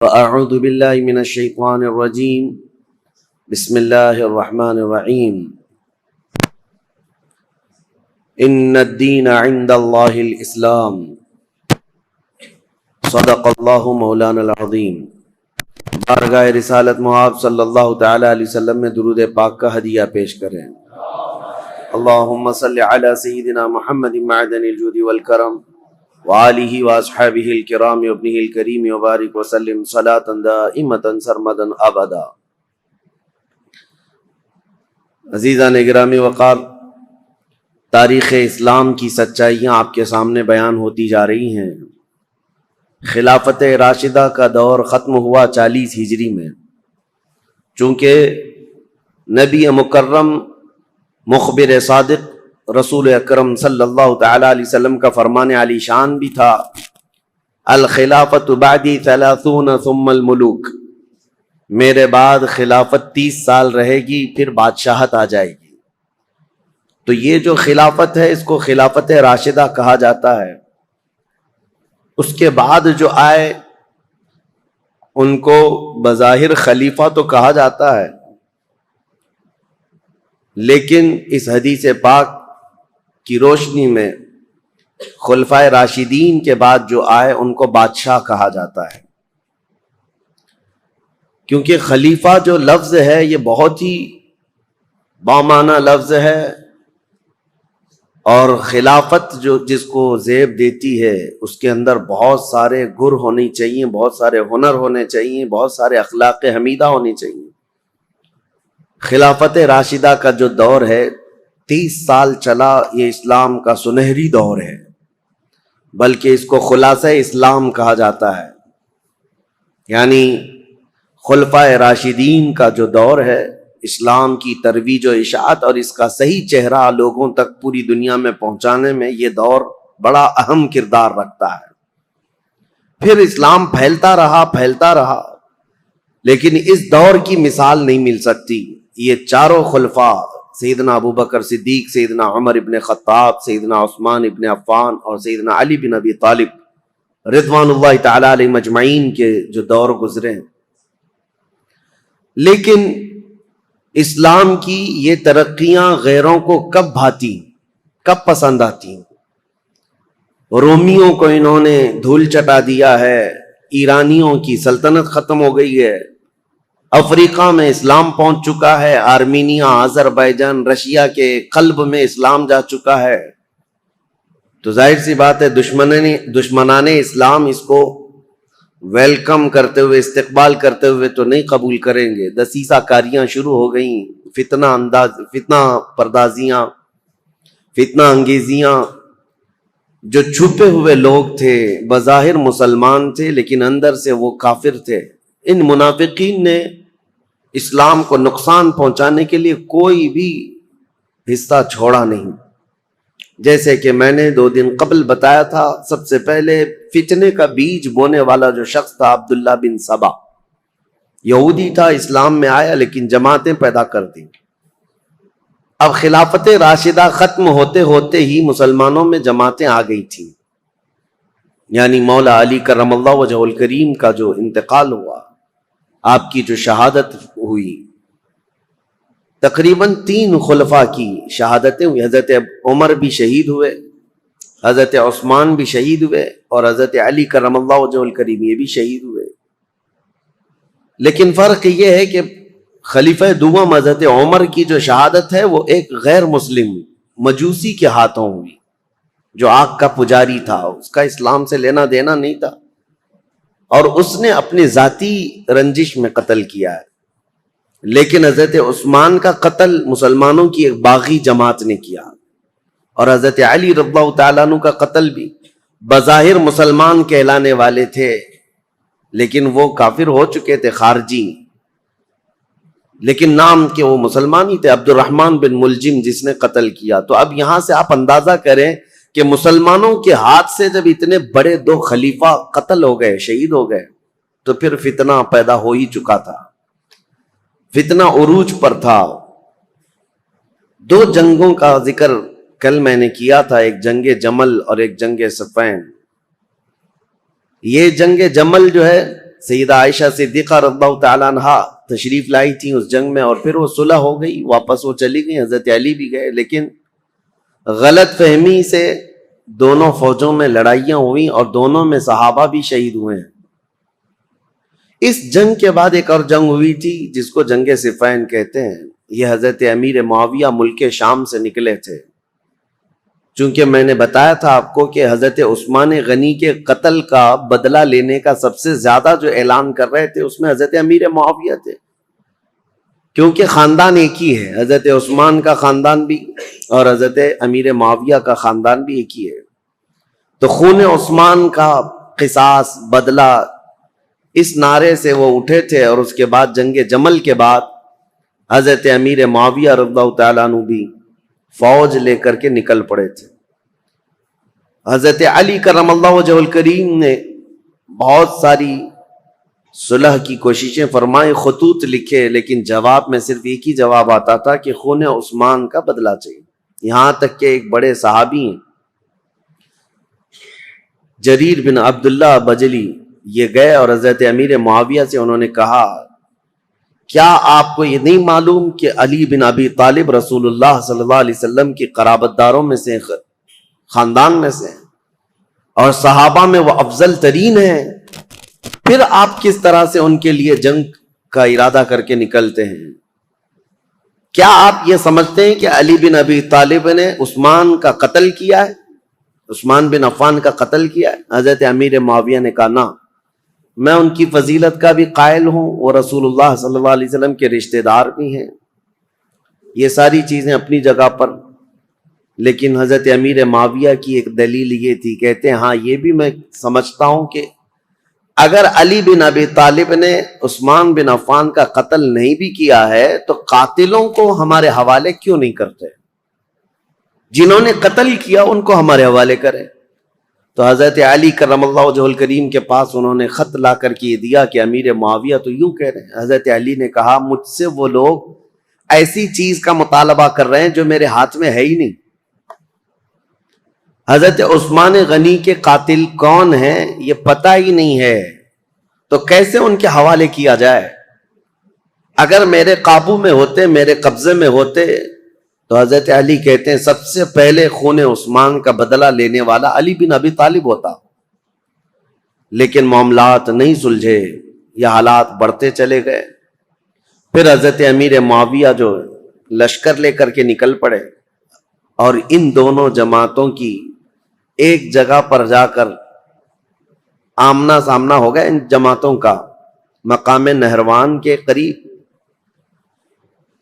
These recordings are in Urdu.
فأعوذ بالله من الشيطان الرجيم بسم الله الرحمن الرحيم إن الدين عند الله الإسلام صدق الله مولانا العظيم۔ بارگاہ رسالت محاب صلی اللہ تعالی علیہ وسلم میں درود پاک کا ہدیہ پیش کریں۔ اللہم صلی علی سیدنا محمد معدن الجود والکرم وآلہ واصحابہ الکرام وابنہ الکریم وبارک وسلم صلاۃ دائمۃ سرمدا ابدا۔ عزیزان گرامی وقار، تاریخ اسلام کی سچائیاں آپ کے سامنے بیان ہوتی جا رہی ہیں۔ خلافت راشدہ کا دور ختم ہوا 40 ہجری میں، چونکہ نبی مکرم مخبر صادق رسول اکرم صلی اللہ تعالی علیہ وسلم کا فرمان علی شان بھی تھا، الخلافت بعدی 30 ثم الملوک، میرے بعد خلافت 30 سال رہے گی، پھر بادشاہت آ جائے گی۔ تو یہ جو خلافت ہے اس کو خلافت راشدہ کہا جاتا ہے۔ اس کے بعد جو آئے ان کو بظاہر خلیفہ تو کہا جاتا ہے، لیکن اس حدیث پاک کی روشنی میں خلفائے راشدین کے بعد جو آئے ان کو بادشاہ کہا جاتا ہے، کیونکہ خلیفہ جو لفظ ہے یہ بہت ہی بامعنی لفظ ہے، اور خلافت جو جس کو زیب دیتی ہے اس کے اندر بہت سارے گر ہونی چاہیے، بہت سارے ہنر ہونے چاہیے، بہت سارے اخلاق حمیدہ ہونی چاہیے۔ خلافت راشدہ کا جو دور ہے 30 سال چلا، یہ اسلام کا سنہری دور ہے، بلکہ اس کو خلاصہ اسلام کہا جاتا ہے۔ یعنی خلفائے راشدین کا جو دور ہے، اسلام کی ترویج و اشاعت اور اس کا صحیح چہرہ لوگوں تک پوری دنیا میں پہنچانے میں یہ دور بڑا اہم کردار رکھتا ہے۔ پھر اسلام پھیلتا رہا، لیکن اس دور کی مثال نہیں مل سکتی۔ یہ چاروں خلفاء، سیدنا ابوبکر صدیق، سیدنا عمر ابن خطاب، سیدنا عثمان ابن عفان اور سیدنا علی بن ابی طالب رضوان اللہ تعالی علیہ مجمعین کے جو دور گزرے ہیں، لیکن اسلام کی یہ ترقیاں غیروں کو کب بھاتی، کب پسند آتی؟ رومیوں کو انہوں نے دھول چٹا دیا ہے، ایرانیوں کی سلطنت ختم ہو گئی ہے، افریقہ میں اسلام پہنچ چکا ہے، آرمینیا، آذربائیجان، رشیا کے قلب میں اسلام جا چکا ہے۔ تو ظاہر سی بات ہے دشمنان اسلام اس کو ویلکم کرتے ہوئے، استقبال کرتے ہوئے تو نہیں قبول کریں گے۔ دسیسہ کاریاں شروع ہو گئیں، فتنہ پردازیاں، فتنہ انگیزیاں۔ جو چھپے ہوئے لوگ تھے، بظاہر مسلمان تھے لیکن اندر سے وہ کافر تھے، ان منافقین نے اسلام کو نقصان پہنچانے کے لیے کوئی بھی حصہ چھوڑا نہیں۔ جیسے کہ میں نے 2 دن قبل بتایا تھا، سب سے پہلے فتنے کا بیج بونے والا جو شخص تھا عبداللہ بن سبا، یہودی تھا، اسلام میں آیا لیکن جماعتیں پیدا کر دیں۔ اب خلافت راشدہ ختم ہوتے ہوتے ہی مسلمانوں میں جماعتیں آ گئی تھیں، یعنی مولا علی کرم اللہ وجہہ الکریم کا جو انتقال ہوا، آپ کی جو شہادت ہوئی، تقریباً 3 خلفاء کی شہادتیں ہوئی۔ حضرت عمر بھی شہید ہوئے، حضرت عثمان بھی شہید ہوئے، اور حضرت علی کرم اللہ وجہہ الکریم یہ بھی شہید ہوئے۔ لیکن فرق یہ ہے کہ خلیفہ دوم حضرت عمر کی جو شہادت ہے وہ ایک غیر مسلم مجوسی کے ہاتھوں ہوئی، جو آگ کا پجاری تھا، اس کا اسلام سے لینا دینا نہیں تھا، اور اس نے اپنی ذاتی رنجش میں قتل کیا ہے۔ لیکن حضرت عثمان کا قتل مسلمانوں کی ایک باغی جماعت نے کیا، اور حضرت علی رضی اللہ تعالیٰ عنہ کا قتل بھی بظاہر مسلمان کہلانے والے تھے لیکن وہ کافر ہو چکے تھے، خارجی، لیکن نام کے وہ مسلمان ہی تھے، عبد الرحمن بن ملجم جس نے قتل کیا۔ تو اب یہاں سے آپ اندازہ کریں کہ مسلمانوں کے ہاتھ سے جب اتنے بڑے 2 خلیفہ قتل ہو گئے، شہید ہو گئے، تو پھر فتنہ پیدا ہو ہی چکا تھا، فتنہ عروج پر تھا۔ 2 جنگوں کا ذکر کل میں نے کیا تھا، ایک جنگ جمل اور ایک جنگ صفین۔ یہ جنگ جمل جو ہے سیدہ عائشہ صدیقہ رضی اللہ تعالیٰ عنہا تشریف لائی تھیں اس جنگ میں، اور پھر وہ صلح ہو گئی، واپس وہ چلی گئی، حضرت علی بھی گئے، لیکن غلط فہمی سے دونوں فوجوں میں لڑائیاں ہوئیں اور دونوں میں صحابہ بھی شہید ہوئے ہیں۔ اس جنگ کے بعد ایک اور جنگ ہوئی تھی جس کو جنگ صفین کہتے ہیں۔ یہ حضرت امیر معاویہ ملک شام سے نکلے تھے، چونکہ میں نے بتایا تھا آپ کو کہ حضرت عثمان غنی کے قتل کا بدلہ لینے کا سب سے زیادہ جو اعلان کر رہے تھے اس میں حضرت امیر معاویہ تھے، کیونکہ خاندان ایک ہی ہے، حضرت عثمان کا خاندان بھی اور حضرت امیر معاویہ کا خاندان بھی ایک ہی ہے۔ تو خون عثمان کا قصاص، بدلہ، اس نعرے سے وہ اٹھے تھے، اور اس کے بعد جنگ جمل کے بعد حضرت امیر معاویہ رضی اللہ تعالیٰ عنہ بھی فوج لے کر کے نکل پڑے تھے۔ حضرت علی کرم اللہ وجہہ الکریم نے بہت ساری صلح کی کوششیں فرمائیں، خطوط لکھے، لیکن جواب میں صرف ایک ہی جواب آتا تھا کہ خون عثمان کا بدلہ چاہیے۔ یہاں تک کہ ایک بڑے صحابی ہیں جریر بن عبداللہ بجلی، یہ گئے اور حضرت امیر معاویہ سے انہوں نے کہا، کیا آپ کو یہ نہیں معلوم کہ علی بن ابی طالب رسول اللہ صلی اللہ علیہ وسلم کی قرابت داروں میں سے، خاندان میں سے، اور صحابہ میں وہ افضل ترین ہیں، پھر آپ کس طرح سے ان کے لیے جنگ کا ارادہ کر کے نکلتے ہیں؟ کیا آپ یہ سمجھتے ہیں کہ علی بن ابی طالب نے عثمان کا قتل کیا ہے، عثمان بن عفان کا قتل کیا ہے؟ حضرت امیر معاویہ نے کہا، نہ، میں ان کی فضیلت کا بھی قائل ہوں، وہ رسول اللہ صلی اللہ علیہ وسلم کے رشتہ دار بھی ہیں، یہ ساری چیزیں اپنی جگہ پر، لیکن حضرت امیر معاویہ کی ایک دلیل یہ تھی، کہتے ہیں ہاں یہ بھی میں سمجھتا ہوں کہ اگر علی بن ابی طالب نے عثمان بن عفان کا قتل نہیں بھی کیا ہے تو قاتلوں کو ہمارے حوالے کیوں نہیں کرتے؟ جنہوں نے قتل کیا ان کو ہمارے حوالے کرے۔ تو حضرت علی کرم اللہ وجہہ الکریم کے پاس انہوں نے خط لا کر کے دیا کہ امیر معاویہ تو یوں کہہ رہے ہیں۔ حضرت علی نے کہا، مجھ سے وہ لوگ ایسی چیز کا مطالبہ کر رہے ہیں جو میرے ہاتھ میں ہے ہی نہیں۔ حضرت عثمان غنی کے قاتل کون ہیں یہ پتہ ہی نہیں ہے، تو کیسے ان کے حوالے کیا جائے؟ اگر میرے قابو میں ہوتے، میرے قبضے میں ہوتے، تو حضرت علی کہتے ہیں سب سے پہلے خون عثمان کا بدلہ لینے والا علی بن ابی طالب ہوتا، لیکن معاملات نہیں سلجھے، یہ حالات بڑھتے چلے گئے۔ پھر حضرت امیر معاویہ جو لشکر لے کر کے نکل پڑے، اور ان دونوں جماعتوں کی ایک جگہ پر جا کر آمنا سامنا ہو گیا، ان جماعتوں کا مقام نہروان کے قریب۔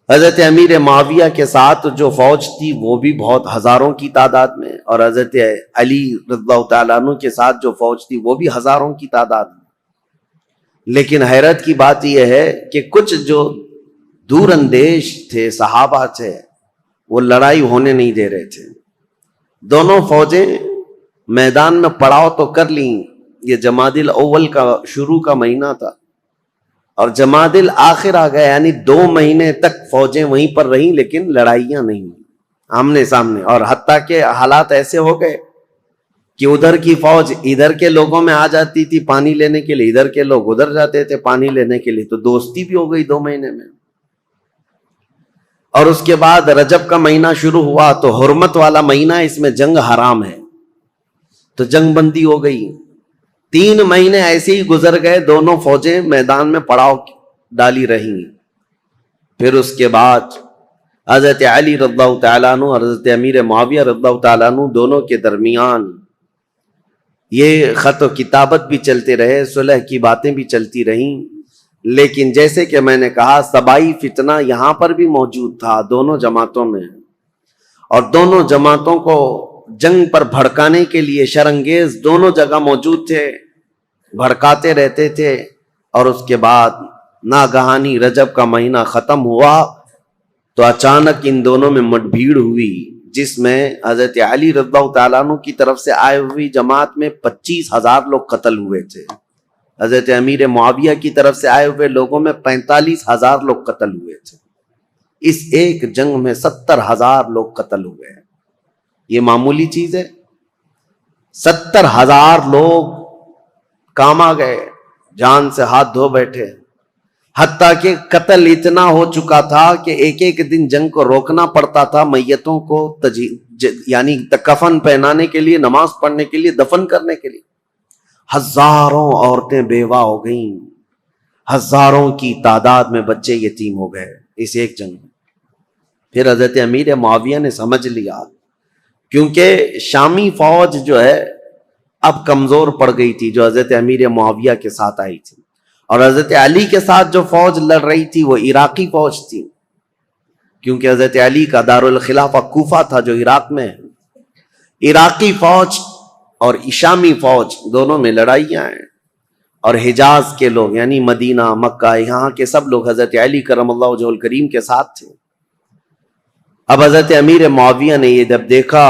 حضرت امیر معاویہ کے ساتھ جو فوج تھی وہ بھی بہت ہزاروں کی تعداد میں، اور حضرت علی رضی اللہ تعالیٰ عنہ کے ساتھ جو فوج تھی وہ بھی ہزاروں کی تعداد میں۔ لیکن حیرت کی بات یہ ہے کہ کچھ جو دور اندیش تھے، صحابہ تھے، وہ لڑائی ہونے نہیں دے رہے تھے۔ دونوں فوجیں میدان میں پڑاؤ تو کر لیں، یہ جمادی الاول کا شروع کا مہینہ تھا، اور جمادی الاخر آ گیا، یعنی 2 مہینے تک فوجیں وہیں پر رہیں، لیکن لڑائیاں نہیں ہوئی آمنے سامنے۔ اور حتیٰ کہ حالات ایسے ہو گئے کہ ادھر کی فوج ادھر کے لوگوں میں آ جاتی تھی پانی لینے کے لیے، ادھر کے لوگ ادھر جاتے تھے پانی لینے کے لیے، تو دوستی بھی ہو گئی 2 مہینے میں۔ اور اس کے بعد رجب کا مہینہ شروع ہوا تو حرمت والا مہینہ، اس میں جنگ حرام ہے، تو جنگ بندی ہو گئی۔ 3 مہینے ایسے ہی گزر گئے، دونوں فوجیں میدان میں پڑاؤ ڈالی رہیں۔ پھر اس کے بعد حضرت علی رضی اللہ تعالیٰ عنہ اور حضرت امیر معاویہ رضی اللہ تعالیٰ عنہ دونوں کے درمیان یہ خط و کتابت بھی چلتے رہے، صلح کی باتیں بھی چلتی رہیں، لیکن جیسے کہ میں نے کہا صبائی فتنہ یہاں پر بھی موجود تھا دونوں جماعتوں میں، اور دونوں جماعتوں کو جنگ پر بھڑکانے کے لیے شرانگیز دونوں جگہ موجود تھے، بھڑکاتے رہتے تھے۔ اور اس کے بعد ناگہانی رجب کا مہینہ ختم ہوا تو اچانک ان دونوں میں مٹ بھیڑ ہوئی، جس میں حضرت علی رضی اللہ تعالیٰ عنہ کی طرف سے آئے ہوئی جماعت میں 25,000 لوگ قتل ہوئے تھے، حضرت امیر معاویہ کی طرف سے آئے ہوئے لوگوں میں 45,000 لوگ قتل ہوئے تھے۔ اس ایک جنگ میں 70,000 لوگ قتل ہوئے ہیں، یہ معمولی چیز ہے؟ 70,000 لوگ کام آ گئے، جان سے ہاتھ دھو بیٹھے، حتیٰ کہ قتل اتنا ہو چکا تھا کہ ایک ایک دن جنگ کو روکنا پڑتا تھا میتوں کو یعنی کفن پہنانے کے لیے، نماز پڑھنے کے لیے، دفن کرنے کے لیے۔ ہزاروں عورتیں بیوہ ہو گئیں، ہزاروں کی تعداد میں بچے یتیم ہو گئے اس ایک جنگ میں۔ پھر حضرت امیر معاویہ نے سمجھ لیا، کیونکہ شامی فوج جو ہے اب کمزور پڑ گئی تھی، جو حضرت امیر معاویہ کے ساتھ آئی تھی، اور حضرت علی کے ساتھ جو فوج لڑ رہی تھی وہ عراقی فوج تھی، کیونکہ حضرت علی کا دارالخلافہ کوفہ تھا جو عراق میں ہے۔ عراقی فوج اور شامی فوج دونوں میں لڑائیاں ہیں، اور حجاز کے لوگ یعنی مدینہ، مکہ، یہاں کے سب لوگ حضرت علی کرم اللہ وجہہ الکریم کے ساتھ تھے۔ اب حضرت امیر معاویہ نے یہ جب دیکھا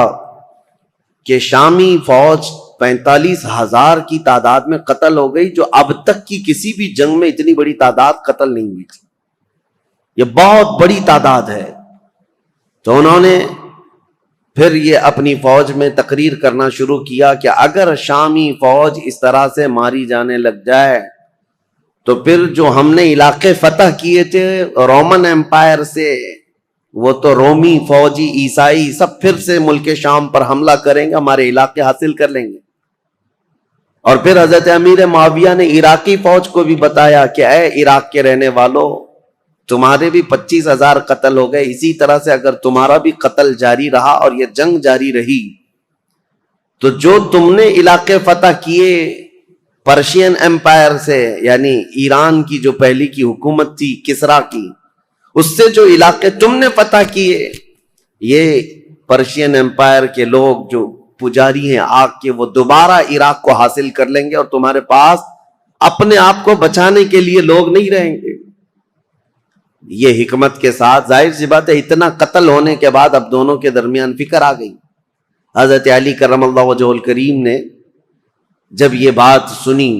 کہ شامی فوج 45,000 کی تعداد میں قتل ہو گئی، جو اب تک کی کسی بھی جنگ میں اتنی بڑی تعداد قتل نہیں ہوئی تھی، یہ بہت بڑی تعداد ہے، تو انہوں نے پھر یہ اپنی فوج میں تقریر کرنا شروع کیا کہ اگر شامی فوج اس طرح سے ماری جانے لگ جائے تو پھر جو ہم نے علاقے فتح کیے تھے رومن ایمپائر سے، وہ تو رومی فوجی عیسائی سب پھر سے ملک شام پر حملہ کریں گے، ہمارے علاقے حاصل کر لیں گے۔ اور پھر حضرت امیر معاویہ نے عراقی فوج کو بھی بتایا کہ اے عراق کے رہنے والوں، تمہارے بھی 25,000 قتل ہو گئے، اسی طرح سے اگر تمہارا بھی قتل جاری رہا اور یہ جنگ جاری رہی تو جو تم نے علاقے فتح کیے پرشین ایمپائر سے، یعنی ایران کی جو پہلی کی حکومت تھی کسرا کی، اس سے جو علاقے تم نے فتح کیے، یہ پرشین ایمپائر کے لوگ جو پجاری ہیں آگ کے، وہ دوبارہ عراق کو حاصل کر لیں گے اور تمہارے پاس اپنے آپ کو بچانے کے لیے لوگ نہیں رہیں گے۔ یہ حکمت کے ساتھ، ظاہر سی بات ہے اتنا قتل ہونے کے بعد اب دونوں کے درمیان فکر آ گئی۔ حضرت علی کرم اللہ وجہ الکریم نے جب یہ بات سنی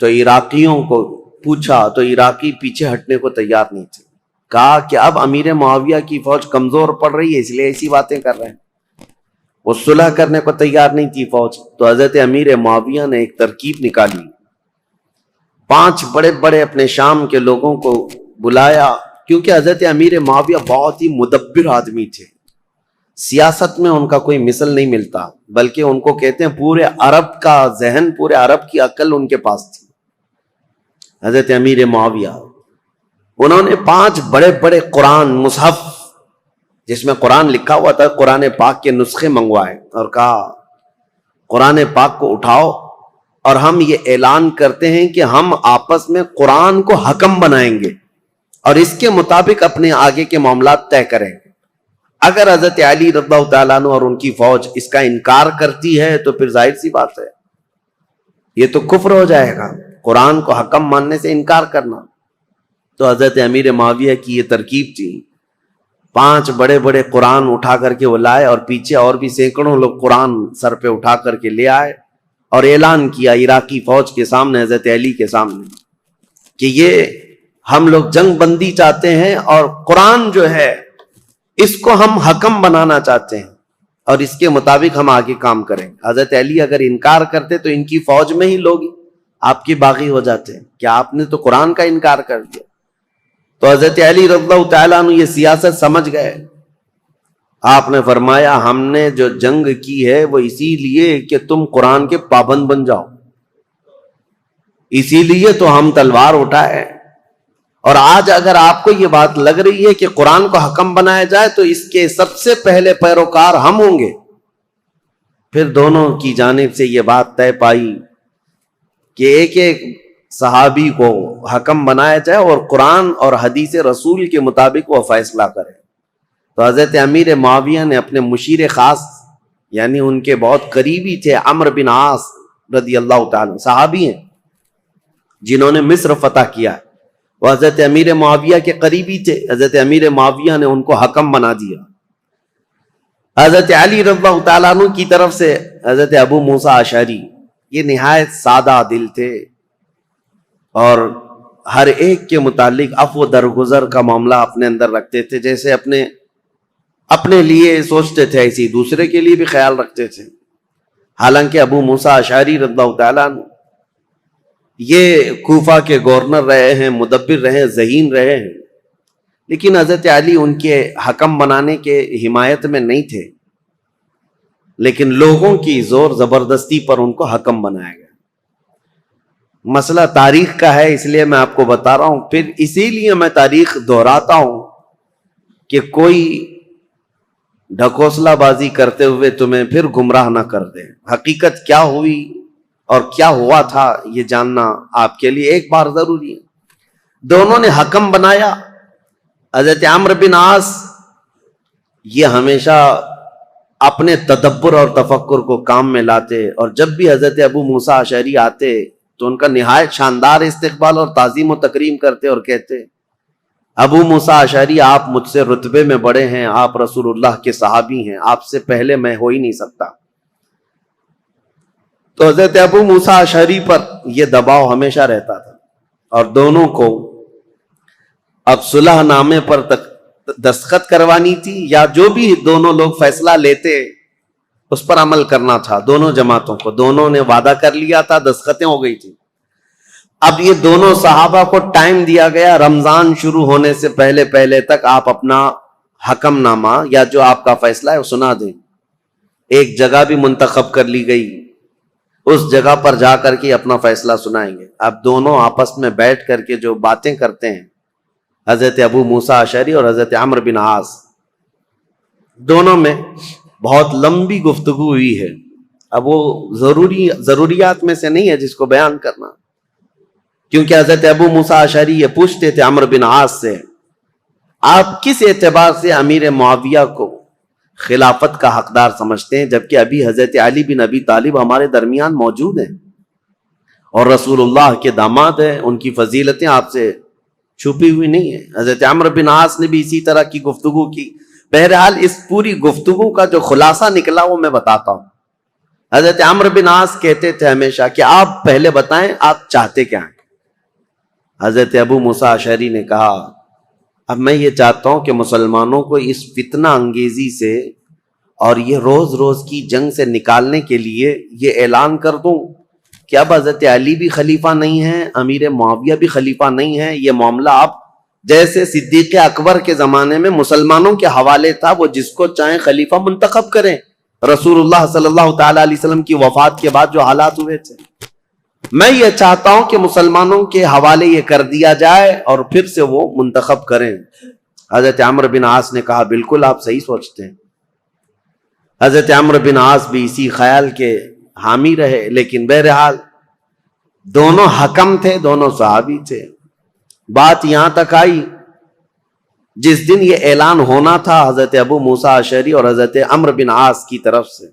تو عراقیوں کو پوچھا تو عراقی پیچھے ہٹنے کو تیار نہیں تھے، کہا کہ اب امیر معاویہ کی فوج کمزور پڑ رہی ہے اس لیے ایسی باتیں کر رہے ہیں، وہ صلح کرنے کو تیار نہیں تھی فوج۔ تو حضرت امیر معاویہ نے ایک ترکیب نکالی، 5 بڑے بڑے اپنے شام کے لوگوں کو بلایا، کیونکہ حضرت امیر معاویہ بہت ہی مدبر آدمی تھے، سیاست میں ان کا کوئی مثل نہیں ملتا، بلکہ ان کو کہتے ہیں پورے عرب کا ذہن، پورے عرب کی عقل ان کے پاس تھی۔ حضرت امیر معاویہ انہوں نے 5 بڑے بڑے قرآن مصحف جس میں قرآن لکھا ہوا تھا، قرآن پاک کے نسخے منگوائے اور کہا قرآن پاک کو اٹھاؤ اور ہم یہ اعلان کرتے ہیں کہ ہم آپس میں قرآن کو حکم بنائیں گے اور اس کے مطابق اپنے آگے کے معاملات طے کریں گے۔ اگر حضرت علی رضی اللہ تعالیٰ عنہ اور ان کی فوج اس کا انکار کرتی ہے تو پھر ظاہر سی بات ہے یہ تو کفر ہو جائے گا، قرآن کو حکم ماننے سے انکار کرنا۔ تو حضرت امیر معاویہ کی یہ ترکیب تھی، 5 بڑے بڑے قرآن اٹھا کر کے وہ لائے اور پیچھے اور بھی سینکڑوں لوگ قرآن سر پہ اٹھا کر کے لے آئے اور اعلان کیا عراقی فوج کے سامنے، حضرت علی کے سامنے، کہ یہ ہم لوگ جنگ بندی چاہتے ہیں اور قرآن جو ہے اس کو ہم حکم بنانا چاہتے ہیں اور اس کے مطابق ہم آگے کام کریں۔ حضرت علی اگر انکار کرتے تو ان کی فوج میں ہی لوگ آپ کے باغی ہو جاتے ہیں کہ آپ نے تو قرآن کا انکار کر دیا۔ تو حضرت علی رضی اللہ تعالیٰ عنہ یہ سیاست سمجھ گئے، آپ نے فرمایا ہم نے جو جنگ کی ہے وہ اسی لیے کہ تم قرآن کے پابند بن جاؤ، اسی لیے تو ہم تلوار اٹھائے، اور آج اگر آپ کو یہ بات لگ رہی ہے کہ قرآن کو حکم بنایا جائے تو اس کے سب سے پہلے پیروکار ہم ہوں گے۔ پھر دونوں کی جانب سے یہ بات طے پائی کہ ایک ایک صحابی کو حکم بنایا جائے اور قرآن اور حدیث رسول کے مطابق وہ فیصلہ کرے۔ تو حضرت امیر معاویہ نے اپنے مشیر خاص یعنی ان کے بہت قریبی تھے عمرو بن عاص رضی اللہ تعالیٰ، صحابی ہیں جنہوں نے مصر فتح کیا، وہ حضرت امیر معاویہ کے قریبی تھے، حضرت امیر معاویہ نے ان کو حکم بنا دیا۔ حضرت علی رضی اللہ تعالیٰ عنہ کی طرف سے حضرت ابو موسیٰ اشعری، یہ نہایت سادہ دل تھے اور ہر ایک کے متعلق عفو درگزر کا معاملہ اپنے اندر رکھتے تھے، جیسے اپنے لیے سوچتے تھے ایسے دوسرے کے لیے بھی خیال رکھتے تھے۔ حالانکہ ابو موسیٰ اشعری رضی اللہ تعالیٰ عنہ یہ کوفہ کے گورنر رہے ہیں، مدبر رہے ہیں، ذہین رہے ہیں، لیکن حضرت علی ان کے حکم بنانے کے حمایت میں نہیں تھے، لیکن لوگوں کی زور زبردستی پر ان کو حکم بنایا گیا۔ مسئلہ تاریخ کا ہے، اس لیے میں آپ کو بتا رہا ہوں، پھر اسی لیے میں تاریخ دہراتا ہوں کہ کوئی ڈھکوسلا بازی کرتے ہوئے تمہیں پھر گمراہ نہ کر دے۔ حقیقت کیا ہوئی اور کیا ہوا تھا یہ جاننا آپ کے لیے ایک بار ضروری ہے۔ دونوں نے حکم بنایا۔ حضرت عمرو بن عاص یہ ہمیشہ اپنے تدبر اور تفکر کو کام میں لاتے، اور جب بھی حضرت ابو موسیٰ اشعری آتے تو ان کا نہایت شاندار استقبال اور تعظیم و تکریم کرتے اور کہتے، ابو موسیٰ اشعری آپ مجھ سے رتبے میں بڑے ہیں، آپ رسول اللہ کے صحابی ہیں، آپ سے پہلے میں ہو ہی نہیں سکتا۔ تو حضرت ابو موسیٰ اشعری پر یہ دباؤ ہمیشہ رہتا تھا، اور دونوں کو اب صلح نامے پر دستخط کروانی تھی، یا جو بھی دونوں لوگ فیصلہ لیتے اس پر عمل کرنا تھا۔ دونوں جماعتوں کو، دونوں نے وعدہ کر لیا تھا، دستخطیں ہو گئی تھی۔ اب یہ دونوں صحابہ کو ٹائم دیا گیا، رمضان شروع ہونے سے پہلے تک آپ اپنا حکم نامہ یا جو آپ کا فیصلہ ہے وہ سنا دیں۔ ایک جگہ بھی منتخب کر لی گئی، اس جگہ پر جا کر کے اپنا فیصلہ سنائیں گے۔ اب دونوں آپس میں بیٹھ کر کے جو باتیں کرتے ہیں، حضرت ابو موسیٰ اشعری اور حضرت عمرو بن عاص، دونوں میں بہت لمبی گفتگو ہوئی ہے۔ اب وہ ضروریات میں سے نہیں ہے جس کو بیان کرنا، کیونکہ حضرت ابو موسیٰ اشعری یہ پوچھتے تھے عمرو بن عاص سے، آپ کس اعتبار سے امیر معاویہ کو خلافت کا حقدار سمجھتے ہیں، جبکہ ابھی حضرت علی بن ابی طالب ہمارے درمیان موجود ہیں اور رسول اللہ کے داماد ہیں، ان کی فضیلتیں آپ سے چھپی ہوئی نہیں ہیں۔ حضرت عمرو بن عاص نے بھی اسی طرح کی گفتگو کی۔ بہرحال اس پوری گفتگو کا جو خلاصہ نکلا وہ میں بتاتا ہوں۔ حضرت عمرو بن عاص کہتے تھے ہمیشہ کہ آپ پہلے بتائیں آپ چاہتے کیا ہیں۔ حضرت ابو موسیٰ اشعری نے کہا، اب میں یہ چاہتا ہوں کہ مسلمانوں کو اس فتنہ انگیزی سے اور یہ روز روز کی جنگ سے نکالنے کے لیے یہ اعلان کر دوں کہ اب حضرت علی بھی خلیفہ نہیں ہے، امیر معاویہ بھی خلیفہ نہیں ہے، یہ معاملہ اب جیسے صدیق اکبر کے زمانے میں مسلمانوں کے حوالے تھا، وہ جس کو چاہیں خلیفہ منتخب کریں۔ رسول اللہ صلی اللہ تعالی علیہ وسلم کی وفات کے بعد جو حالات ہوئے تھے، میں یہ چاہتا ہوں کہ مسلمانوں کے حوالے یہ کر دیا جائے اور پھر سے وہ منتخب کریں۔ حضرت عمرو بن عاص نے کہا، بالکل آپ صحیح سوچتے ہیں۔ حضرت عمرو بن عاص بھی اسی خیال کے حامی رہے، لیکن بہرحال دونوں حکم تھے، دونوں صحابی تھے۔ بات یہاں تک آئی، جس دن یہ اعلان ہونا تھا حضرت ابو موسیٰ اشعری اور حضرت عمرو بن عاص کی طرف سے،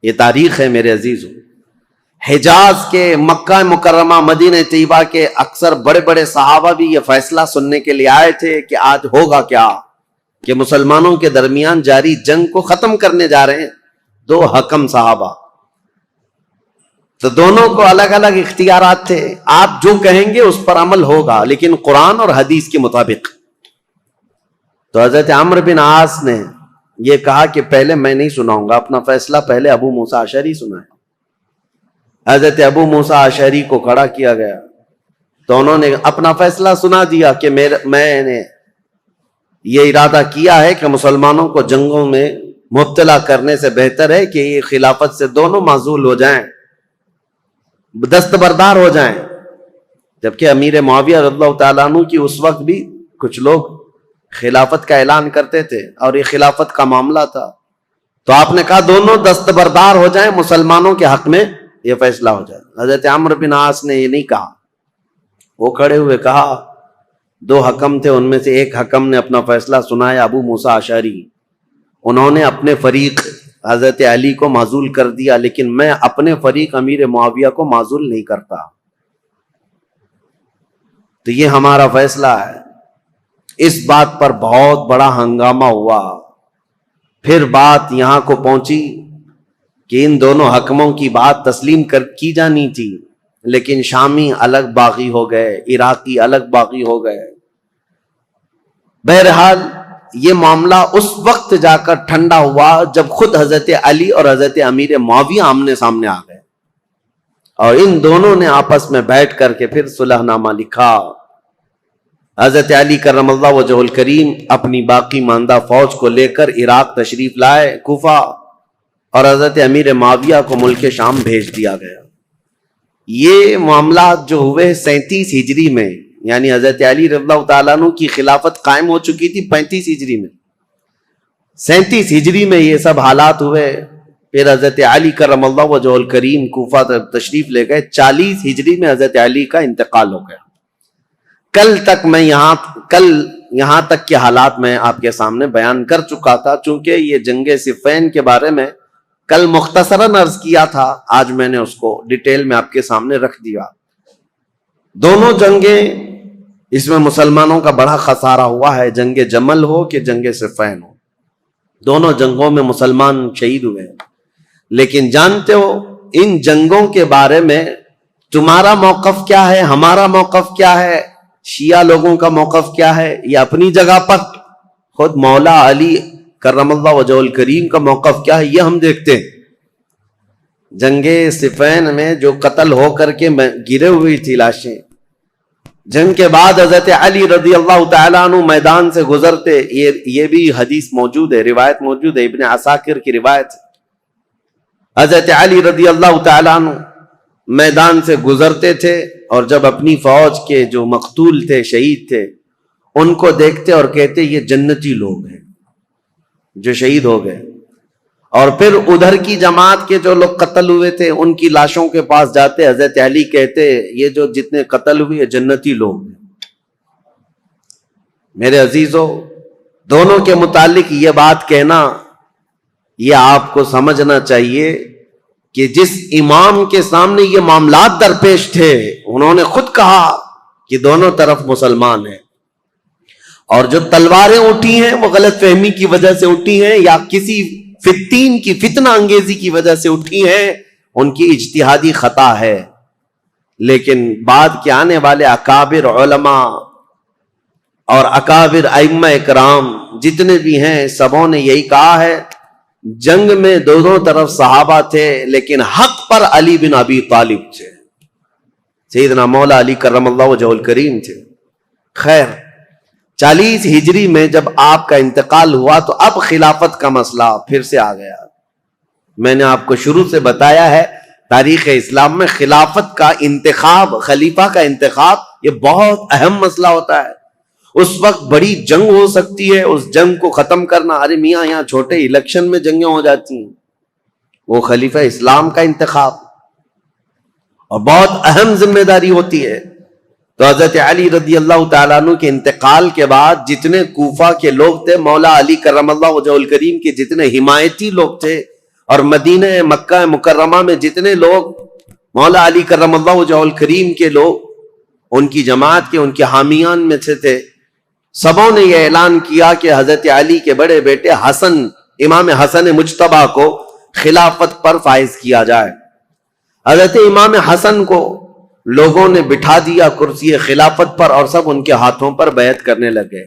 یہ تاریخ ہے میرے عزیزوں، حجاز کے، مکہ مکرمہ، مدینہ طیبہ کے اکثر بڑے بڑے صحابہ بھی یہ فیصلہ سننے کے لیے آئے تھے کہ آج ہوگا کیا، کہ مسلمانوں کے درمیان جاری جنگ کو ختم کرنے جا رہے ہیں دو حکم صحابہ۔ تو دونوں کو الگ الگ اختیارات تھے، آپ جو کہیں گے اس پر عمل ہوگا، لیکن قرآن اور حدیث کے مطابق۔ تو حضرت عمرو بن عاص نے یہ کہا کہ پہلے میں نہیں سناؤں گا، اپنا فیصلہ پہلے ابو موسیٰ اشعری سنائے۔ حضرت ابو موسیٰ اشعری کو کھڑا کیا گیا، تو انہوں نے اپنا فیصلہ سنا دیا کہ میں نے یہ ارادہ کیا ہے کہ مسلمانوں کو جنگوں میں مبتلا کرنے سے بہتر ہے کہ یہ خلافت سے دونوں معزول ہو جائیں، دستبردار ہو جائیں۔ جبکہ امیر معاویہ رضی اللہ تعالیٰ عنہ کی اس وقت بھی کچھ لوگ خلافت کا اعلان کرتے تھے اور یہ خلافت کا معاملہ تھا، تو آپ نے کہا دونوں دستبردار ہو جائیں، مسلمانوں کے حق میں یہ فیصلہ ہو جائے۔ حضرت عمرو بن عاص نے یہ نہیں کہا، وہ کھڑے ہوئے کہا، دو حکم تھے، ان میں سے ایک حکم نے اپنا فیصلہ سنایا، ابو موسیٰ اشعری، انہوں نے اپنے فریق حضرت علی کو معزول کر دیا، لیکن میں اپنے فریق امیر معاویہ کو معزول نہیں کرتا، تو یہ ہمارا فیصلہ ہے۔ اس بات پر بہت بڑا ہنگامہ ہوا۔ پھر بات یہاں کو پہنچی کہ ان دونوں حکموں کی بات تسلیم کی جانی تھی، لیکن شامی الگ باغی ہو گئے، عراقی الگ باغی ہو گئے۔ بہرحال یہ معاملہ اس وقت جا کر ٹھنڈا ہوا جب خود حضرت علی اور حضرت امیر معاویہ آمنے سامنے آ گئے، اور ان دونوں نے آپس میں بیٹھ کر کے پھر صلح نامہ لکھا. حضرت علی کرم اللہ وجہ الکریم اپنی باقی ماندہ فوج کو لے کر عراق تشریف لائے، کوفہ، اور حضرت امیر معاویہ کو ملک شام بھیج دیا گیا. یہ معاملات جو ہوئے 37 ہجری میں، یعنی حضرت علی رضی اللہ تعالیٰ عنہ کی خلافت قائم ہو چکی تھی 35 ہجری میں، 37 ہجری میں یہ سب حالات ہوئے. پھر حضرت علی کرم اللہ وجہ الکریم کوفہ تشریف لے گئے. 40 ہجری میں حضرت علی کا انتقال ہو گیا. کل یہاں تک کے حالات میں آپ کے سامنے بیان کر چکا تھا. چونکہ یہ جنگ صفین کے بارے میں کل مختصراً عرض کیا تھا، آج میں نے اس کو ڈیٹیل میں آپ کے سامنے رکھ دیا. دونوں جنگیں، اس میں مسلمانوں کا بڑا خسارہ ہوا ہے، جنگ جمل ہو کہ جنگ صفین ہو، دونوں جنگوں میں مسلمان شہید ہوئے. لیکن جانتے ہو ان جنگوں کے بارے میں تمہارا موقف کیا ہے، ہمارا موقف کیا ہے، شیعہ لوگوں کا موقف کیا ہے؟ یہ اپنی جگہ پر خود مولا علی کرم اللہ وجہ الکریم کا موقف کیا ہے یہ ہم دیکھتے ہیں. جنگ صفین میں جو قتل ہو کر کے گرے ہوئی تھی لاشیں، جنگ کے بعد حضرت علی رضی اللہ تعالیٰ عنہ میدان سے گزرتے، یہ بھی حدیث موجود ہے، روایت موجود ہے، ابن عساکر کی روایت. حضرت علی رضی اللہ تعالیٰ عنہ میدان سے گزرتے تھے، اور جب اپنی فوج کے جو مقتول تھے، شہید تھے، ان کو دیکھتے اور کہتے یہ جنتی لوگ ہیں جو شہید ہو گئے. اور پھر ادھر کی جماعت کے جو لوگ قتل ہوئے تھے ان کی لاشوں کے پاس جاتے، حضرت علی کہتے یہ جو جتنے قتل ہوئے جنتی لوگ ہیں. میرے عزیزو، دونوں کے متعلق یہ بات کہنا، یہ آپ کو سمجھنا چاہیے کہ جس امام کے سامنے یہ معاملات درپیش تھے، انہوں نے خود کہا کہ دونوں طرف مسلمان ہیں، اور جو تلواریں اٹھی ہیں وہ غلط فہمی کی وجہ سے اٹھی ہیں یا کسی فتین کی فتنہ انگیزی کی وجہ سے اٹھی ہیں، ان کی اجتہادی خطا ہے. لیکن بعد کے آنے والے اکابر علماء اور اکابر ائمہ اکرام جتنے بھی ہیں، سبوں نے یہی کہا ہے جنگ میں دونوں طرف صحابہ تھے، لیکن حق پر علی بن ابی طالب تھے، سیدنا مولا علی کرم اللہ وجہ الکریم تھے. خیر، 40 ہجری میں جب آپ کا انتقال ہوا تو اب خلافت کا مسئلہ پھر سے آ گیا. میں نے آپ کو شروع سے بتایا ہے تاریخ اسلام میں خلافت کا انتخاب، خلیفہ کا انتخاب، یہ بہت اہم مسئلہ ہوتا ہے. اس وقت بڑی جنگ ہو سکتی ہے، اس جنگ کو ختم کرنا، ارے میاں یہاں چھوٹے الیکشن میں جنگیں ہو جاتی ہیں. وہ خلیفہ اسلام کا انتخاب اور بہت اہم ذمہ داری ہوتی ہے. تو حضرت علی رضی اللہ تعالیٰ عنہ کے انتقال کے بعد جتنے کوفہ کے لوگ تھے، مولا علی کرم اللہ وجہ الکریم کے جتنے حمایتی لوگ تھے، اور مدینہ مکہ مکرمہ میں جتنے لوگ مولا علی کرم اللہ وجہ الکریم کے لوگ، ان کی جماعت کے، ان کے حامیان میں سے تھے، سبوں نے یہ اعلان کیا کہ حضرت علی کے بڑے بیٹے حسن، امام حسن مجتبیٰ کو خلافت پر فائز کیا جائے. حضرت امام حسن کو لوگوں نے بٹھا دیا کرسی خلافت پر، اور سب ان کے ہاتھوں پر بیعت کرنے لگے.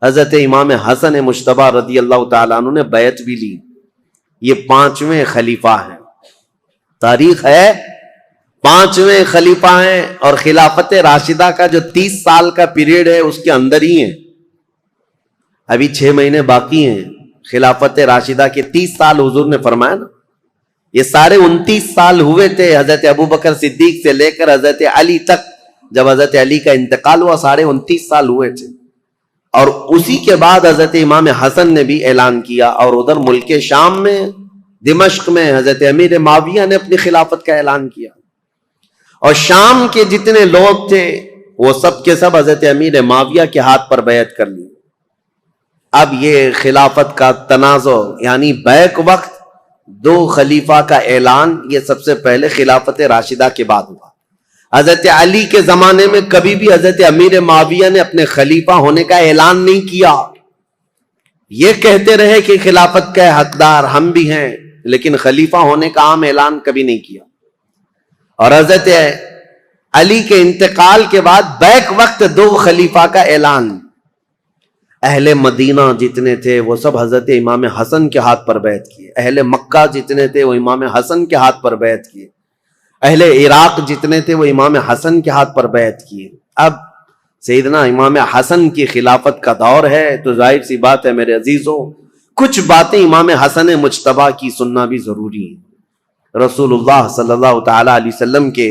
حضرت امام حسن مجتبیٰ رضی اللہ تعالیٰ عنہ نے بیعت بھی لی. یہ 5ویں خلیفہ ہیں، تاریخ ہے 5ویں خلیفہ ہیں، اور خلافت راشدہ کا جو 30 سال کا پیریڈ ہے اس کے اندر ہی ہیں. ابھی 6 مہینے باقی ہیں خلافت راشدہ کے. 30 سال حضور نے فرمایا نا، یہ سارے 29 سال ہوئے تھے حضرت ابوبکر صدیق سے لے کر حضرت علی تک. جب حضرت علی کا انتقال ہوا 29.5 سال ہوئے تھے. اور اسی کے بعد حضرت امام حسن نے بھی اعلان کیا، اور ادھر ملک شام میں دمشق میں حضرت امیر معاویہ نے اپنی خلافت کا اعلان کیا. اور شام کے جتنے لوگ تھے وہ سب کے سب حضرت امیر معاویہ کے ہاتھ پر بیعت کر لی. اب یہ خلافت کا تنازع، یعنی بیک وقت 2 خلیفہ کا اعلان، یہ سب سے پہلے خلافت راشدہ کے بعد ہوا. حضرت علی کے زمانے میں کبھی بھی حضرت امیر معاویہ نے اپنے خلیفہ ہونے کا اعلان نہیں کیا. یہ کہتے رہے کہ خلافت کے حقدار ہم بھی ہیں، لیکن خلیفہ ہونے کا عام اعلان کبھی نہیں کیا. اور حضرت علی کے انتقال کے بعد بیک وقت 2 خلیفہ کا اعلان. اہل مدینہ جتنے تھے وہ سب حضرت امام حسن کے ہاتھ پر بیعت کیے. اہل مکہ جتنے تھے وہ امام حسن کے ہاتھ پر بیعت کیے. اہل عراق جتنے تھے وہ امام حسن کے ہاتھ پر بیعت کیے. اب سیدنا امام حسن کی خلافت کا دور ہے تو ظاہر سی بات ہے میرے عزیزوں کچھ باتیں امام حسن مجتبی کی سننا بھی ضروری ہے. رسول اللہ صلی اللہ تعالی علیہ وسلم کے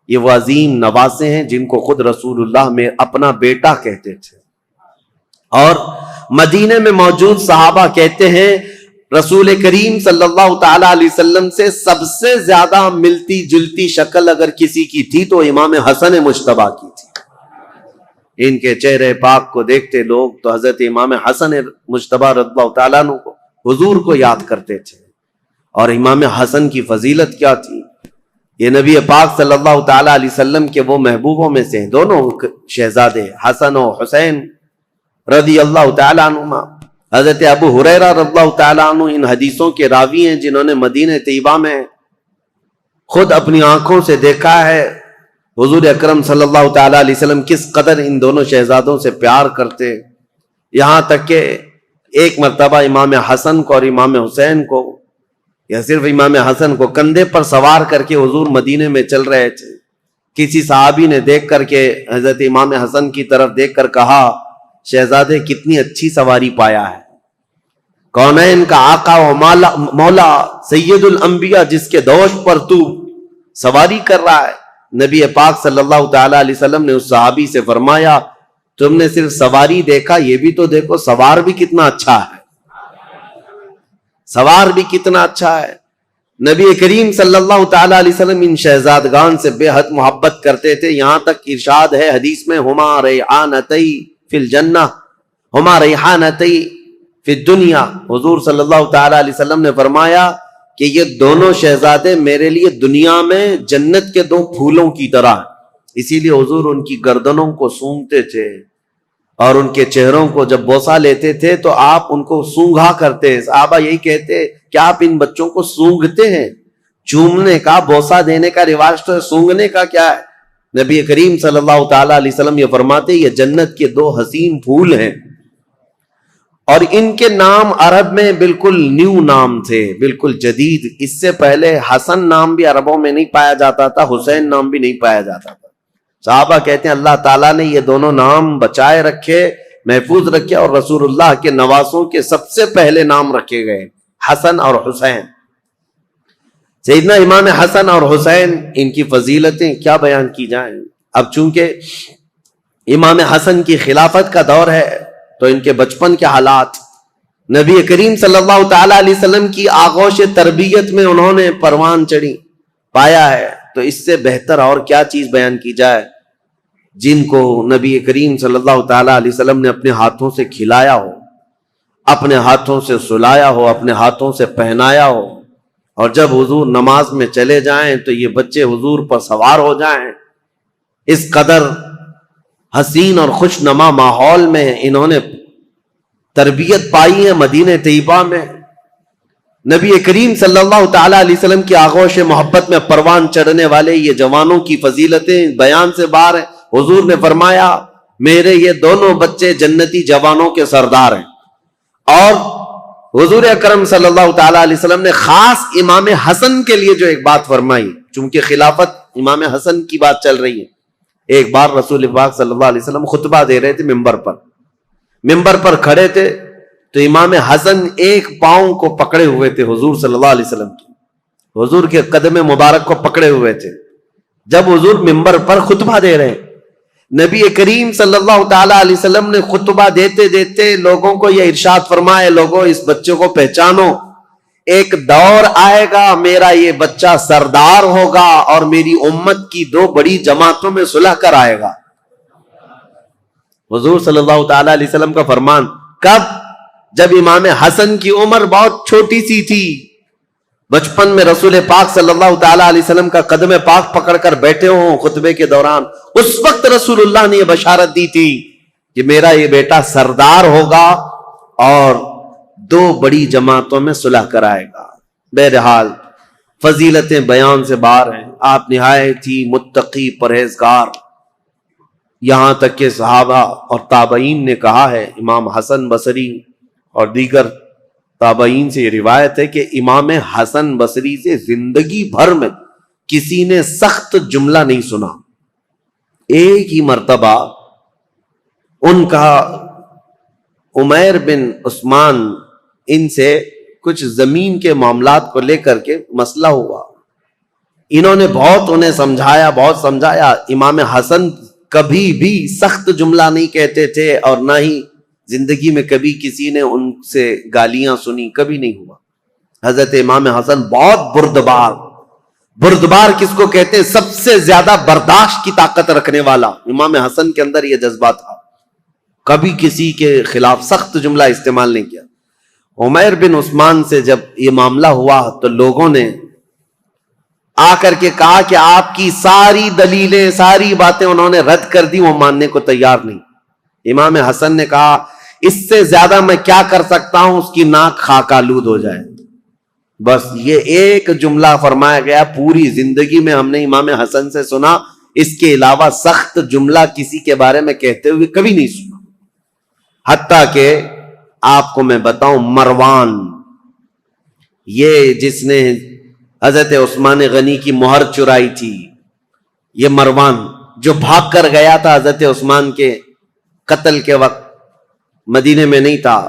یہ وہ عظیم نواسے ہیں جن کو خود رسول اللہ میں اپنا بیٹا کہتے تھے، اور مدینے میں موجود صحابہ کہتے ہیں رسول کریم صلی اللہ تعالی علیہ وسلم سے سب سے زیادہ ملتی جلتی شکل اگر کسی کی تھی تو امام حسن مجتبی کی تھی. ان کے چہرے پاک کو دیکھتے لوگ تو حضرت امام حسن مجتبی رضی اللہ تعالیٰ عنہ کو حضور کو یاد کرتے تھے. اور امام حسن کی فضیلت کیا تھی؟ یہ نبی پاک صلی اللہ تعالی علیہ وسلم کے وہ محبوبوں میں سے ہیں، دونوں شہزادے حسن و حسین رضی اللہ تعالیٰ عنہما. حضرت ابو ہریرہ رضی اللہ تعالیٰ عنہ ان حدیثوں کے راوی ہیں جنہوں نے مدینہ طیبہ میں خود اپنی آنکھوں سے دیکھا ہے حضور اکرم صلی اللہ تعالیٰ علیہ وسلم کس قدر ان دونوں شہزادوں سے پیار کرتے. یہاں تک کہ ایک مرتبہ امام حسن کو اور امام حسین کو یا صرف امام حسن کو کندھے پر سوار کر کے حضور مدینے میں چل رہے تھے. کسی صحابی نے دیکھ کر کے حضرت امام حسن کی طرف دیکھ کر کہا شہزادے کتنی اچھی سواری پایا ہے. کونین کا آقا و مولا سید الانبیاء جس کے دوش پر تو سواری کر رہا ہے. نبی پاک صلی اللہ تعالی علیہ وسلم نے اس صحابی سے فرمایا تم نے صرف سواری دیکھا یہ بھی تو دیکھو سوار بھی کتنا اچھا ہے، سوار بھی کتنا اچھا ہے. نبی کریم صلی اللہ تعالی علیہ وسلم ان شہزادگان سے بے حد محبت کرتے تھے. یہاں تک ارشاد ہے حدیث میں ہما ریحانتی فی الجنہ ہما ریحانتی فی الدنیا. حضور صلی اللہ تعالی علیہ وسلم نے فرمایا کہ یہ دونوں شہزادے میرے لیے دنیا میں جنت کے دو پھولوں کی طرح. اسی لیے حضور ان کی گردنوں کو سونگھتے تھے اور ان کے چہروں کو جب بوسہ لیتے تھے تو آپ ان کو سونگھا کرتے. صحابہ یہی کہتے کہ آپ ان بچوں کو سونگھتے ہیں. چومنے کا بوسہ دینے کا رواج تو ہے، سونگھنے کا کیا ہے؟ نبی کریم صلی اللہ تعالی علیہ وسلم یہ فرماتے یہ جنت کے دو حسین پھول ہیں اور ان کے نام عرب میں بالکل نیو نام تھے، بالکل جدید. اس سے پہلے حسن نام بھی عربوں میں نہیں پایا جاتا تھا، حسین نام بھی نہیں پایا جاتا تھا. صحابہ کہتے ہیں اللہ تعالیٰ نے یہ دونوں نام بچائے رکھے، محفوظ رکھے اور رسول اللہ کے نواسوں کے سب سے پہلے نام رکھے گئے حسن اور حسین. سیدنا امام حسن اور حسین ان کی فضیلتیں کیا بیان کی جائیں. اب چونکہ امام حسن کی خلافت کا دور ہے تو ان کے بچپن کے حالات نبی کریم صلی اللہ تعالی علیہ وسلم کی آغوش تربیت میں انہوں نے پروان چڑھی پایا ہے. تو اس سے بہتر اور کیا چیز بیان کی جائے جن کو نبی کریم صلی اللہ تعالی علیہ وسلم نے اپنے ہاتھوں سے کھلایا ہو، اپنے ہاتھوں سے سلایا ہو، اپنے ہاتھوں سے پہنایا ہو، اور جب حضور نماز میں چلے جائیں تو یہ بچے حضور پر سوار ہو جائیں. اس قدر حسین اور خوش نما ماحول میں انہوں نے تربیت پائی ہے مدینہ طیبہ میں. نبی کریم صلی اللہ تعالی علیہ وسلم کی آغوش محبت میں پروان چڑھنے والے یہ جوانوں کی فضیلتیں بیان سے باہر ہیں. حضور نے فرمایا میرے یہ دونوں بچے جنتی جوانوں کے سردار ہیں. اور حضور اکرم صلی اللہ تعالی علیہ وسلم نے خاص امام حسن کے لیے جو ایک بات فرمائی، چونکہ خلافت امام حسن کی بات چل رہی ہے. ایک بار رسول پاک صلی اللہ علیہ وسلم خطبہ دے رہے تھے ممبر پر کھڑے تھے تو امام حسن ایک پاؤں کو پکڑے ہوئے تھے حضور صلی اللہ علیہ وسلم کی، حضور کے قدم مبارک کو پکڑے ہوئے تھے. جب حضور ممبر پر خطبہ دے رہے ہیں، نبی کریم صلی اللہ تعالی علیہ وسلم نے خطبہ دیتے دیتے لوگوں کو یہ ارشاد فرمایا لوگوں اس بچے کو پہچانو، ایک دور آئے گا میرا یہ بچہ سردار ہوگا اور میری امت کی دو بڑی جماعتوں میں صلح کر آئے گا. حضور صلی اللہ تعالی علیہ وسلم کا فرمان کب؟ جب امام حسن کی عمر بہت چھوٹی سی تھی، بچپن میں رسول پاک صلی اللہ تعالی علیہ وسلم کا قدم پاک پکڑ کر بیٹھے ہوں خطبے کے دوران. اس وقت رسول اللہ نے یہ بشارت دی تھی کہ میرا یہ بیٹا سردار ہوگا اور دو بڑی جماعتوں میں صلح کرائے گا. بہرحال فضیلتیں بیان سے باہر ہیں. آپ نہایت ہی متقی پرہیزگار، یہاں تک کہ صحابہ اور تابعین نے کہا ہے، امام حسن بصری اور دیگر تابعین سے یہ روایت ہے کہ امام حسن بصری سے زندگی بھر میں کسی نے سخت جملہ نہیں سنا. ایک ہی مرتبہ ان کا عمیر بن عثمان ان سے کچھ زمین کے معاملات کو لے کر کے مسئلہ ہوا. انہوں نے بہت انہیں سمجھایا. امام حسن کبھی بھی سخت جملہ نہیں کہتے تھے اور نہ ہی زندگی میں کبھی کسی نے ان سے گالیاں سنی، کبھی نہیں ہوا. حضرت امام حسن بہت بردبار کس کو کہتے ہیں؟ سب سے زیادہ برداشت کی طاقت رکھنے والا. امام حسن کے اندر یہ جذبہ تھا، کبھی کسی کے خلاف سخت جملہ استعمال نہیں کیا. عمیر بن عثمان سے جب یہ معاملہ ہوا تو لوگوں نے آ کر کے کہا کہ آپ کی ساری دلیلیں، ساری باتیں انہوں نے رد کر دی، وہ ماننے کو تیار نہیں. امام حسن نے کہا اس سے زیادہ میں کیا کر سکتا ہوں، اس کی ناک خاک آلود ہو جائے. بس یہ ایک جملہ فرمایا گیا. پوری زندگی میں ہم نے امام حسن سے سنا، اس کے علاوہ سخت جملہ کسی کے بارے میں کہتے ہوئے کبھی نہیں سنا. حتیٰ کہ آپ کو میں بتاؤں، مروان، یہ جس نے حضرت عثمان غنی کی مہر چرائی تھی، یہ مروان جو بھاگ کر گیا تھا حضرت عثمان کے قتل کے وقت، مدینے میں نہیں تھا.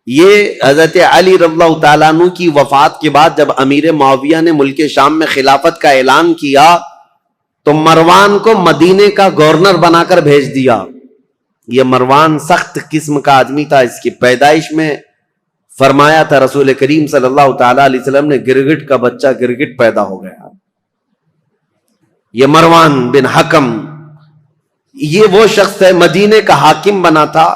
یہ حضرت علی رضی اللہ تعالیٰ عنہ کی وفات کے بعد جب امیر معاویہ نے ملک شام میں خلافت کا اعلان کیا تو مروان کو مدینے کا گورنر بنا کر بھیج دیا. یہ مروان سخت قسم کا آدمی تھا. اس کی پیدائش میں فرمایا تھا رسول کریم صلی اللہ تعالیٰ علیہ وسلم نے، گرگٹ کا بچہ گرگٹ پیدا ہو گیا. یہ مروان بن حکم، یہ وہ شخص ہے، مدینے کا حاکم بنا تھا.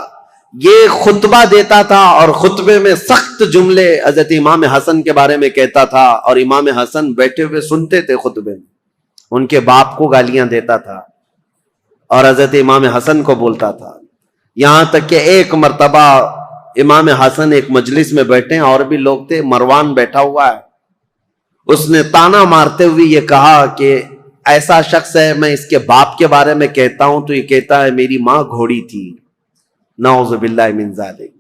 یہ خطبہ دیتا تھا اور خطبے میں سخت جملے حضرت امام حسن کے بارے میں کہتا تھا، اور امام حسن بیٹھے ہوئے سنتے تھے خطبے میں. ان کے باپ کو گالیاں دیتا تھا اور حضرت امام حسن کو بولتا تھا. یہاں تک کہ ایک مرتبہ امام حسن ایک مجلس میں بیٹھے ہیں، اور بھی لوگ تھے، مروان بیٹھا ہوا ہے. اس نے تانا مارتے ہوئے یہ کہا کہ ایسا شخص ہے، میں اس کے باپ کے بارے میں کہتا ہوں تو یہ کہتا ہے میری ماں گھوڑی تھی. نعوذ باللہ من ذالک.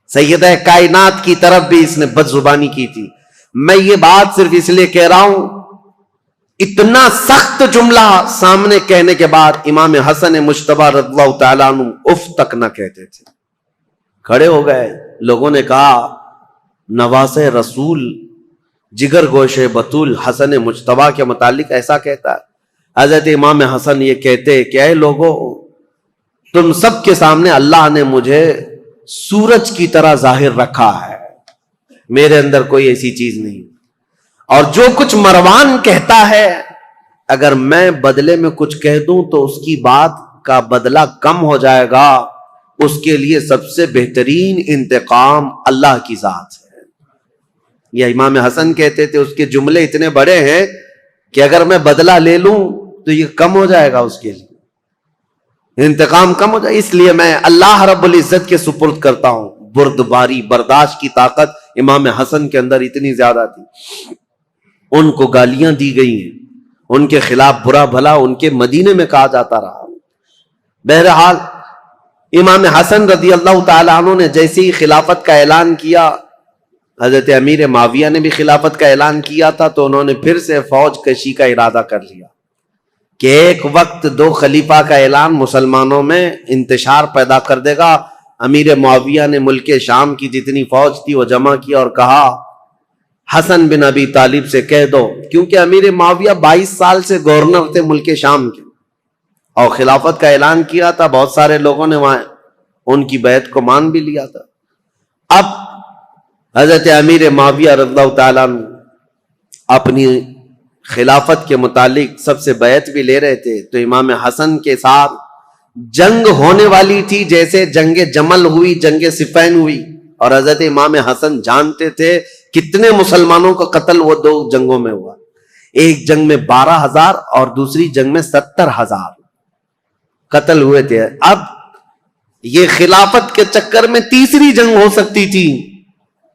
سیدہ کائنات کی طرف بھی اس نے بد زبانی کی تھی. میں یہ بات صرف اس لیے کہہ رہا ہوں، اتنا سخت جملہ سامنے کہنے کے بعد امام حسن مجتبی رضی اللہ تعالیٰ عنہ اف تک نہ کہتے تھے. کھڑے ہو گئے. لوگوں نے کہا نواز رسول، جگر گوش بطول حسن مجتبی کے متعلق ایسا کہتا ہے. حضرت امام حسن یہ کہتے کہ اے لوگوں، تم سب کے سامنے اللہ نے مجھے سورج کی طرح ظاہر رکھا ہے، میرے اندر کوئی ایسی چیز نہیں. اور جو کچھ مروان کہتا ہے، اگر میں بدلے میں کچھ کہہ دوں تو اس کی بات کا بدلہ کم ہو جائے گا. اس کے لیے سب سے بہترین انتقام اللہ کی ذات ہے. یہ امام حسن کہتے تھے اس کے جملے اتنے بڑے ہیں کہ اگر میں بدلہ لے لوں تو یہ کم ہو جائے گا، اس کے لیے انتقام کم ہو جائے. اس لیے میں اللہ رب العزت کے سپرد کرتا ہوں. بردباری، برداشت کی طاقت امام حسن کے اندر اتنی زیادہ تھی. ان کو گالیاں دی گئی ہیں، ان کے خلاف برا بھلا ان کے مدینے میں کہا جاتا رہا. بہرحال امام حسن رضی اللہ تعالیٰ عنہ نے جیسے ہی خلافت کا اعلان کیا، حضرت امیر معاویہ نے بھی خلافت کا اعلان کیا تھا، تو انہوں نے پھر سے فوج کشی کا ارادہ کر لیا کہ ایک وقت دو خلیفہ کا اعلان مسلمانوں میں انتشار پیدا کر دے گا. امیر معاویہ نے ملک شام کی جتنی فوج تھی وہ جمع کی اور کہا حسن بن ابی طالب سے کہہ دو، کیونکہ امیر معاویہ 22 سال سے گورنر تھے ملک شام کے اور خلافت کا اعلان کیا تھا. بہت سارے لوگوں نے وہاں ان کی بیعت کو مان بھی لیا تھا. اب حضرت امیر معاویہ رضی اللہ تعالیٰ عنہ اپنی خلافت کے متعلق سب سے بیعت بھی لے رہے تھے، تو امام حسن کے ساتھ جنگ ہونے والی تھی، جیسے جنگ جمل ہوئی، جنگ صفین ہوئی. اور حضرت امام حسن جانتے تھے کتنے مسلمانوں کا قتل وہ دو جنگوں میں ہوا. ایک جنگ میں 12,000 اور دوسری جنگ میں 70,000 قتل ہوئے تھے. اب یہ خلافت کے چکر میں تیسری جنگ ہو سکتی تھی.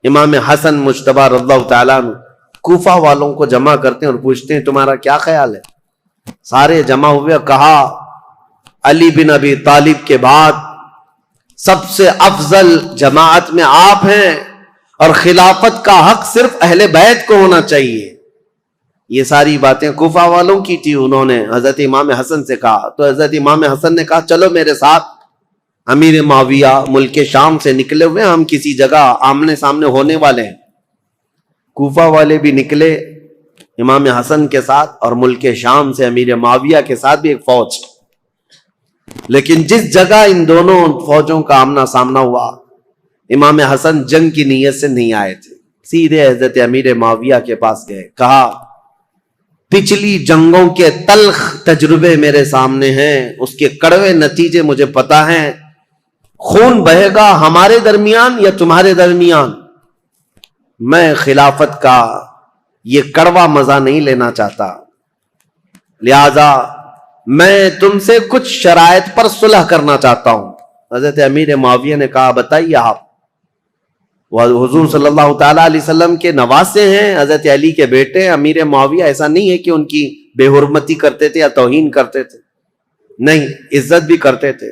امام حسن مجتبی رضی اللہ تعالیٰ عنہ کوفہ والوں کو جمع کرتے ہیں اور پوچھتے ہیں تمہارا کیا خیال ہے. سارے جمع ہوئے اور کہا علی بن ابی طالب کے بعد سب سے افضل جماعت میں آپ ہیں اور خلافت کا حق صرف اہل بیت کو ہونا چاہیے. یہ ساری باتیں کوفہ والوں کی تھی. انہوں نے حضرت امام حسن سے کہا تو حضرت امام حسن نے کہا چلو میرے ساتھ. امیر معاویہ ملک شام سے نکلے ہوئے، ہم کسی جگہ آمنے سامنے ہونے والے ہیں. کوفہ والے بھی نکلے امام حسن کے ساتھ، اور ملک شام سے امیر معاویہ کے ساتھ بھی ایک فوج. لیکن جس جگہ ان دونوں فوجوں کا آمنا سامنا ہوا، امام حسن جنگ کی نیت سے نہیں آئے تھے، سیدھے حضرت امیر معاویہ کے پاس گئے. کہا پچھلی جنگوں کے تلخ تجربے میرے سامنے ہیں، اس کے کڑوے نتیجے مجھے پتا ہیں. خون بہے گا ہمارے درمیان یا تمہارے درمیان، میں خلافت کا یہ کڑوا مزہ نہیں لینا چاہتا، لہذا میں تم سے کچھ شرائط پر صلح کرنا چاہتا ہوں. حضرت امیر معاویہ نے کہا بتائیے آپ. حضور صلی اللہ تعالیٰ علیہ وسلم کے نواسے ہیں، حضرت علی کے بیٹے. امیر معاویہ ایسا نہیں ہے کہ ان کی بے حرمتی کرتے تھے یا توہین کرتے تھے، نہیں، عزت بھی کرتے تھے.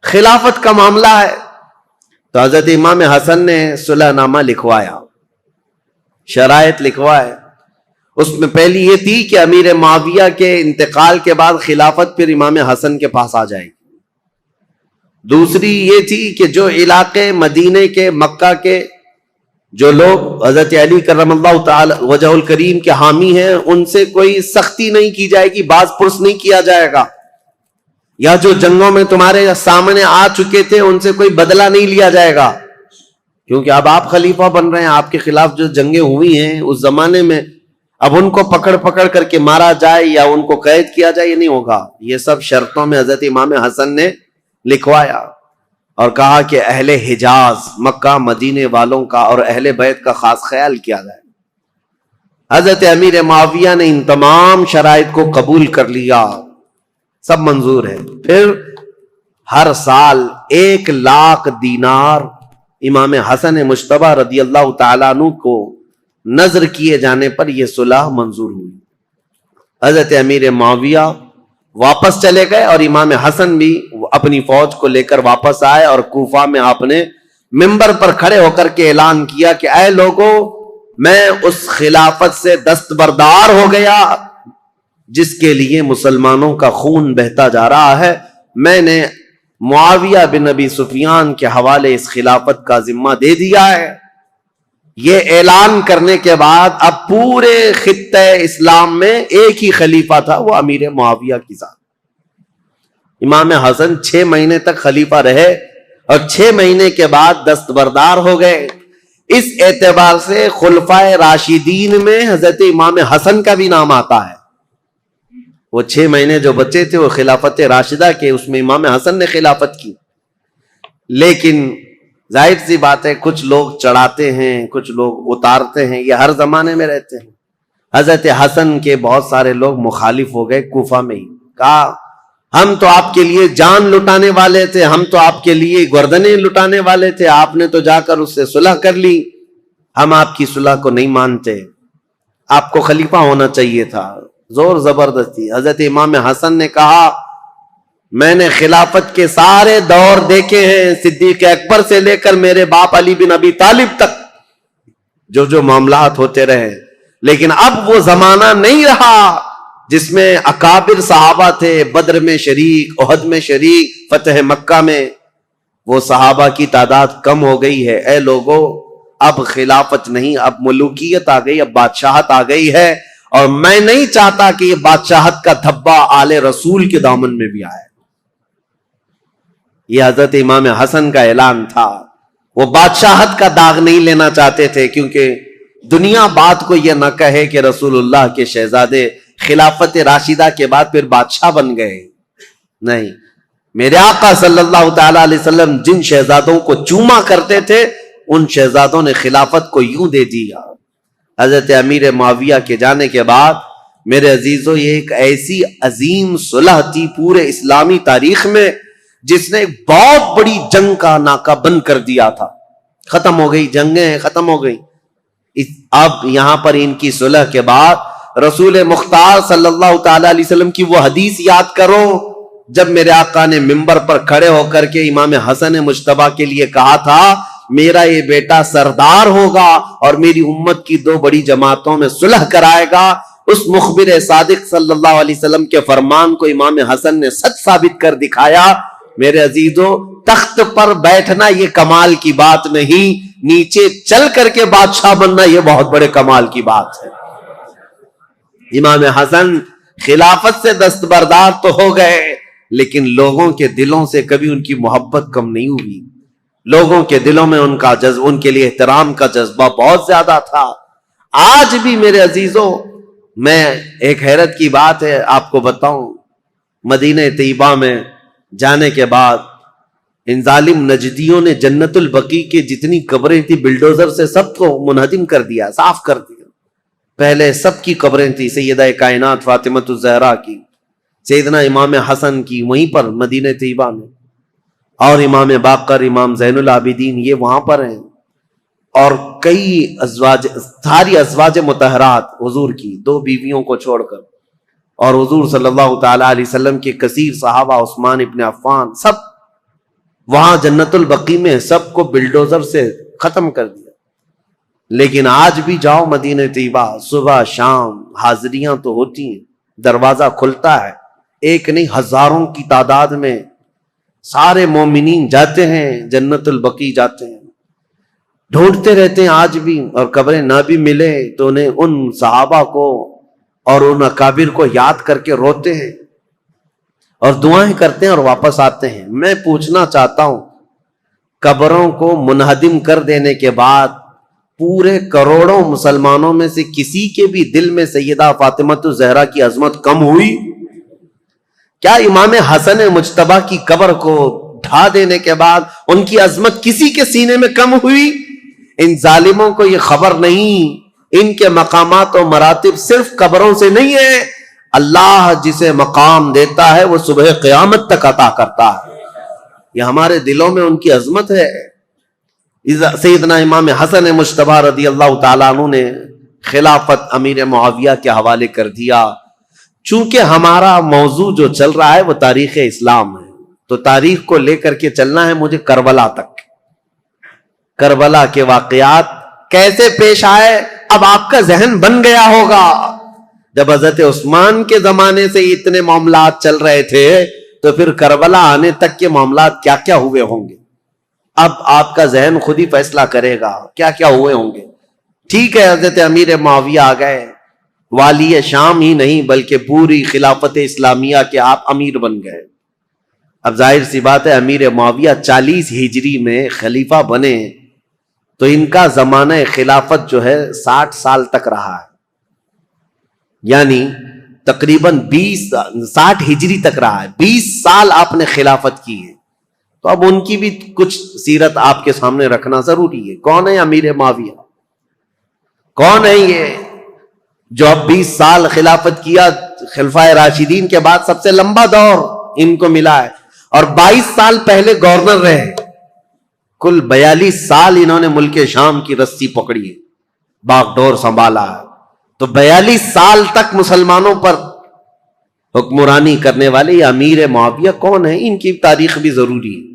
خلافت کا معاملہ ہے. تو حضرت امام حسن نے صلح نامہ لکھوایا، شرائط لکھوائے. اس میں پہلی یہ تھی کہ امیر معاویہ کے انتقال کے بعد خلافت پھر امام حسن کے پاس آ جائے گی. دوسری یہ تھی کہ جو علاقے مدینے کے، مکہ کے جو لوگ حضرت علی کرم اللہ تعالی وجہ الکریم کے حامی ہیں، ان سے کوئی سختی نہیں کی جائے گی، باز پرس نہیں کیا جائے گا، یا جو جنگوں میں تمہارے سامنے آ چکے تھے ان سے کوئی بدلہ نہیں لیا جائے گا، کیونکہ اب آپ خلیفہ بن رہے ہیں. آپ کے خلاف جو جنگیں ہوئی ہیں اس زمانے میں، اب ان کو پکڑ کر کے مارا جائے یا ان کو قید کیا جائے، یہ نہیں ہوگا. یہ سب شرطوں میں حضرت امام حسن نے لکھوایا اور کہا کہ اہل حجاز، مکہ مدینے والوں کا اور اہل بیت کا خاص خیال کیا جائے. حضرت امیر معاویہ نے ان تمام شرائط کو قبول کر لیا، سب منظور ہے. پھر ہر سال 1,00,000 دینار امام حسن مجتبی رضی اللہ تعالیٰ عنہ کو نظر کیے جانے پر یہ صلح منظور ہوئی. حضرت امیر معاویہ واپس چلے گئے اور امام حسن بھی اپنی فوج کو لے کر واپس آئے، اور کوفہ میں آپ نے ممبر پر کھڑے ہو کر کے اعلان کیا کہ اے لوگو، میں اس خلافت سے دستبردار ہو گیا جس کے لیے مسلمانوں کا خون بہتا جا رہا ہے. میں نے معاویہ بن ابی سفیان کے حوالے اس خلافت کا ذمہ دے دیا ہے. یہ اعلان کرنے کے بعد اب پورے خطہ اسلام میں ایک ہی خلیفہ تھا، وہ امیر معاویہ کی ذات. امام حسن 6 مہینے تک خلیفہ رہے اور 6 مہینے کے بعد دستبردار ہو گئے. اس اعتبار سے خلفائے راشدین میں حضرت امام حسن کا بھی نام آتا ہے. وہ 6 مہینے جو بچے تھے وہ خلافت راشدہ کے، اس میں امام حسن نے خلافت کی. لیکن ظاہر سی بات ہے کچھ لوگ چڑھاتے ہیں، کچھ لوگ اتارتے ہیں، یہ ہر زمانے میں رہتے ہیں. حضرت حسن کے بہت سارے لوگ مخالف ہو گئے کوفہ میں ہی. کہا ہم تو آپ کے لیے جان لٹانے والے تھے، ہم تو آپ کے لیے گردنیں لٹانے والے تھے، آپ نے تو جا کر اس سے صلح کر لی، ہم آپ کی صلح کو نہیں مانتے، آپ کو خلیفہ ہونا چاہیے تھا. زور زبردستی. حضرت امام حسن نے کہا میں نے خلافت کے سارے دور دیکھے ہیں، صدیق اکبر سے لے کر میرے باپ علی بن ابی طالب تک جو معاملات ہوتے رہے، لیکن اب وہ زمانہ نہیں رہا جس میں اکابر صحابہ تھے، بدر میں شریک، احد میں شریک، فتح مکہ میں. وہ صحابہ کی تعداد کم ہو گئی ہے. اے لوگو، اب خلافت نہیں، اب ملوکیت آ گئی، اب بادشاہت آ گئی ہے، اور میں نہیں چاہتا کہ یہ بادشاہت کا دھبا آل رسول کے دامن میں بھی آئے. یہ حضرت امام حسن کا اعلان تھا. وہ بادشاہت کا داغ نہیں لینا چاہتے تھے، کیونکہ دنیا بات کو یہ نہ کہے کہ رسول اللہ کے شہزادے خلافت راشدہ کے بعد پھر بادشاہ بن گئے. نہیں، میرے آقا صلی اللہ تعالی علیہ وسلم جن شہزادوں کو چوما کرتے تھے ان شہزادوں نے خلافت کو یوں دے دیا. حضرت امیر معاویہ کے جانے کے بعد میرے عزیزو، یہ ایک ایسی عظیم صلح تھی پورے اسلامی تاریخ میں جس نے ایک بہت بڑی جنگ کا ناکہ بند کر دیا تھا. ختم ہو گئی، جنگیں ختم ہو گئی. اب یہاں پر ان کی صلح کے بعد رسول مختار صلی اللہ تعالی علیہ وسلم کی وہ حدیث یاد کرو جب میرے آقا نے ممبر پر کھڑے ہو کر کے امام حسن مجتبی کے لیے کہا تھا میرا یہ بیٹا سردار ہوگا اور میری امت کی 2 بڑی جماعتوں میں صلح کرائے گا. اس مخبر صادق صلی اللہ علیہ وسلم کے فرمان کو امام حسن نے سچ ثابت کر دکھایا. میرے عزیزو، تخت پر بیٹھنا یہ کمال کی بات نہیں، نیچے چل کر کے بادشاہ بننا یہ بہت بڑے کمال کی بات ہے. امام حسن خلافت سے دستبردار تو ہو گئے، لیکن لوگوں کے دلوں سے کبھی ان کی محبت کم نہیں ہوئی. لوگوں کے دلوں میں ان کے لیے احترام کا جذبہ بہت زیادہ تھا. آج بھی میرے عزیزو، میں ایک حیرت کی بات ہے آپ کو بتاؤں، مدینہ طیبہ میں جانے کے بعد ان ظالم نجدیوں نے جنت البقیع کے جتنی قبریں تھی بلڈوزر سے سب کو منہدم کر دیا، صاف کر دیا. پہلے سب کی قبریں تھی، سیدہ کائنات فاطمۃ الزہرا کی، سیدنا امام حسن کی وہیں پر مدینہ طیبہ میں، اور امام باقر، امام زین العابدین یہ وہاں پر ہیں، اور کئی ازواج، ساری ازواج مطہرات حضور کی 2 بیویوں کو چھوڑ کر، اور حضور صلی اللہ تعالی علیہ وسلم کے کثیر صحابہ، عثمان ابن عفان، سب وہاں جنت البقیع میں سب کو بلڈوزر سے ختم کر دیا. لیکن آج بھی جاؤ مدینہ طیبہ، صبح شام حاضریاں تو ہوتی ہیں، دروازہ کھلتا ہے، ایک نہیں ہزاروں کی تعداد میں سارے مومنین جاتے ہیں، جنت البقیع جاتے ہیں، ڈھونڈتے رہتے ہیں آج بھی. اور قبریں نہ بھی ملے تو انہیں ان صحابہ کو اور ان اکابر کو یاد کر کے روتے ہیں اور دعائیں کرتے ہیں اور واپس آتے ہیں. میں پوچھنا چاہتا ہوں، قبروں کو منہدم کر دینے کے بعد پورے کروڑوں مسلمانوں میں سے کسی کے بھی دل میں سیدہ فاطمۃ الزہرا کی عظمت کم ہوئی؟ کیا امام حسن مجتبی کی قبر کو ڈھا دینے کے بعد ان کی عظمت کسی کے سینے میں کم ہوئی؟ ان ظالموں کو یہ خبر نہیں، ان کے مقامات و مراتب صرف قبروں سے نہیں ہے. اللہ جسے مقام دیتا ہے وہ صبح قیامت تک عطا کرتا ہے. یہ ہمارے دلوں میں ان کی عظمت ہے. سیدنا امام حسن مجتبی رضی اللہ تعالیٰ عنہ نے خلافت امیر معاویہ کے حوالے کر دیا. چونکہ ہمارا موضوع جو چل رہا ہے وہ تاریخ اسلام ہے، تو تاریخ کو لے کر کے چلنا ہے مجھے کربلا تک. کربلا کے واقعات کیسے پیش آئے اب آپ کا ذہن بن گیا ہوگا. جب حضرت عثمان کے زمانے سے اتنے معاملات چل رہے تھے تو پھر کربلا آنے تک کے معاملات کیا کیا ہوئے ہوں گے. اب آپ کا ذہن خود ہی فیصلہ کرے گا کیا کیا ہوئے ہوں گے. ٹھیک ہے، حضرت امیر معاویہ آ گئے، والی شام ہی نہیں بلکہ پوری خلافت اسلامیہ کے آپ امیر بن گئے. اب ظاہر سی بات ہے امیر معاویہ 40 ہجری میں خلیفہ بنے تو ان کا زمانہ خلافت جو ہے 60 سال تک رہا ہے، یعنی تقریباً 60 ہجری تک رہا ہے. 20 سال آپ نے خلافت کی ہے، تو اب ان کی بھی کچھ سیرت آپ کے سامنے رکھنا ضروری ہے. کون ہے امیر معاویہ؟ کون ہے یہ جو اب 20 سال خلافت کیا؟ خلفائے راشدین کے بعد سب سے لمبا دور ان کو ملا ہے، اور 22 سال پہلے گورنر رہے. کل 42 سال انہوں نے ملک شام کی رسی پکڑی ہے، باغ ڈور سنبھالا ہے. تو 42 سال تک مسلمانوں پر حکمرانی کرنے والے یہ امیر معاویہ کون ہیں؟ ان کی تاریخ بھی ضروری ہے.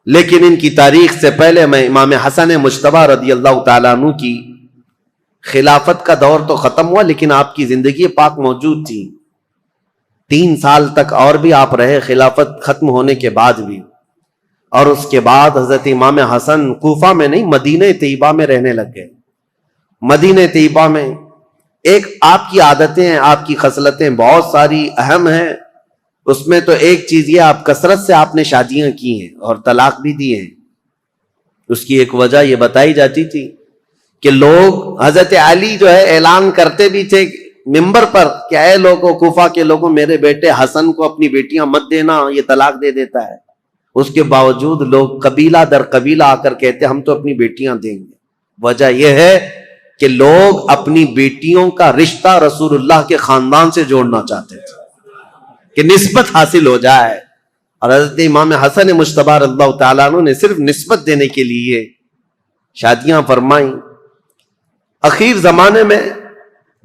لیکن ان کی تاریخ سے پہلے میں امام حسن مجتبی رضی اللہ تعالیٰ عنہ کی خلافت کا دور تو ختم ہوا، لیکن آپ کی زندگی پاک موجود تھی. 3 سال تک اور بھی آپ رہے خلافت ختم ہونے کے بعد بھی. اور اس کے بعد حضرت امام حسن کوفہ میں نہیں مدینہ طیبہ میں رہنے لگ گئے. مدینہ طیبہ میں ایک آپ کی عادتیں ہیں، آپ کی خصلتیں بہت ساری اہم ہیں. اس میں تو ایک چیز یہ، آپ کثرت سے آپ نے شادیاں کی ہیں اور طلاق بھی دیے ہیں. اس کی ایک وجہ یہ بتائی جاتی تھی کہ لوگ، حضرت علی جو ہے اعلان کرتے بھی تھے ممبر پر کہ اے لوگوں، کوفہ کے لوگوں، میرے بیٹے حسن کو اپنی بیٹیاں مت دینا، یہ طلاق دے دیتا ہے. اس کے باوجود لوگ قبیلہ در قبیلہ آ کر کہتے ہم تو اپنی بیٹیاں دیں گے. وجہ یہ ہے کہ لوگ اپنی بیٹیوں کا رشتہ رسول اللہ کے خاندان سے جوڑنا چاہتے تھے کہ نسبت حاصل ہو جائے. اور حضرت امام حسن مجتبی رضی اللہ تعالیٰ عنہ نے صرف نسبت دینے کے لیے شادیاں فرمائیں. اخیر زمانے میں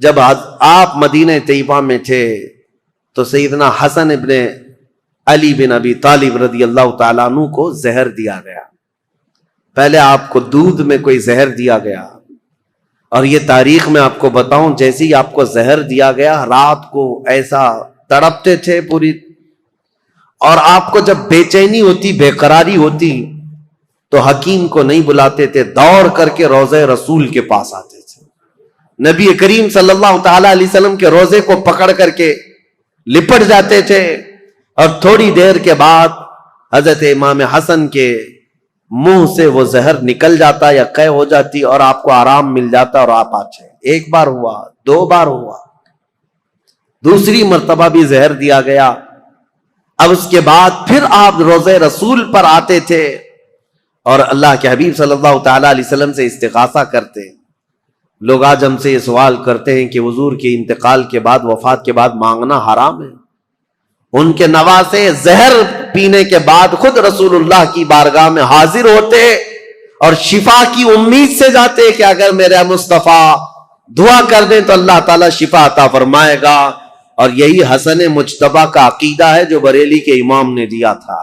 جب آپ مدینہ طیبہ میں تھے تو سیدنا حسن ابن علی بن ابی طالب رضی اللہ تعالیٰ عنہ کو زہر دیا گیا. پہلے آپ کو دودھ میں کوئی زہر دیا گیا اور یہ تاریخ میں آپ کو بتاؤں، جیسے ہی آپ کو زہر دیا گیا رات کو ایسا تڑپتے تھے پوری، اور آپ کو جب بے چینی ہوتی، بے قراری ہوتی تو حکیم کو نہیں بلاتے تھے، دوڑ کر کے روضہ رسول کے پاس آتے تھے، نبی کریم صلی اللہ تعالی علیہ وسلم کے روزے کو پکڑ کر کے لپٹ جاتے تھے، اور تھوڑی دیر کے بعد حضرت امام حسن کے منہ سے وہ زہر نکل جاتا یا قے ہو جاتی اور آپ کو آرام مل جاتا اور آپ آتے۔ ایک بار ہوا، دو بار ہوا، دوسری مرتبہ بھی زہر دیا گیا۔ اب اس کے بعد پھر آپ روزے رسول پر آتے تھے اور اللہ کے حبیب صلی اللہ تعالی علیہ وسلم سے استغاثہ کرتے۔ لوگ آج ہم سے یہ سوال کرتے ہیں کہ حضور کے انتقال کے بعد، وفات کے بعد مانگنا حرام ہے؟ ان کے نواسے زہر پینے کے بعد خود رسول اللہ کی بارگاہ میں حاضر ہوتے اور شفا کی امید سے جاتے کہ اگر میرے مصطفیٰ دعا کر دیں تو اللہ تعالیٰ شفا عطا فرمائے گا۔ اور یہی حسن مجتبی کا عقیدہ ہے جو بریلی کے امام نے دیا تھا۔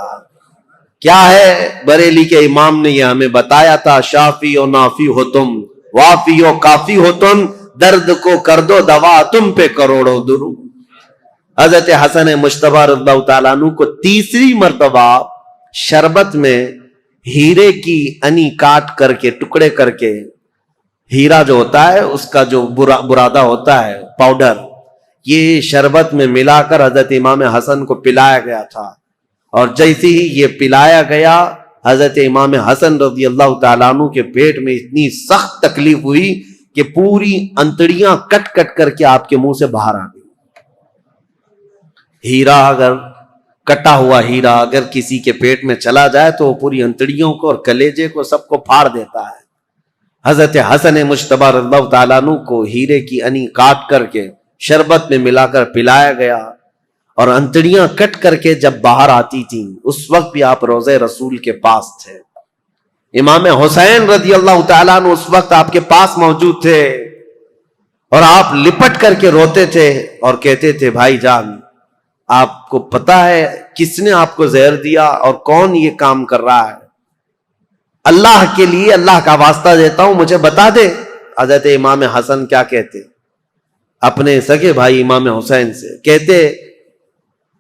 کیا ہے؟ بریلی کے امام نے یہ ہمیں بتایا تھا، شافی و نافی ہو تم، وافی و کافی ہو تم، درد کو کر دو دوا، تم پہ کروڑوں درود۔ حضرت حسن مجتبی رضی اللہ تعالیٰ عنہ کو تیسری مرتبہ شربت میں ہیرے کی انی کاٹ کر کے، ٹکڑے کر کے، ہیرا جو ہوتا ہے اس کا جو برادہ ہوتا ہے پاؤڈر، یہ شربت میں ملا کر حضرت امام حسن کو پلایا گیا تھا۔ اور جیسے ہی یہ پلایا گیا، حضرت امام حسن رضی اللہ تعالیٰ عنہ کے پیٹ میں اتنی سخت تکلیف ہوئی کہ پوری انتڑیاں کٹ کٹ کر کے آپ کے منہ سے باہر آ گئی۔ ہیرا اگر کٹا ہوا ہیرا اگر کسی کے پیٹ میں چلا جائے تو وہ پوری انتڑیوں کو اور کلیجے کو سب کو پھاڑ دیتا ہے۔ حضرت حسن مجتبی رضی اللہ تعالیٰ عنہ کو ہیرے کی انی کاٹ کر کے شربت میں ملا کر پلایا گیا، اور انتڑیاں کٹ کر کے جب باہر آتی تھیں اس وقت بھی آپ روضہ رسول کے پاس تھے۔ امام حسین رضی اللہ تعالیٰ عنہ اس وقت آپ کے پاس موجود تھے، اور آپ لپٹ کر کے روتے تھے اور کہتے تھے، بھائی جان آپ کو پتا ہے کس نے آپ کو زہر دیا اور کون یہ کام کر رہا ہے؟ اللہ کے لیے اللہ کا واسطہ دیتا ہوں مجھے بتا دے۔ حضرت امام حسن کیا کہتے اپنے سگے بھائی امام حسین سے؟ کہتے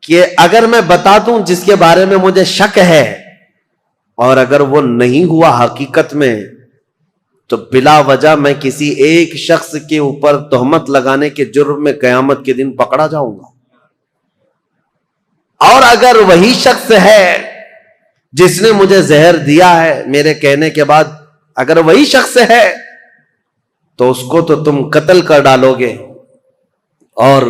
کہ اگر میں بتا دوں جس کے بارے میں مجھے شک ہے، اور اگر وہ نہیں ہوا حقیقت میں، تو بلا وجہ میں کسی ایک شخص کے اوپر تہمت لگانے کے جرم میں قیامت کے دن پکڑا جاؤں گا، اور اگر وہی شخص ہے جس نے مجھے زہر دیا ہے میرے کہنے کے بعد، اگر وہی شخص ہے تو اس کو تو تم قتل کر ڈالو گے، اور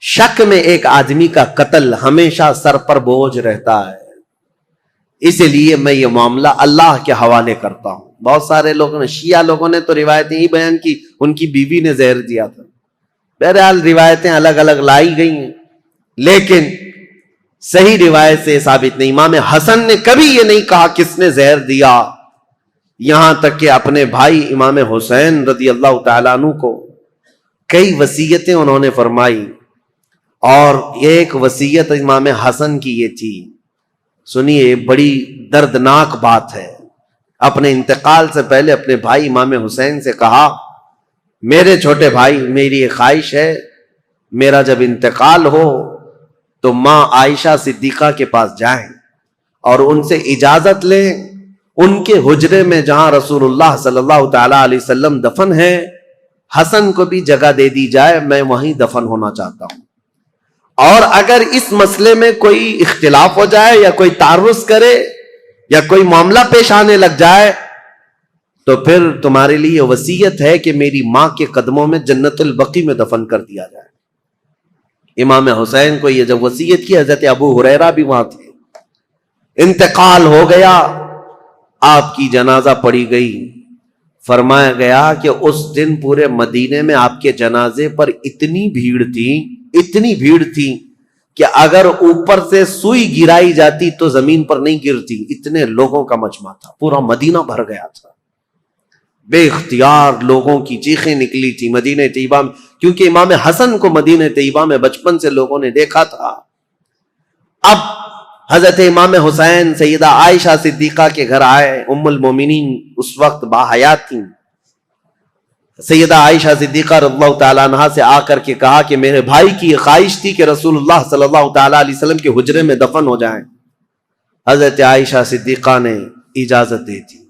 شک میں ایک آدمی کا قتل ہمیشہ سر پر بوجھ رہتا ہے، اس لیے میں یہ معاملہ اللہ کے حوالے کرتا ہوں۔ بہت سارے لوگوں نے، شیعہ لوگوں نے تو روایتیں ہی بیان کی ان کی بیوی نے زہر دیا تھا۔ بہرحال روایتیں الگ الگ لائی گئی ہیں، لیکن صحیح روایت سے ثابت نہیں۔ امام حسن نے کبھی یہ نہیں کہا کس نے زہر دیا، یہاں تک کہ اپنے بھائی امام حسین رضی اللہ تعالیٰ عنہ کو کئی وصیتیں انہوں نے فرمائی، اور ایک وصیت امام حسن کی یہ تھی، سنیے بڑی دردناک بات ہے۔ اپنے انتقال سے پہلے اپنے بھائی امام حسین سے کہا، میرے چھوٹے بھائی میری ایک خواہش ہے، میرا جب انتقال ہو تو ماں عائشہ صدیقہ کے پاس جائیں اور ان سے اجازت لیں، ان کے حجرے میں جہاں رسول اللہ صلی اللہ تعالی علیہ وسلم دفن ہے، حسن کو بھی جگہ دے دی جائے، میں وہیں دفن ہونا چاہتا ہوں، اور اگر اس مسئلے میں کوئی اختلاف ہو جائے یا کوئی تعرض کرے یا کوئی معاملہ پیش آنے لگ جائے تو پھر تمہارے لیے وصیت ہے کہ میری ماں کے قدموں میں جنت البقیع میں دفن کر دیا جائے۔ امام حسین کو یہ جب وصیت کی، حضرت ابو ہریرہ بھی وہاں تھے۔ انتقال ہو گیا، آپ کی جنازہ پڑھی گئی، فرمایا گیا کہ اس دن پورے مدینے میں آپ کے جنازے پر اتنی بھیڑ تھی کہ اگر اوپر سے سوئی گرائی جاتی تو زمین پر نہیں گرتی، اتنے لوگوں کا مجمع تھا، پورا مدینہ بھر گیا تھا، بے اختیار لوگوں کی چیخیں نکلی تھی مدینہ طیبہ میں، کیونکہ امام حسن کو مدینہ طیبہ میں بچپن سے لوگوں نے دیکھا تھا۔ اب حضرت امام حسین سیدہ عائشہ صدیقہ کے گھر آئے، ام المومنین اس وقت باحیات تھیں، سیدہ عائشہ صدیقہ رضی اللہ تعالیٰ عنہا سے آ کر کے کہا کہ میرے بھائی کی یہ خواہش تھی کہ رسول اللہ صلی اللہ تعالیٰ علیہ وسلم کے حجرے میں دفن ہو جائیں۔ حضرت عائشہ صدیقہ نے اجازت دے دی،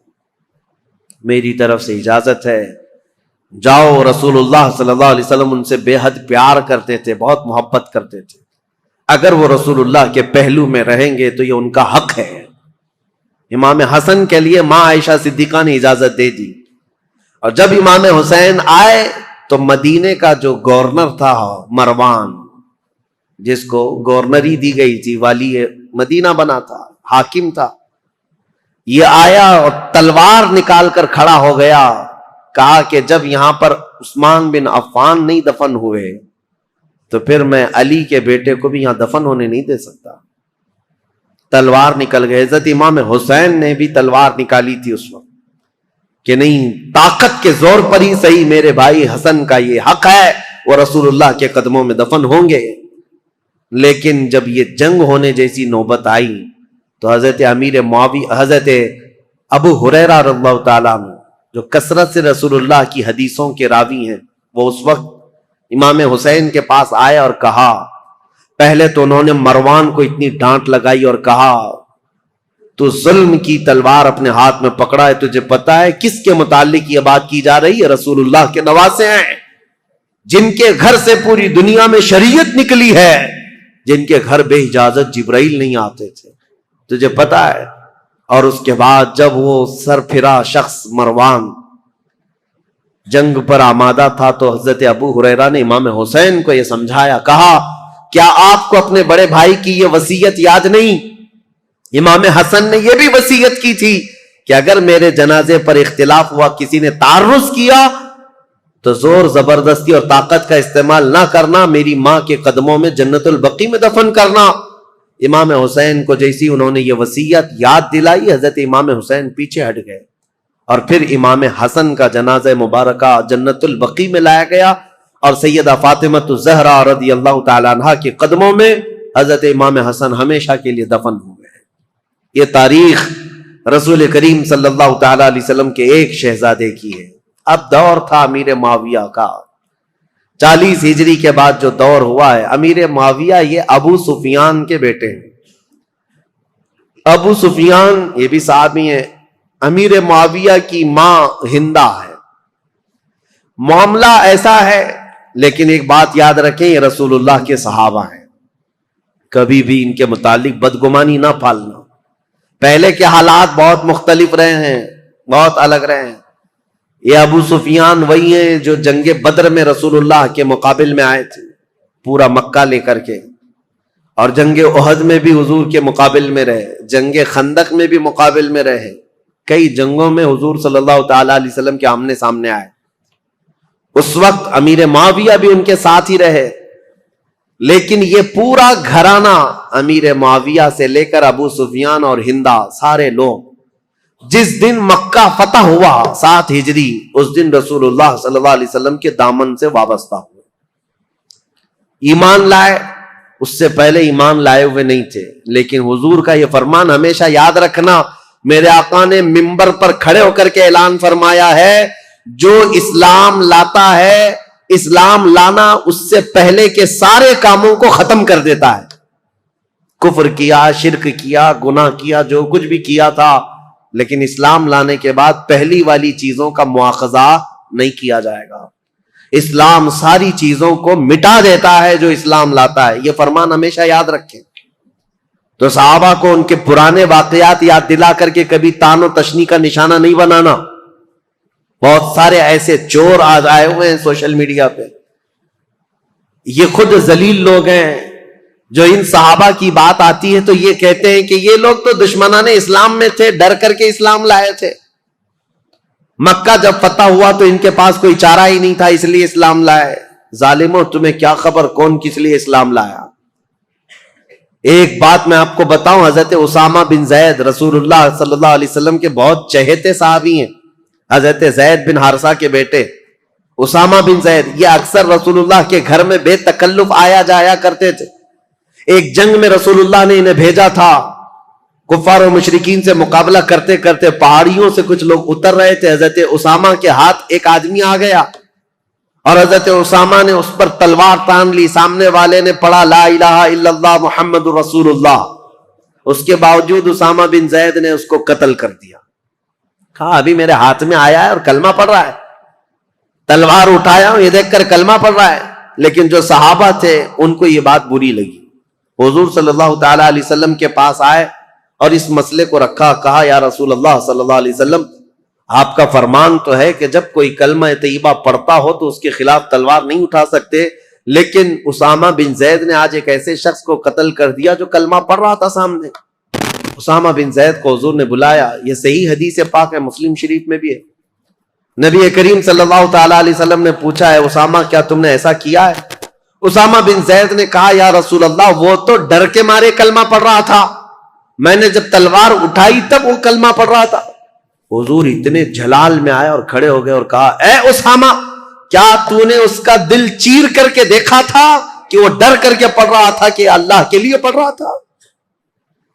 میری طرف سے اجازت ہے، جاؤ۔ رسول اللہ صلی اللہ علیہ وسلم ان سے بے حد پیار کرتے تھے، بہت محبت کرتے تھے، اگر وہ رسول اللہ کے پہلو میں رہیں گے تو یہ ان کا حق ہے۔ امام حسن کے لیے ماں عائشہ صدیقہ نے اجازت دے دی، اور جب امام حسین آئے تو مدینے کا جو گورنر تھا مروان، جس کو گورنری دی گئی تھی، والی مدینہ بنا تھا، حاکم تھا، یہ آیا اور تلوار نکال کر کھڑا ہو گیا، کہا کہ جب یہاں پر عثمان بن عفان نہیں دفن ہوئے تو پھر میں علی کے بیٹے کو بھی یہاں دفن ہونے نہیں دے سکتا۔ تلوار نکل گئے۔ حضرت امام حسین نے بھی تلوار نکالی تھی اس وقت کہ نہیں، طاقت کے زور پر ہی صحیح میرے بھائی حسن کا یہ حق ہے، وہ رسول اللہ کے قدموں میں دفن ہوں گے۔ لیکن جب یہ جنگ ہونے جیسی نوبت آئی تو حضرت امیر معاویہ، حضرت ابو ہریرہ رضی اللہ تعالیٰ عنہ جو کثرت سے رسول اللہ کی حدیثوں کے راوی ہیں، وہ اس وقت امام حسین کے پاس آئے اور کہا، پہلے تو انہوں نے مروان کو اتنی ڈانٹ لگائی اور کہا تو ظلم کی تلوار اپنے ہاتھ میں پکڑا ہے، تجھے پتا ہے کس کے متعلق یہ بات کی جا رہی ہے؟ رسول اللہ کے نواسے ہیں، جن کے گھر سے پوری دنیا میں شریعت نکلی ہے، جن کے گھر بے اجازت جبرائیل نہیں آتے تھے، تجھے پتا ہے؟ اور اس کے بعد جب وہ سر پھرا شخص مروان جنگ پر آمادہ تھا تو حضرت ابو ہریرہ نے امام حسین کو یہ سمجھایا، کہا کیا آپ کو اپنے بڑے بھائی کی یہ وصیت یاد نہیں؟ امام حسن نے یہ بھی وصیت کی تھی کہ اگر میرے جنازے پر اختلاف ہوا، کسی نے تعرض کیا تو زور زبردستی اور طاقت کا استعمال نہ کرنا، میری ماں کے قدموں میں جنت البقیع میں دفن کرنا۔ امام حسین کو جیسی انہوں نے یہ وصیت یاد دلائی، حضرت امام حسین پیچھے ہٹ گئے، اور پھر امام حسن کا جنازہ مبارکہ جنت البقیع میں لایا گیا، اور سیدہ فاطمہ الزہرا رضی اللہ تعالی عنہا کے قدموں میں حضرت امام حسن ہمیشہ کے لیے دفن ہو گئے۔ یہ تاریخ رسول کریم صلی اللہ تعالی علیہ وسلم کے ایک شہزادے کی ہے۔ اب دور تھا امیر معاویہ کا، 40 ہجری کے بعد جو دور ہوا ہے، امیر معاویہ یہ ابو سفیان کے بیٹے ہیں۔ ابو سفیان یہ بھی صحابی ہیں۔ امیر معاویہ کی ماں ہندہ ہے۔ معاملہ ایسا ہے، لیکن ایک بات یاد رکھیں، یہ رسول اللہ کے صحابہ ہیں، کبھی بھی ان کے متعلق بدگمانی نہ پالنا۔ پہلے کے حالات بہت مختلف رہے ہیں، بہت الگ رہے ہیں۔ یہ ابو سفیان وہی ہیں جو جنگ بدر میں رسول اللہ کے مقابل میں آئے تھے، پورا مکہ لے کر کے، اور جنگ احد میں بھی حضور کے مقابل میں رہے، جنگ خندق میں بھی مقابل میں رہے، کئی جنگوں میں حضور صلی اللہ تعالی علیہ وسلم کے آمنے سامنے آئے۔ اس وقت امیر معاویہ بھی ان کے ساتھ ہی رہے، لیکن یہ پورا گھرانہ امیر معاویہ سے لے کر ابو سفیان اور ہندہ سارے لوگ جس دن مکہ فتح ہوا 7 ہجری، اس دن رسول اللہ صلی اللہ علیہ وسلم کے دامن سے وابستہ ہوئے، ایمان لائے۔ اس سے پہلے ایمان لائے ہوئے نہیں تھے، لیکن حضور کا یہ فرمان ہمیشہ یاد رکھنا، میرے آقا نے منبر پر کھڑے ہو کر کے اعلان فرمایا ہے، جو اسلام لاتا ہے، اسلام لانا اس سے پہلے کے سارے کاموں کو ختم کر دیتا ہے۔ کفر کیا، شرک کیا، گناہ کیا، جو کچھ بھی کیا تھا، لیکن اسلام لانے کے بعد پہلی والی چیزوں کا مواخذہ نہیں کیا جائے گا۔ اسلام ساری چیزوں کو مٹا دیتا ہے جو اسلام لاتا ہے، یہ فرمان ہمیشہ یاد رکھیں۔ تو صحابہ کو ان کے پرانے واقعات یاد دلا کر کے کبھی تان و تشنی کا نشانہ نہیں بنانا۔ بہت سارے ایسے چور آج آئے ہوئے ہیں سوشل میڈیا پہ، یہ خود ذلیل لوگ ہیں، جو ان صحابہ کی بات آتی ہے تو یہ کہتے ہیں کہ یہ لوگ تو دشمنان اسلام میں تھے، ڈر کر کے اسلام لائے تھے، مکہ جب فتح ہوا تو ان کے پاس کوئی چارہ ہی نہیں تھا، اس لیے اسلام لائے۔ ظالموں، تمہیں کیا خبر کون کس لیے اسلام لایا؟ ایک بات میں آپ کو بتاؤں، حضرت اسامہ بن زید رسول اللہ صلی اللہ علیہ وسلم کے بہت چہیتے صحابی ہیں، حضرت زید بن حارثہ کے بیٹے اسامہ بن زید، یہ اکثر رسول اللہ کے گھر میں بے تکلف آیا جایا کرتے تھے۔ ایک جنگ میں رسول اللہ نے انہیں بھیجا تھا، کفار و مشرکین سے مقابلہ کرتے کرتے پہاڑیوں سے کچھ لوگ اتر رہے تھے، حضرت اسامہ کے ہاتھ ایک آدمی آ گیا، اور حضرت اسامہ نے اس پر تلوار تان لی. سامنے والے نے پڑھا لا الہ الا اللہ محمد رسول اللہ. اس کے باوجود اسامہ بن زید نے اس کو قتل کر دیا. کہا ابھی میرے ہاتھ میں آیا ہے اور کلمہ پڑھ رہا ہے, تلوار اٹھایا ہوں یہ دیکھ کر کلمہ پڑھ رہا ہے. لیکن جو صحابہ تھے ان کو یہ بات بری لگی. حضور صلی اللہ تعالی علیہ وسلم کے پاس آئے اور اس مسئلے کو رکھا. کہا یا رسول اللہ صلی اللہ علیہ وسلم, آپ کا فرمان تو ہے کہ جب کوئی کلمہ طیبہ پڑھتا ہو تو اس کے خلاف تلوار نہیں اٹھا سکتے, لیکن اسامہ بن زید نے آج ایک ایسے شخص کو قتل کر دیا جو کلمہ پڑھ رہا تھا سامنے. اسامہ بن زید کو حضور نے بلایا. یہ صحیح حدیث پاک ہے, مسلم شریف میں بھی ہے. نبی کریم صلی اللہ تعالی علیہ وسلم نے پوچھا ہے اسامہ کیا تم نے ایسا کیا ہے؟ اسامہ بن زید نے کہا یا رسول اللہ وہ تو ڈر کے مارے کلمہ پڑھ رہا تھا, میں نے جب تلوار اٹھائی تب وہ کلمہ پڑھ رہا تھا. حضور اتنے جلال میں آئے اور کھڑے ہو گئے اور کہا اے اسامہ کیا تو نے اس کا دل چیر کر کے دیکھا تھا کہ وہ ڈر کر کے پڑھ رہا تھا کہ اللہ کے لیے پڑھ رہا تھا؟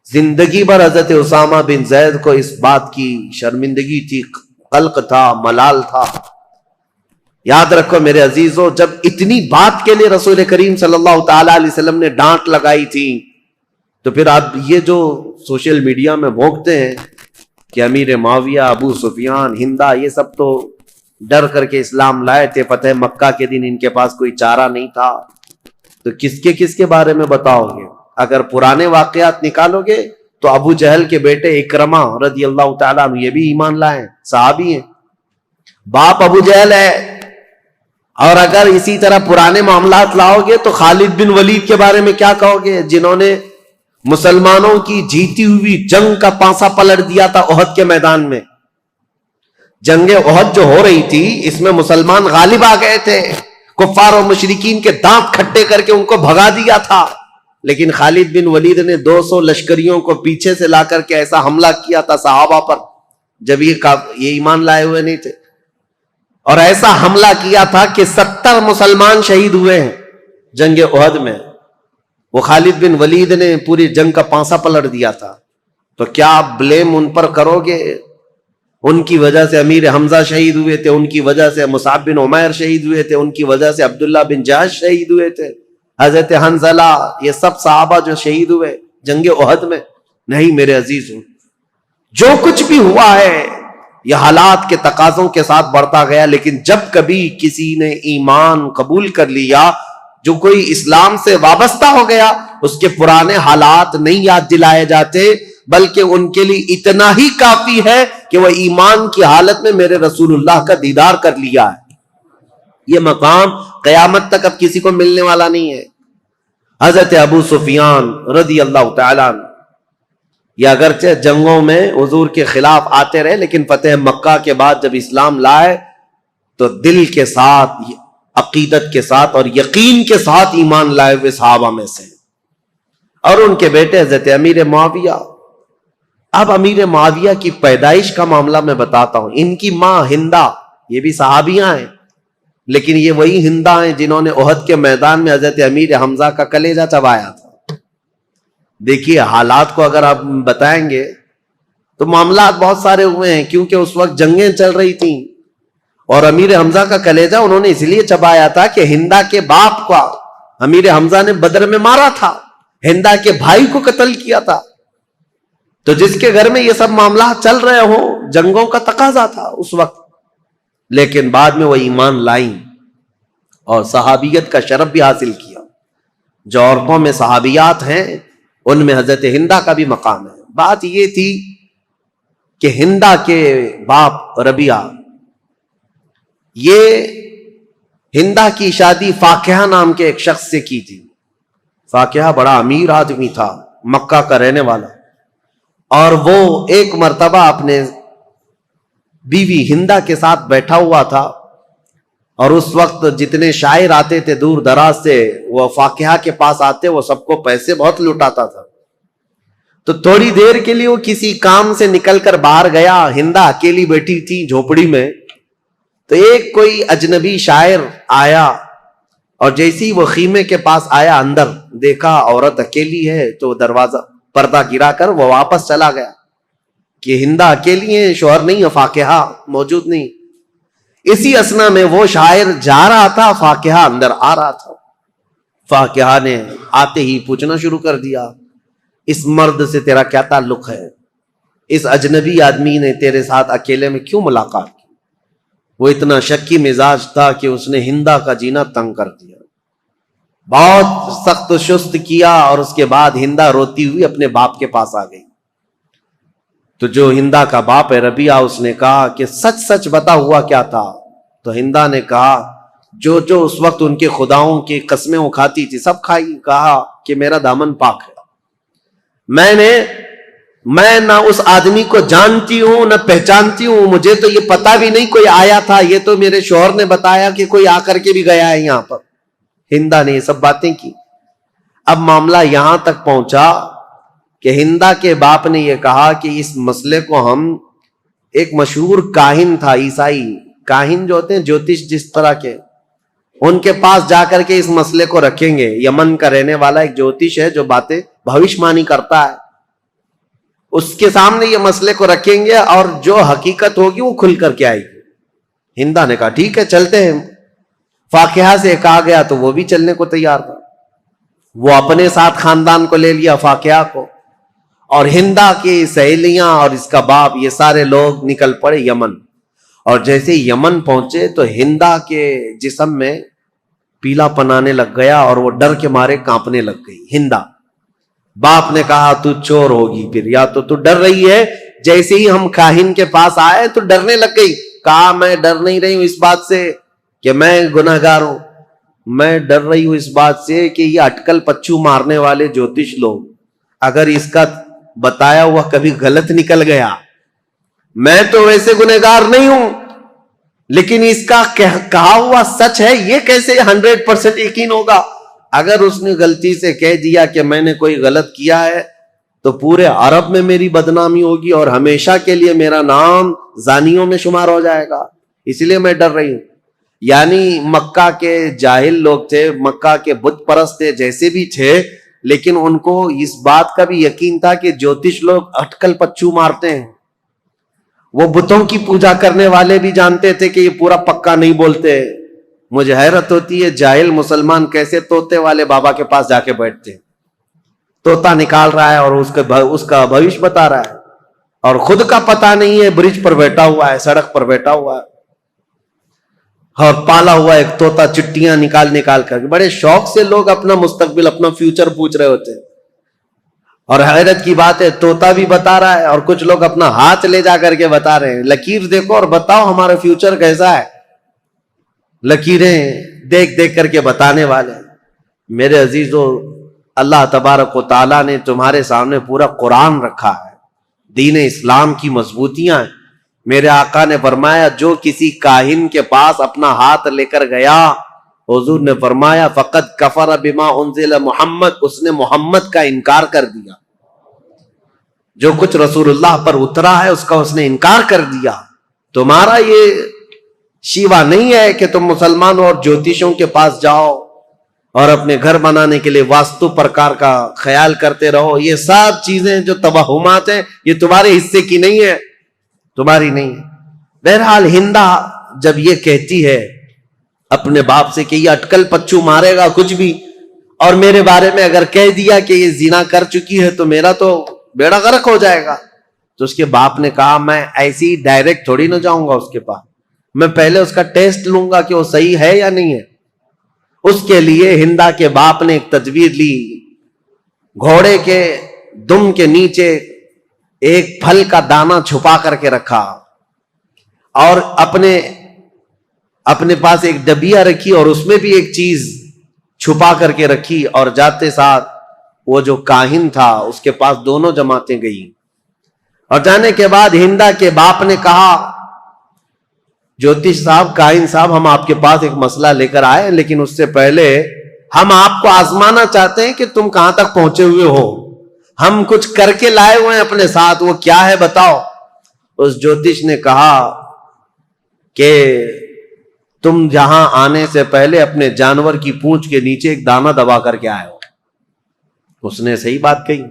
زندگی بھر حضرت اسامہ بن زید کو اس بات کی شرمندگی تھی, قلق تھا, ملال تھا. یاد رکھو میرے عزیزو, جب اتنی بات کے لیے رسول کریم صلی اللہ تعالی علیہ وسلم نے ڈانٹ لگائی تھی تو پھر آپ یہ جو سوشل میڈیا میں بھونکتے ہیں کہ امیر معاویہ, ابو سفیان, ہندا, یہ سب تو ڈر کر کے اسلام لائے تھے, فتح مکہ کے دن ان کے پاس کوئی چارہ نہیں تھا, تو کس کے بارے میں بتاؤ گے؟ اگر پرانے واقعات نکالو گے تو ابو جہل کے بیٹے اکرمہ رضی اللہ تعالیٰ عنہ یہ بھی ایمان لائے, صحابی ہیں, باپ ابو جہل ہے. اور اگر اسی طرح پرانے معاملات لاؤ گے تو خالد بن ولید کے بارے میں کیا کہو گے, جنہوں نے مسلمانوں کی جیتی ہوئی جنگ کا پانسا پلٹ دیا تھا احد کے میدان میں. جنگ احد جو ہو رہی تھی اس میں مسلمان غالب آ گئے تھے, کفار و مشرکین کے دانت کھٹے کر کے ان کو بھگا دیا تھا, لیکن خالد بن ولید نے 200 لشکریوں کو پیچھے سے لا کر کے ایسا حملہ کیا تھا صحابہ پر جب یہ ایمان لائے ہوئے نہیں تھے, اور ایسا حملہ کیا تھا کہ 70 مسلمان شہید ہوئے ہیں جنگ احد میں. وہ خالد بن ولید نے پوری جنگ کا پانسا پلٹ دیا تھا. تو کیا آپ بلیم ان پر کرو گے؟ ان کی وجہ سے امیر حمزہ شہید ہوئے تھے, ان کی وجہ سے مصعب بن عمیر شہید ہوئے تھے, ان کی وجہ سے عبداللہ بن جہش شہید ہوئے تھے, حضرت حنظلہ, یہ سب صحابہ جو شہید ہوئے جنگ احد میں. نہیں میرے عزیزوں, جو کچھ بھی ہوا ہے یہ حالات کے تقاضوں کے ساتھ بڑھتا گیا, لیکن جب کبھی کسی نے ایمان قبول کر لیا, جو کوئی اسلام سے وابستہ ہو گیا, اس کے پرانے حالات نہیں یاد دلائے جاتے, بلکہ ان کے لیے اتنا ہی کافی ہے کہ وہ ایمان کی حالت میں میرے رسول اللہ کا دیدار کر لیا ہے. یہ مقام قیامت تک اب کسی کو ملنے والا نہیں ہے. حضرت ابو سفیان رضی اللہ تعالیٰ عنہ یہ اگرچہ جنگوں میں حضور کے خلاف آتے رہے, لیکن فتح مکہ کے بعد جب اسلام لائے تو دل کے ساتھ, عقیدت کے ساتھ اور یقین کے ساتھ ایمان لائے ہوئے صحابہ میں سے. اور ان کے بیٹے حضرت امیر معاویہ. اب امیر معاویہ کی پیدائش کا معاملہ میں بتاتا ہوں. ان کی ماں ہندا, یہ بھی صحابیاں ہیں, لیکن یہ وہی ہندا ہیں جنہوں نے احد کے میدان میں حضرت امیر حمزہ کا کلیجہ چبایا تھا. دیکھیے حالات کو اگر آپ بتائیں گے تو معاملات بہت سارے ہوئے ہیں, کیونکہ اس وقت جنگیں چل رہی تھیں, اور امیر حمزہ کا کلیجہ انہوں نے اس لیے چبایا تھا کہ ہندا کے باپ کو امیر حمزہ نے بدر میں مارا تھا, ہندا کے بھائی کو قتل کیا تھا. تو جس کے گھر میں یہ سب معاملات چل رہے ہوں, جنگوں کا تقاضا تھا اس وقت, لیکن بعد میں وہ ایمان لائیں اور صحابیت کا شرف بھی حاصل کیا. جو عورتوں میں صحابیات ہیں ان میں حضرت ہندا کا بھی مقام ہے. بات یہ تھی کہ ہندا کے باپ ربیعہ, یہ ہندا کی شادی فاقیہ نام کے ایک شخص سے کی تھی. فاقیہ بڑا امیر آدمی تھا, مکہ کا رہنے والا, اور وہ ایک مرتبہ اپنے بیوی ہندا کے ساتھ بیٹھا ہوا تھا, اور اس وقت جتنے شاعر آتے تھے دور دراز سے وہ فاقیہ کے پاس آتے, وہ سب کو پیسے بہت لٹاتا تھا. تو تھوڑی دیر کے لیے وہ کسی کام سے نکل کر باہر گیا, ہندا اکیلی بیٹھی تھی جھوپڑی میں. تو ایک کوئی اجنبی شاعر آیا, اور جیسی وہ خیمے کے پاس آیا, اندر دیکھا عورت اکیلی ہے, تو دروازہ پردہ گرا کر وہ واپس چلا گیا کہ ہندا اکیلی ہیں, شوہر نہیں ہے, فاقیہ موجود نہیں. اسی اسنا میں وہ شاعر جا رہا تھا، فاقہ اندر آ رہا تھا. فاقہ نے آتے ہی پوچھنا شروع کر دیا، اس مرد سے تیرا کیا تعلق ہے؟ اس اجنبی آدمی نے تیرے ساتھ اکیلے میں کیوں ملاقات کی؟ وہ اتنا شکی مزاج تھا کہ اس نے ہندا کا جینا تنگ کر دیا، بہت سخت شست کیا، اور اس کے بعد ہندا روتی ہوئی اپنے باپ کے پاس آ گئی. تو جو ہندا کا باپ ہے ربیعہ، اس نے کہا کہ سچ سچ بتا ہوا کیا تھا؟ تو ہندا نے کہا جو جو اس وقت ان کے خداؤں کی قسمیں وہ کھاتی تھی سب کھائی. کہا کہ میرا دامن پاک ہے، میں نہ اس آدمی کو جانتی ہوں نہ پہچانتی ہوں، مجھے تو یہ پتا بھی نہیں کوئی آیا تھا، یہ تو میرے شوہر نے بتایا کہ کوئی آ کر کے بھی گیا ہے یہاں پر. ہندا نے یہ سب باتیں کی. اب معاملہ یہاں تک پہنچا کہ ہندا کے باپ نے یہ کہا کہ اس مسئلے کو ہم، ایک مشہور کاہن تھا عیسائی کاہن جو ہوتے ہیں جوتش جس طرح کے، ان کے پاس جا کر کے اس مسئلے کو رکھیں گے. یمن کا رہنے والا ایک جوتش ہے جو باتیں بھوشمانی کرتا ہے، اس کے سامنے یہ مسئلے کو رکھیں گے اور جو حقیقت ہوگی وہ کھل کر کے آئے گی. ہندا نے کہا ٹھیک ہے چلتے ہیں. فاقہ سے کہا گیا تو وہ بھی چلنے کو تیار تھا. وہ اپنے ساتھ خاندان کو لے لیا فاقہ کو، اور ہندا کی سہیلیاں اور اس کا باپ یہ سارے لوگ نکل پڑے یمن. اور جیسے یمن پہنچے تو ہندا کے جسم میں پیلا پنانے لگ گیا اور وہ ڈر کے مارے کانپنے لگ گئی. ہندا باپ نے کہا تو چور ہوگی پھر، یا تو ڈر رہی ہے. جیسے ہی ہم کاہن کے پاس آئے تو ڈرنے لگ گئی. کہا میں ڈر نہیں رہی ہوں اس بات سے کہ میں گناہگار ہوں، میں ڈر رہی ہوں اس بات سے کہ یہ اٹکل پچو مارنے والے جوتش لوگ، اگر اس کا بتایا ہوا کبھی غلط نکل گیا، میں تو ویسے گنہگار نہیں ہوں لیکن اس کا کہا ہوا سچ ہے، یہ کیسے 100% یقین ہوگا؟ اگر اس نے غلطی سے کہہ دیا کہ میں نے کوئی غلط کیا ہے تو پورے عرب میں میری بدنامی ہوگی اور ہمیشہ کے لیے میرا نام زانیوں میں شمار ہو جائے گا، اس لیے میں ڈر رہی ہوں. یعنی مکہ کے جاہل لوگ تھے، مکہ کے بت پرست تھے، جیسے بھی تھے، لیکن ان کو اس بات کا بھی یقین تھا کہ جوتش لوگ اٹکل پچو مارتے ہیں. وہ بتوں کی پوجا کرنے والے بھی جانتے تھے کہ یہ پورا پکا نہیں بولتے. مجھے حیرت ہوتی ہے جاہل مسلمان کیسے طوطے والے بابا کے پاس جا کے بیٹھتے، طوطا نکال رہا ہے اور اس کا بھوش بتا رہا ہے، اور خود کا پتہ نہیں ہے، برج پر بیٹھا ہوا ہے، سڑک پر بیٹھا ہوا ہے، اور پالا ہوا ایک طوطا چٹیاں نکال کر. بڑے شوق سے لوگ اپنا مستقبل اپنا فیوچر پوچھ رہے ہوتے ہیں. اور حیرت کی بات ہے طوطا بھی بتا رہا ہے اور کچھ لوگ اپنا ہاتھ لے جا کر کے بتا رہے ہیں لکیر دیکھو اور بتاؤ ہمارا فیوچر کیسا ہے. لکیریں دیکھ کر کے بتانے والے. میرے عزیزو، اللہ تبارک و تعالیٰ نے تمہارے سامنے پورا قرآن رکھا ہے، دین اسلام کی مضبوطیاں ہیں. میرے آقا نے فرمایا جو کسی کاہن کے پاس اپنا ہاتھ لے کر گیا، حضور نے فرمایا فقط کفر بما انزل محمد، اس نے محمد کا انکار کر دیا. جو کچھ رسول اللہ پر اترا ہے اس کا اس نے انکار کر دیا. تمہارا یہ شیوا نہیں ہے کہ تم مسلمان اور جوتشوں کے پاس جاؤ اور اپنے گھر بنانے کے لیے واستو پرکار کا خیال کرتے رہو. یہ سب چیزیں جو توہمات ہیں یہ تمہارے حصے کی نہیں ہے، تمہاری نہیں ہے. بہرحال ہندا جب یہ کہتی ہے اپنے باپ سے کہ یہ اٹکل پچو مارے گا کچھ بھی، اور میرے بارے میں اگر کہہ دیا کہ یہ زنا کر چکی ہے تو میرا تو بیڑا غرق ہو جائے گا، تو اس کے باپ نے کہا میں ایسی ڈائریکٹ تھوڑی نہ جاؤں گا اس کے پاس، میں پہلے اس کا ٹیسٹ لوں گا کہ وہ صحیح ہے یا نہیں ہے. اس کے لیے ہندا کے باپ نے ایک تدبیر لی. گھوڑے کے دم کے نیچے ایک پھل کا دانہ چھپا کر کے رکھا اور اپنے پاس ایک ڈبیا رکھی اور اس میں بھی ایک چیز چھپا کر کے رکھی، اور جاتے ساتھ وہ جو کاہن تھا اس کے پاس دونوں جماعتیں گئی. اور جانے کے بعد ہندا کے باپ نے کہا جوتش صاحب، کاہن صاحب، ہم آپ کے پاس ایک مسئلہ لے کر آئے، لیکن اس سے پہلے ہم آپ کو آزمانا چاہتے ہیں کہ تم کہاں تک پہنچے ہوئے ہو. ہم کچھ کر کے لائے ہوئے ہیں اپنے ساتھ، وہ کیا ہے بتاؤ. اس جوتش نے کہا کہ تم جہاں آنے سے پہلے اپنے جانور کی پونچھ کے نیچے ایک دانہ دبا کر کے آئے ہو. اس نے صحیح بات کہی.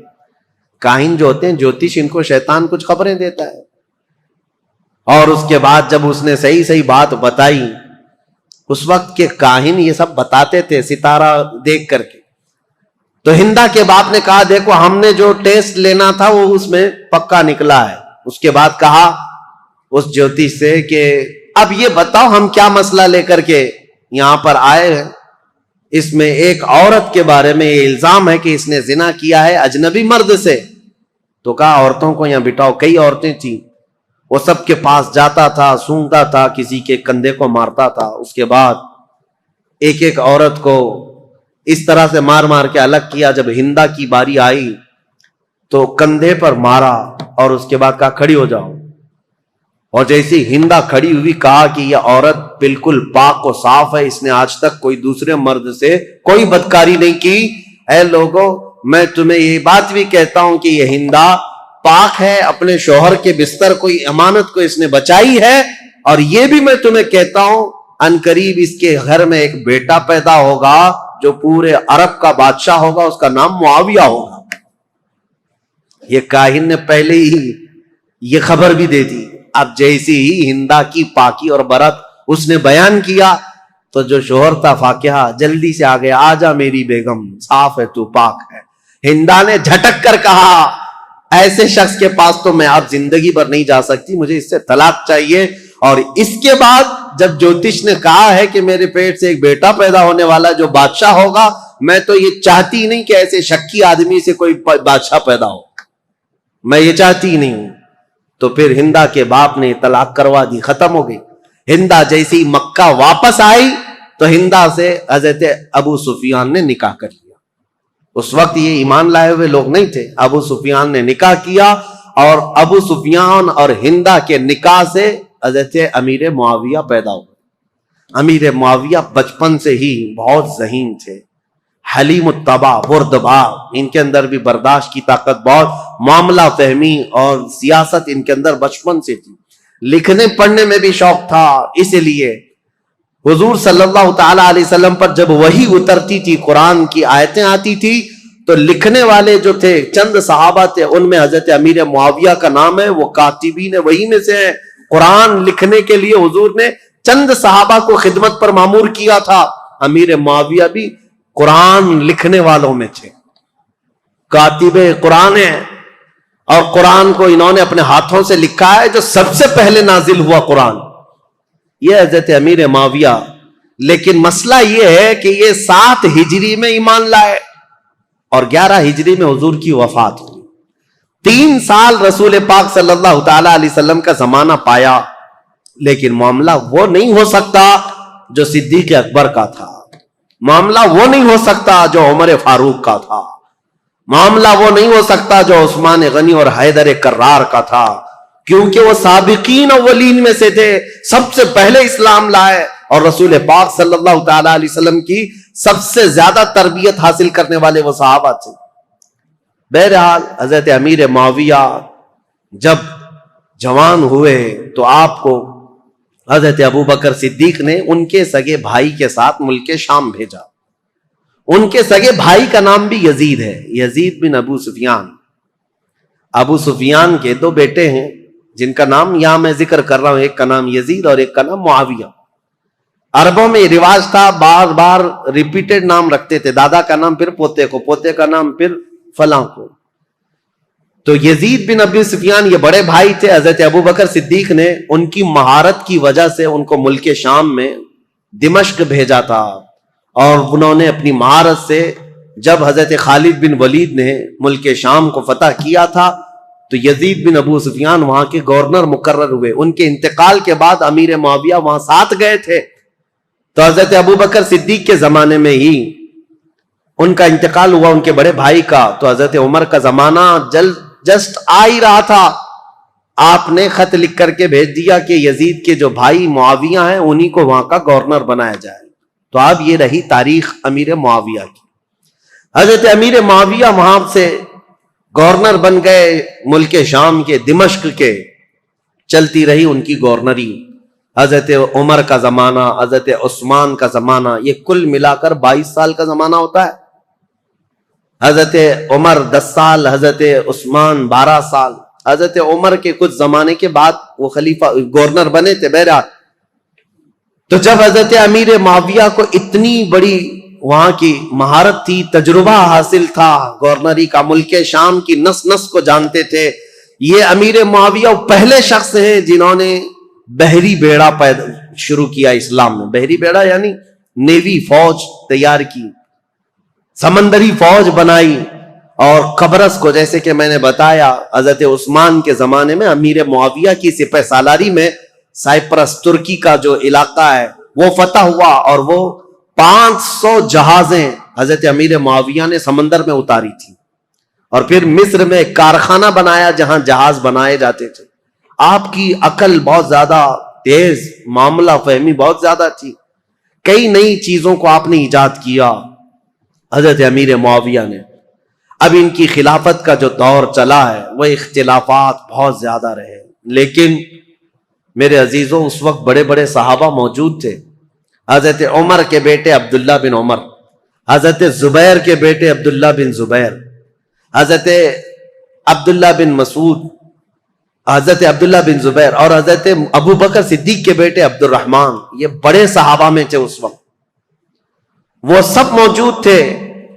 کاہن جو ہوتے ہیں جوتش، ان کو شیطان کچھ خبریں دیتا ہے، اور اس کے بعد جب اس نے صحیح صحیح بات بتائی، اس وقت کے کاہن یہ سب بتاتے تھے ستارہ دیکھ کر کے، تو ہندا کے باپ نے کہا دیکھو ہم نے جو ٹیسٹ لینا تھا وہ اس میں پکا نکلا ہے۔ اس کے بعد کہا اس جوتش سے کہ اب یہ بتاؤ ہم کیا مسئلہ لے کر کے یہاں پر آئے ہیں، اس میں ایک عورت کے بارے میں یہ الزام ہے کہ اس نے زنا کیا ہے اجنبی مرد سے۔ تو کہا عورتوں کو یہاں بٹھاؤ، کئی عورتیں تھیں، وہ سب کے پاس جاتا تھا، سونگتا تھا، کسی کے کندھے کو مارتا تھا، اس کے بعد ایک ایک عورت کو اس طرح سے مار مار کے الگ کیا۔ جب ہندا کی باری آئی تو کندھے پر مارا اور اس کے بعد کہا کھڑی ہو جاؤ، اور جیسی ہندا کھڑی ہوئی کہا کہ یہ عورت بالکل پاک و صاف ہے، اس نے آج تک کوئی دوسرے مرد سے کوئی بدکاری نہیں کی۔ اے لوگوں، میں تمہیں یہ بات بھی کہتا ہوں کہ یہ ہندا پاک ہے، اپنے شوہر کے بستر کوئی امانت کو اس نے بچائی ہے، اور یہ بھی میں تمہیں کہتا ہوں عنقریب اس کے گھر میں ایک بیٹا پیدا ہوگا جو پورے عرب کا بادشاہ ہوگا، اس کا نام معاویہ ہوگا۔ یہ کاہن نے پہلے ہی یہ خبر بھی دے دی۔ اب جیسی ہی ہندا کی پاکی اور برت اس نے بیان کیا تو جو شوہر تھا فاقیہ جلدی سے آ گیا، آجا میری بیگم، صاف ہے تو، پاک ہے۔ ہندا نے جھٹک کر کہا ایسے شخص کے پاس تو میں اب زندگی بھر نہیں جا سکتی، مجھے اس سے طلاق چاہیے۔ اور اس کے بعد جب جوتش نے کہا ہے کہ میرے پیٹ سے ایک بیٹا پیدا ہونے والا جو بادشاہ ہوگا، میں تو یہ چاہتی نہیں کہ ایسے شکی آدمی سے کوئی بادشاہ پیدا ہو، میں یہ چاہتی نہیں ہوں۔ تو پھر ہندا کے باپ نے طلاق کروا دی، ختم ہو گئی۔ ہندا جیسی مکہ واپس آئی تو ہندا سے حضرت ابو سفیان نے نکاح کر لیا۔ اس وقت یہ ایمان لائے ہوئے لوگ نہیں تھے، ابو سفیان نے نکاح کیا، اور ابو سفیان اور ہندا کے نکاح سے حضرت امیر معاویہ پیدا ہوئے۔ امیر معاویہ بچپن سے ہی بہت ذہین تھے، حلیم الطبع، بردبار، ان کے اندر بھی برداشت کی طاقت بہت، معاملہ فہمی اور سیاست ان کے اندر بچپن سے تھی، لکھنے پڑھنے میں بھی شوق تھا۔ اس لیے حضور صلی اللہ تعالی علیہ وسلم پر جب وحی اترتی تھی، قرآن کی آیتیں آتی تھی، تو لکھنے والے جو تھے چند صحابہ تھے، ان میں حضرت امیر معاویہ کا نام ہے، وہ کاتبین وحی میں سے ہیں۔ قرآن لکھنے کے لیے حضور نے چند صحابہ کو خدمت پر مامور کیا تھا، امیر معاویہ بھی قرآن لکھنے والوں میں تھے، کاتب قرآن ہیں، اور قرآن کو انہوں نے اپنے ہاتھوں سے لکھا ہے۔ جو سب سے پہلے نازل ہوا قرآن یہ حضرت امیر معاویہ، لیکن مسئلہ یہ ہے کہ یہ 7 ہجری میں ایمان لائے اور 11 ہجری میں حضور کی وفات ہوئی۔ 3 سال رسول پاک صلی اللہ تعالی علیہ وسلم کا زمانہ پایا، لیکن معاملہ وہ نہیں ہو سکتا جو صدیق اکبر کا تھا، معاملہ وہ نہیں ہو سکتا جو عمر فاروق کا تھا، معاملہ وہ نہیں ہو سکتا جو عثمان غنی اور حیدر کرار کا تھا، کیونکہ وہ سابقین اولین میں سے تھے، سب سے پہلے اسلام لائے، اور رسول پاک صلی اللہ تعالی علیہ وسلم کی سب سے زیادہ تربیت حاصل کرنے والے وہ صحابہ تھے۔ بہرحال حضرت امیر معاویہ جب جوان ہوئے تو آپ کو حضرت ابوبکر صدیق نے ان کے سگے بھائی کے ساتھ ملک شام بھیجا۔ ان کے سگے بھائی کا نام بھی یزید ہے، یزید بن ابو سفیان۔ ابو سفیان کے 2 بیٹے ہیں جن کا نام یہاں میں ذکر کر رہا ہوں، ایک کا نام یزید اور ایک کا نام معاویہ۔ عربوں میں رواج تھا، بار بار ریپیٹڈ نام رکھتے تھے، دادا کا نام پھر پوتے کو، پوتے کا نام پھر فلاں کو۔ تو یزید بن ابی سفیان یہ بڑے بھائی تھے، حضرت ابوبکر صدیق نے ان کی مہارت کی وجہ سے ان کو ملک شام میں دمشق بھیجا تھا، اور انہوں نے اپنی مہارت سے جب حضرت خالد بن ولید نے ملک شام کو فتح کیا تھا تو یزید بن ابو سفیان وہاں کے گورنر مقرر ہوئے۔ ان کے انتقال کے بعد امیر معاویہ وہاں ساتھ گئے تھے، تو حضرت ابوبکر صدیق کے زمانے میں ہی ان کا انتقال ہوا، ان کے بڑے بھائی کا۔ تو حضرت عمر کا زمانہ جسٹ آ ہی رہا تھا، آپ نے خط لکھ کر کے بھیج دیا کہ یزید کے جو بھائی معاویہ ہیں انہی کو وہاں کا گورنر بنایا جائے۔ تو اب یہ رہی تاریخ امیر معاویہ کی۔ حضرت امیر معاویہ وہاں سے گورنر بن گئے ملک شام کے، دمشق کے، چلتی رہی ان کی گورنری۔ حضرت عمر کا زمانہ، حضرت عثمان کا زمانہ، یہ کل ملا کر 22 سال کا زمانہ ہوتا ہے۔ حضرت عمر 10 سال، حضرت عثمان 12 سال۔ حضرت عمر کے کچھ زمانے کے بعد وہ خلیفہ گورنر بنے تھے بہرحال. تو جب حضرت امیر معاویہ کو اتنی بڑی وہاں کی مہارت تھی, تجربہ حاصل تھا گورنری کا, ملک شام کی نس نس کو جانتے تھے, یہ امیر معاویہ پہلے شخص ہیں جنہوں نے بحری بیڑا شروع کیا اسلام میں. بحری بیڑا یعنی نیوی, فوج تیار کی, سمندری فوج بنائی. اور قبرص کو, جیسے کہ میں نے بتایا, حضرت عثمان کے زمانے میں امیر معاویہ کی سپہ سالاری میں سائپرس ترکی کا جو علاقہ ہے وہ فتح ہوا, اور وہ 500 جہازیں حضرت امیر معاویہ نے سمندر میں اتاری تھی. اور پھر مصر میں ایک کارخانہ بنایا جہاں جہاز بنائے جاتے تھے. آپ کی عقل بہت زیادہ تیز, معاملہ فہمی بہت زیادہ تھی, کئی نئی چیزوں کو آپ نے ایجاد کیا حضرت امیر معاویہ نے. اب ان کی خلافت کا جو دور چلا ہے وہ اختلافات بہت زیادہ رہے, لیکن میرے عزیزوں اس وقت بڑے بڑے صحابہ موجود تھے. حضرت عمر کے بیٹے عبداللہ بن عمر, حضرت زبیر کے بیٹے عبداللہ بن زبیر, حضرت عبداللہ بن مسعود, حضرت عبداللہ بن زبیر, اور حضرت ابو بکر صدیق کے بیٹے عبد الرحمن. یہ بڑے صحابہ میں تھے اس وقت, وہ سب موجود تھے.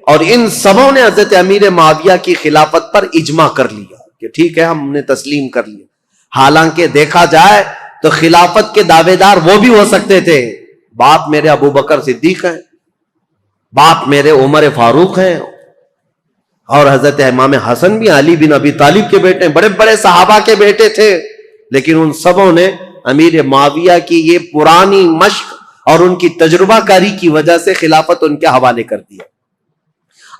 اور ان سبوں نے حضرت امیر معاویہ کی خلافت پر اجماع کر لیا کہ ٹھیک ہے, ہم نے تسلیم کر لیا. حالانکہ دیکھا جائے تو خلافت کے دعوے دار وہ بھی ہو سکتے تھے. باپ میرے ابو بکر صدیق ہیں, باپ میرے عمر فاروق ہیں, اور حضرت امام حسن بھی علی بن ابی طالب کے بیٹے ہیں, بڑے بڑے صحابہ کے بیٹے تھے. لیکن ان سبوں نے امیر معاویہ کی یہ پرانی مشق اور ان کی تجربہ کاری کی وجہ سے خلافت ان کے حوالے کر دیا.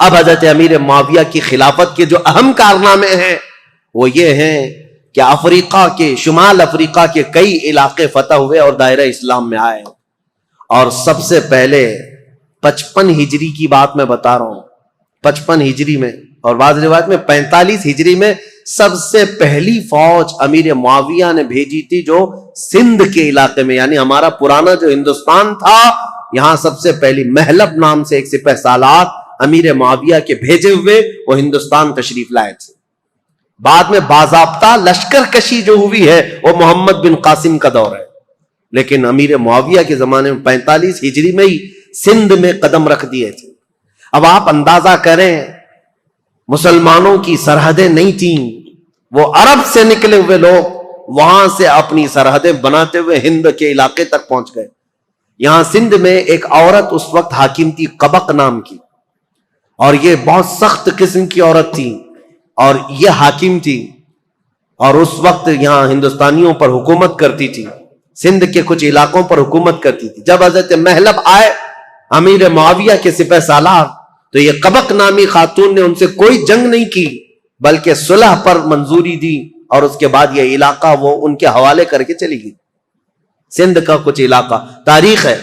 اب حضرت امیر معاویہ کی خلافت کے جو اہم کارنامے ہیں وہ یہ ہیں کہ افریقہ کے, شمال افریقہ کے کئی علاقے فتح ہوئے اور دائرہ اسلام میں آئے. اور سب سے پہلے 55 ہجری کی بات میں بتا رہا ہوں, 55 ہجری میں, اور بعض روایت میں 45 ہجری میں سب سے پہلی فوج امیر معاویہ نے بھیجی تھی جو سندھ کے علاقے میں, یعنی ہمارا پرانا جو ہندوستان تھا, یہاں سب سے پہلی محلب نام سے ایک سپہ سالار امیر معاویہ کے بھیجے ہوئے وہ ہندوستان تشریف لائے تھے. بعد میں باضابطہ لشکر کشی جو ہوئی ہے وہ محمد بن قاسم کا دور ہے, لیکن امیر معاویہ کے زمانے میں 45 ہجری میں ہی سندھ میں قدم رکھ دیے تھے. اب آپ اندازہ کریں, مسلمانوں کی سرحدیں نہیں تھیں, وہ عرب سے نکلے ہوئے لوگ وہاں سے اپنی سرحدیں بناتے ہوئے ہند کے علاقے تک پہنچ گئے. یہاں سندھ میں ایک عورت اس وقت حاکم تھی قبق نام کی, اور یہ بہت سخت قسم کی عورت تھی, اور یہ حاکم تھی, اور اس وقت یہاں ہندوستانیوں پر حکومت کرتی تھی, سندھ کے کچھ علاقوں پر حکومت کرتی تھی. جب حضرت محلب آئے امیر معاویہ کے سپہ سالار, تو یہ قبق نامی خاتون نے ان سے کوئی جنگ نہیں کی بلکہ صلح پر منظوری دی, اور اس کے بعد یہ علاقہ وہ ان کے حوالے کر کے چلی گئی. سندھ کا کچھ علاقہ تاریخ ہے.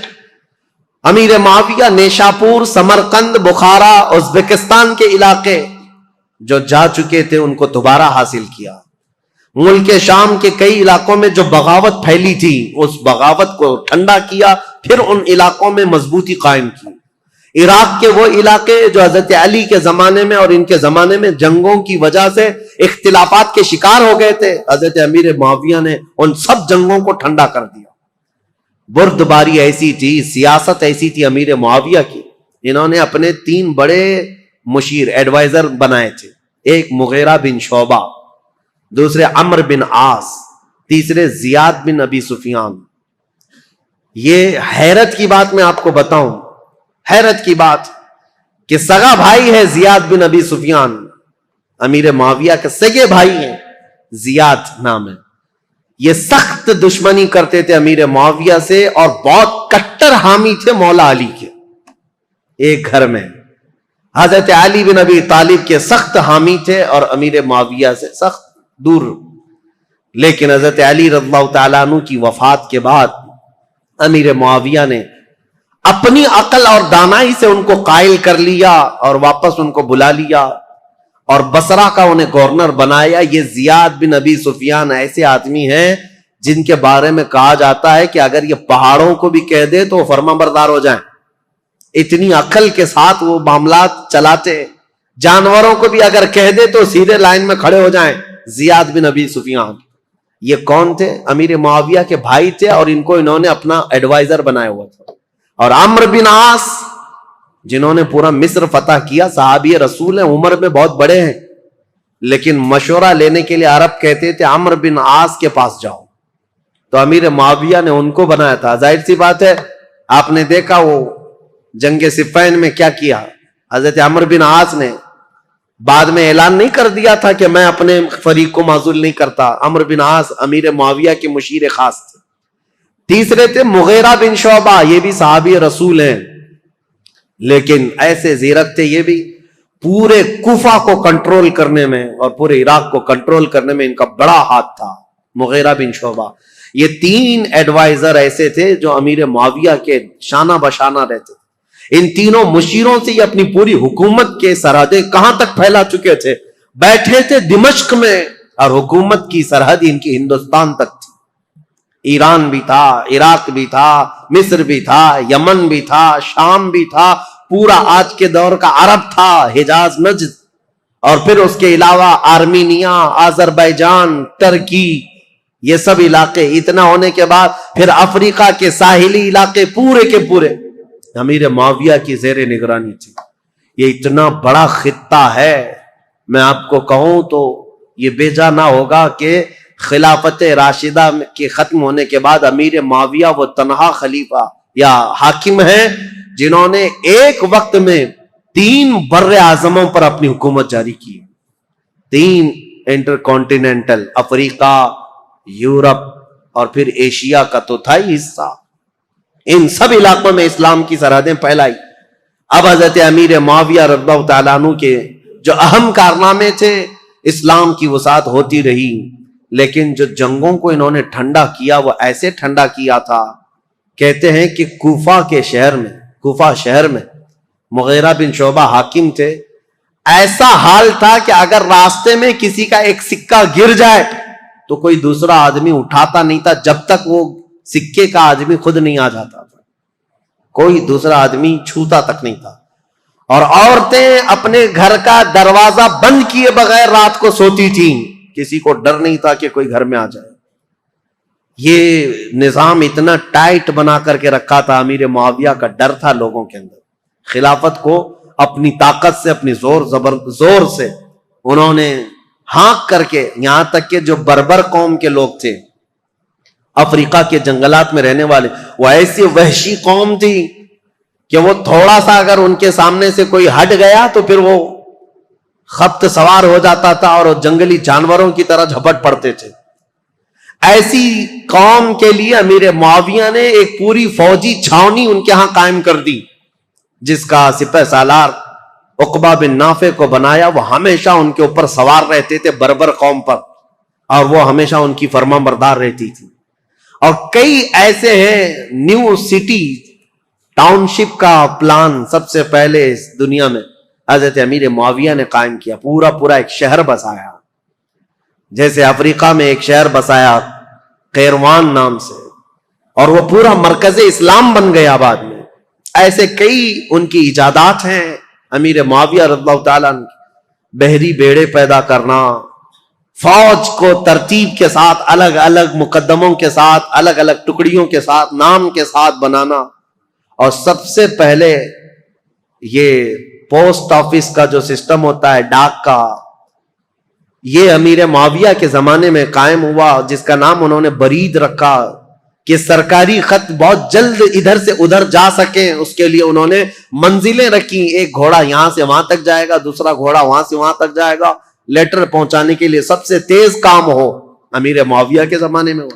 امیر معاویہ نیشاپور, سمرقند, بخارا, ازبکستان کے علاقے جو جا چکے تھے ان کو دوبارہ حاصل کیا. ملک شام کے کئی علاقوں میں جو بغاوت پھیلی تھی اس بغاوت کو ٹھنڈا کیا, پھر ان علاقوں میں مضبوطی قائم کی. عراق کے وہ علاقے جو حضرت علی کے زمانے میں اور ان کے زمانے میں جنگوں کی وجہ سے اختلافات کے شکار ہو گئے تھے, حضرت امیر معاویہ نے ان سب جنگوں کو ٹھنڈا کر دیا. بردباری ایسی تھی, سیاست ایسی تھی امیر معاویہ کی, انہوں نے اپنے 3 بڑے مشیر ایڈوائزر بنائے تھے. ایک مغیرہ بن شعبہ, دوسرے عمرو بن عاص, تیسرے زیاد بن ابی سفیان. یہ حیرت کی بات میں آپ کو بتاؤں, حیرت کی بات کہ سگا بھائی ہے زیاد بن ابی سفیان, امیر معاویہ کے سگے بھائی ہیں, زیاد نام ہے. یہ سخت دشمنی کرتے تھے امیر معاویہ سے, اور بہت کٹر حامی تھے مولا علی کے. ایک گھر میں حضرت علی بن ابی طالب کے سخت حامی تھے اور امیر معاویہ سے سخت دور. لیکن حضرت علی رضی اللہ تعالیٰ عنہ کی وفات کے بعد امیر معاویہ نے اپنی عقل اور دانائی سے ان کو قائل کر لیا اور واپس ان کو بلا لیا اور بصرہ کا انہیں گورنر بنایا. یہ زیاد بن ابی سفیان ایسے آدمی ہیں جن کے بارے میں کہا جاتا ہے کہ اگر یہ پہاڑوں کو بھی کہہ دے تو فرما بردار ہو جائیں. اتنی عقل کے ساتھ وہ معاملات چلاتے. جانوروں کو بھی اگر کہہ دے تو سیدھے لائن میں کھڑے ہو جائیں. زیاد بن ابی سفیان. یہ کون تھے؟ امیر معاویہ کے بھائی تھے اور ان کو انہوں نے اپنا ایڈوائزر بنایا ہوا تھا. اور عمرو بن عاص جنہوں نے پورا مصر فتح کیا، صحابی رسول ہیں، عمر میں بہت بڑے ہیں، لیکن مشورہ لینے کے لیے عرب کہتے تھے عمرو بن عاص کے پاس جاؤ. تو امیر معاویہ نے ان کو بنایا تھا. ظاہر سی بات ہے، آپ نے دیکھا وہ جنگ صفین میں کیا کیا حضرت عمرو بن عاص نے. بعد میں اعلان نہیں کر دیا تھا کہ میں اپنے فریق کو معزول نہیں کرتا. عمرو بن عاص امیر معاویہ کے مشیر خاص تھے. تیسرے تھے مغیرہ بن شعبہ، یہ بھی صحابی رسول ہیں، لیکن ایسے زیرک تھے یہ بھی، پورے کوفہ کو کنٹرول کرنے میں اور پورے عراق کو کنٹرول کرنے میں ان کا بڑا ہاتھ تھا. مغیرہ بن شعبہ، یہ 3 ایڈوائزر ایسے تھے جو امیر معاویہ کے شانہ بشانہ رہتے. ان تینوں مشیروں سے یہ اپنی پوری حکومت کے سرحدیں کہاں تک پھیلا چکے تھے؟ بیٹھے تھے دمشق میں، اور حکومت کی سرحد ان کی ہندوستان تک تھی. ایران بھی تھا، عراق بھی تھا، مصر بھی تھا، یمن بھی تھا، شام بھی تھا، پورا آج کے دور کا عرب تھا، حجاز، نجد، اور پھر اس کے علاوہ آرمینیا، آذربائیجان، ترکی، یہ سب علاقے. اتنا ہونے کے بعد پھر افریقہ کے ساحلی علاقے پورے کے پورے امیر معاویہ کی زیر نگرانی تھی. یہ اتنا بڑا خطہ ہے، میں آپ کو کہوں تو یہ بیجا نہ ہوگا کہ خلافت راشدہ کے ختم ہونے کے بعد امیر معاویہ وہ تنہا خلیفہ یا حاکم ہیں جنہوں نے ایک وقت میں 3 بر اعظموں پر اپنی حکومت جاری کی. 3 انٹر کانٹیننٹل، افریقہ، یورپ اور پھر ایشیا کا تو تھا ہی حصہ. ان سب علاقوں میں اسلام کی سرحدیں پھیلائی. اب حضرت امیر معاویہ رضی اللہ تعالیٰ عنہ کے جو اہم کارنامے تھے، اسلام کی وسعت ہوتی رہی، لیکن جو جنگوں کو انہوں نے ٹھنڈا کیا وہ ایسے ٹھنڈا کیا تھا. کہتے ہیں کہ کوفہ شہر میں مغیرہ بن شعبہ حاکم تھے. ایسا حال تھا کہ اگر راستے میں کسی کا ایک سکہ گر جائے تو کوئی دوسرا آدمی اٹھاتا نہیں تھا جب تک وہ سکے کا آدمی خود نہیں آ جاتا تھا. کوئی دوسرا آدمی چھوتا تک نہیں تھا. اور عورتیں اپنے گھر کا دروازہ بند کیے بغیر رات کو سوتی تھیں، کسی کو ڈر نہیں تھا کہ کوئی گھر میں آ جائے. یہ نظام اتنا ٹائٹ بنا کر کے رکھا تھا امیر معاویہ کا. ڈر تھا لوگوں کے اندر. خلافت کو اپنی طاقت سے، اپنی زور سے انہوں نے ہانک کر کے، یہاں تک کہ جو بربر قوم کے لوگ تھے افریقہ کے جنگلات میں رہنے والے، وہ ایسی وحشی قوم تھی کہ وہ تھوڑا سا اگر ان کے سامنے سے کوئی ہٹ گیا تو پھر وہ خبط سوار ہو جاتا تھا اور وہ جنگلی جانوروں کی طرح جھپٹ پڑتے تھے. ایسی قوم کے لیے امیر معاویہ نے ایک پوری فوجی چھاونی ان کے ہاں قائم کر دی، جس کا سپہ سالار عقبہ بن نافع کو بنایا. وہ ہمیشہ ان کے اوپر سوار رہتے تھے بربر قوم پر، اور وہ ہمیشہ ان کی فرما بردار رہتی تھی. اور کئی ایسے ہیں نیو سٹی ٹاؤن شپ کا پلان سب سے پہلے اس دنیا میں حضرت امیر معاویہ نے قائم کیا. پورا ایک شہر بسایا. جیسے افریقہ میں ایک شہر بسایا قیروان نام سے، اور وہ پورا مرکز اسلام بن گیا بعد میں. ایسے کئی ان کی ایجادات ہیں امیر معاویہ رضی اللہ تعالیٰ عنہ. بحری بیڑے پیدا کرنا، فوج کو ترتیب کے ساتھ، الگ الگ مقدموں کے ساتھ، الگ الگ ٹکڑیوں کے ساتھ، نام کے ساتھ بنانا. اور سب سے پہلے یہ پوسٹ آفس کا جو سسٹم ہوتا ہے، ڈاک کا، یہ امیر معاویہ کے زمانے میں قائم ہوا، جس کا نام انہوں نے برید رکھا کہ سرکاری خط بہت جلد ادھر سے ادھر جا سکیں. اس کے لیے انہوں نے منزلیں رکھی. ایک گھوڑا یہاں سے وہاں تک جائے گا، دوسرا گھوڑا وہاں سے وہاں تک جائے گا. لیٹر پہنچانے کے لیے سب سے تیز کام ہو امیر معاویہ کے زمانے میں ہو.